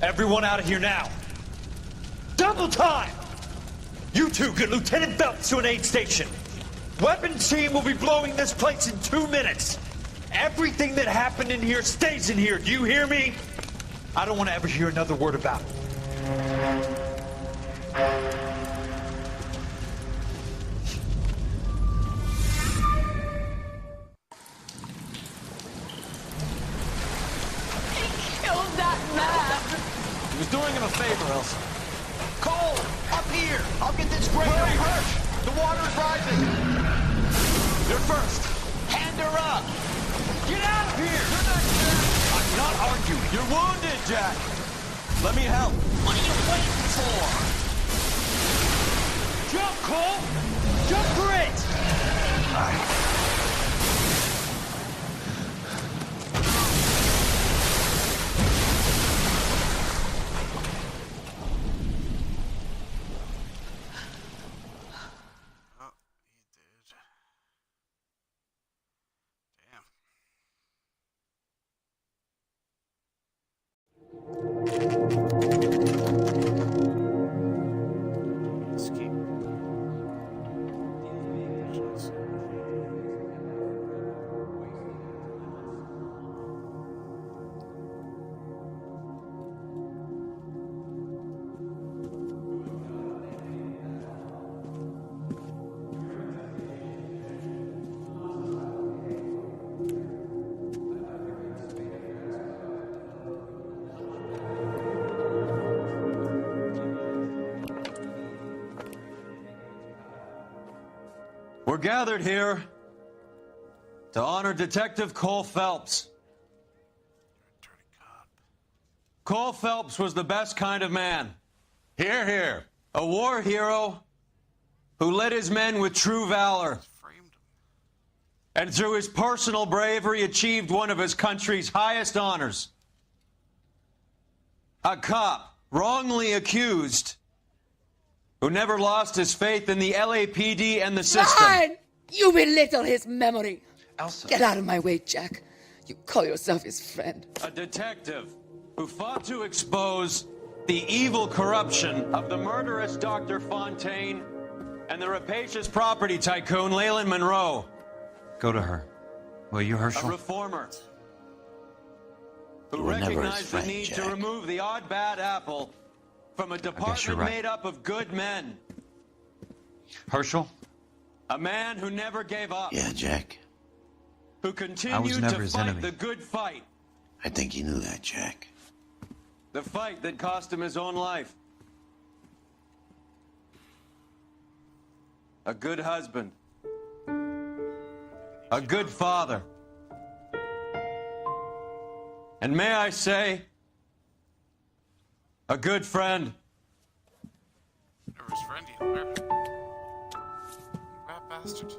Everyone out of here now. Double time! You two get Lieutenant Phelps to an aid station. Weapons team will be blowing this place in 2 minutes. Everything that happened in here stays in here. Do you hear me? I don't want to ever hear another word about it. He was doing him a favor, Elsa. Cole! Up here! I'll get this grader! Where are you hurt? The water is rising! You're first! Hand her up! Get out of here! You're not Jack! I'm not arguing. You're wounded, Jack! Let me help. What are you waiting for? Jump, Cole! Jump for it! We're gathered here to honor Detective Cole Phelps. Cole Phelps was the best kind of man. Hear, hear. A war hero who led his men with true valor. And through his personal bravery achieved one of his country's highest honors. A cop wrongly accused who never lost his faith in the LAPD and the system. Fine! You belittle his memory. Elsa. Get out of my way, Jack. You call yourself his friend. A detective who fought to expose the evil corruption of the murderous Dr. Fontaine and the rapacious property tycoon Leyland Monroe. Go to her. Will you, A Herschel? reformer who You were never his recognized friend, the need Jack. to remove the odd bad apple from a you're department right. made up of good men. Herschel? A man who never gave up. Yeah, Jack. Who continued never to his fight enemy. the good fight. I think you knew that, Jack. The fight that cost him his own life. A good husband. A good father. And may I say, a good friend. Never his friend, you know. Rat bastard.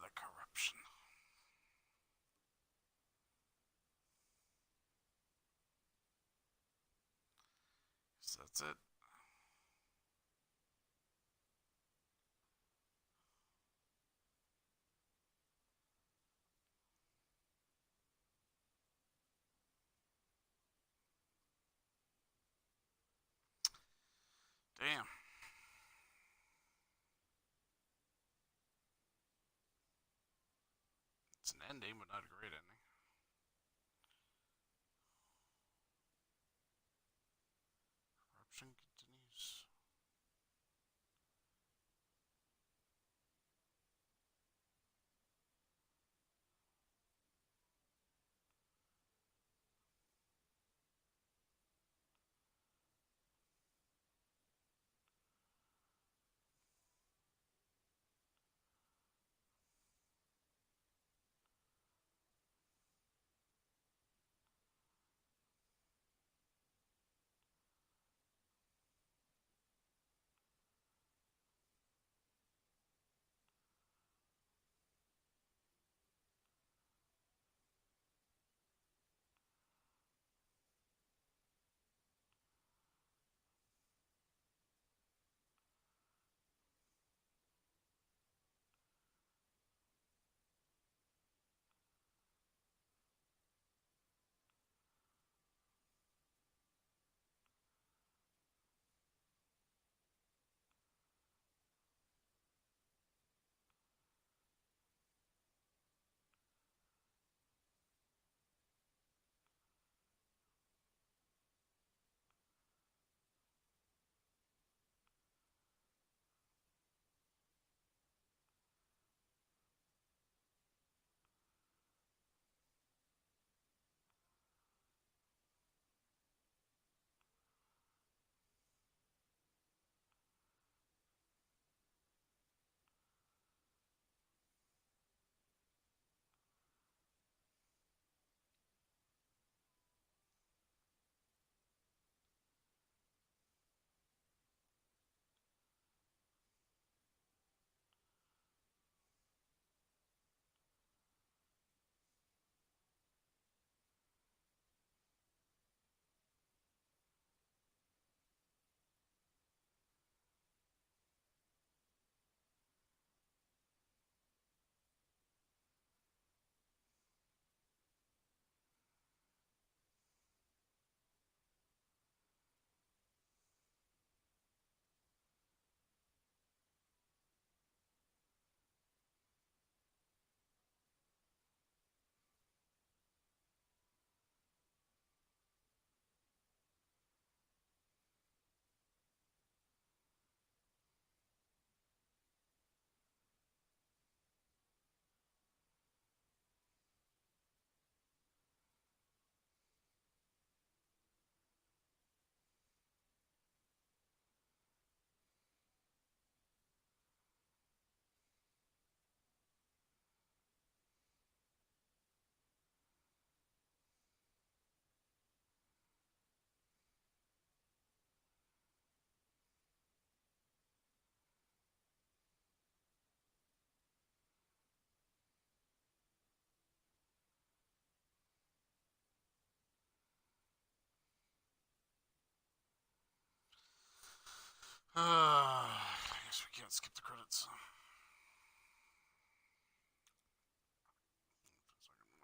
The corruption. So that's it. Damn. It's an ending, but not a great ending. Corruption continues. I guess we can't skip the credits.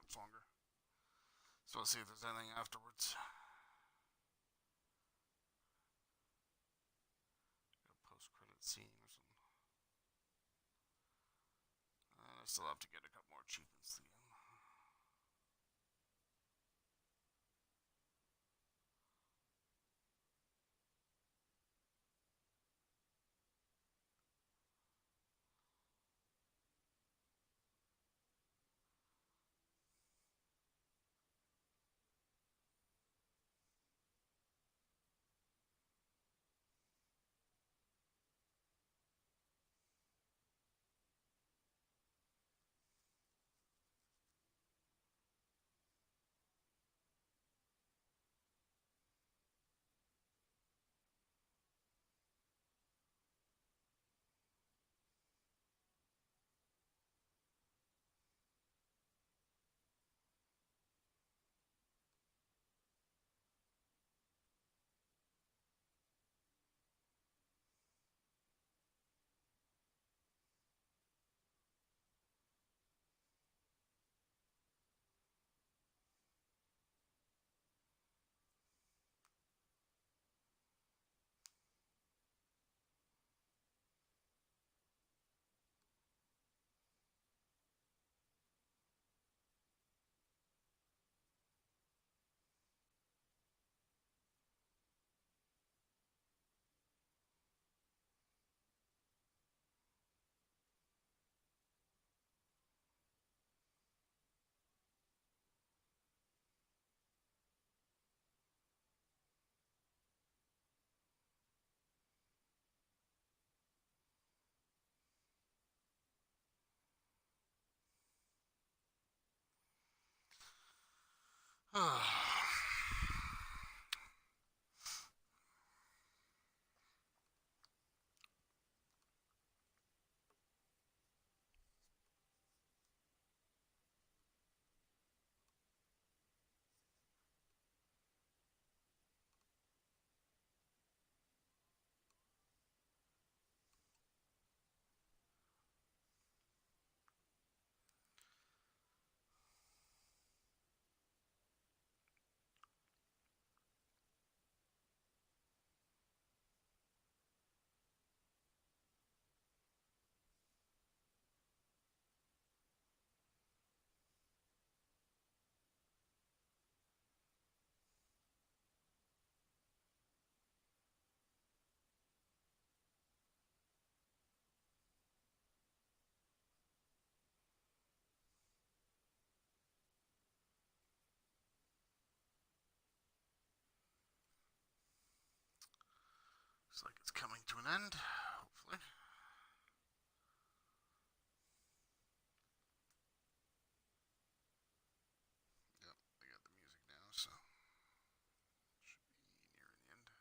It's longer. So let's see if there's anything afterwards. A post-credit scene or something. I still have to get a couple more achievements to the end. Looks like it's coming to an end, hopefully. Yep, I got the music now, so should be nearing the end.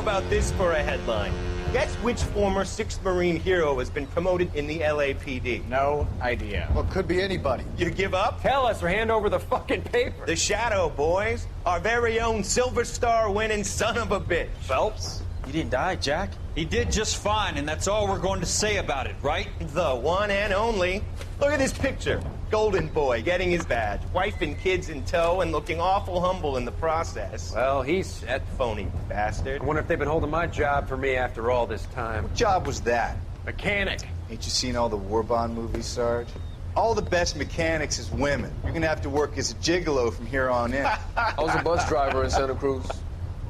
about this for a headline? Guess which former 6th Marine hero has been promoted in the LAPD? No idea. Well, could be anybody. You give up? Tell us or hand over the fucking paper. The Shadow, boys. Our very own Silver Star winning son of a bitch. Phelps? He didn't die, Jack. He did just fine, and that's all we're going to say about it, right? The one and only. Look at this picture. Golden boy getting his badge, wife and kids in tow, and looking awful humble in the process. Well, he's That phony bastard. I wonder if they've been holding my job for me after all this time. What job was that? Mechanic. Ain't you seen all the war bond movies, Sarge? All the best mechanics is women. You're gonna have to work as a gigolo from here on in. I was a bus driver in Santa Cruz.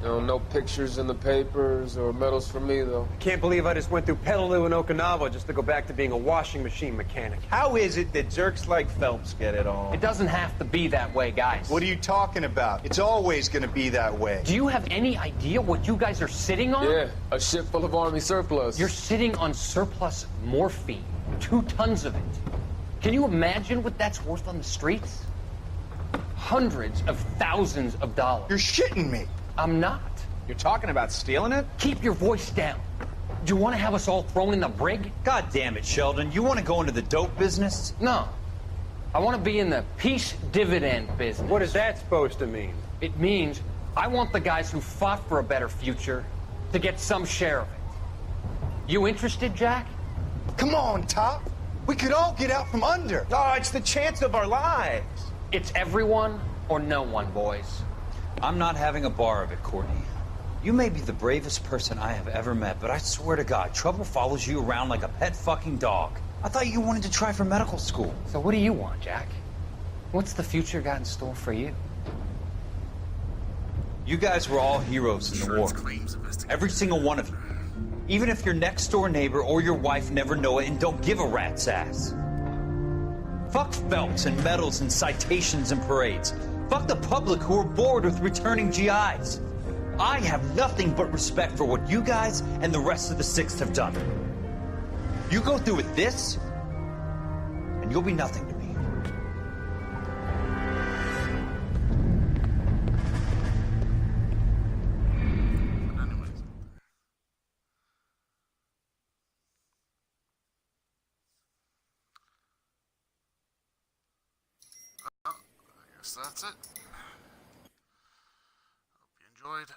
You know, no pictures in the papers or medals for me, though. Can't believe I just went through Petaloo and Okinawa just to go back to being a washing machine mechanic. How is it that jerks like Phelps get it all? It doesn't have to be that way, guys. What are you talking about? It's always gonna be that way. Do you have any idea what you guys are sitting on? Yeah, a ship full of Army surplus. You're sitting on surplus morphine. 2 tons of it. Can you imagine what that's worth on the streets? Hundreds of thousands of dollars. You're shitting me. I'm not. You're talking about stealing it? Keep your voice down. Do you want to have us all thrown in the brig? God damn it, Sheldon. You want to go into the dope business? No. I want to be in the peace dividend business. What is that supposed to mean? It means I want the guys who fought for a better future to get some share of it. You interested, Jack? Come on, Top. We could all get out from under. Oh, it's the chance of our lives. It's everyone or no one, boys. I'm not having a bar of it, Courtney. You may be the bravest person I have ever met, but I swear to God, trouble follows you around like a pet fucking dog. I thought you wanted to try for medical school. So what do you want, Jack? What's the future got in store for you? You guys were all heroes in the war. Every single one of you. Even if your next door neighbor or your wife never know it and don't give a rat's ass. Fuck Phelps and medals and citations and parades. Fuck the public who are bored with returning GIs. I have nothing but respect for what you guys and the rest of the 6th have done. You go through with this, and you'll be nothing to me. I guess that's it. Hope you enjoyed.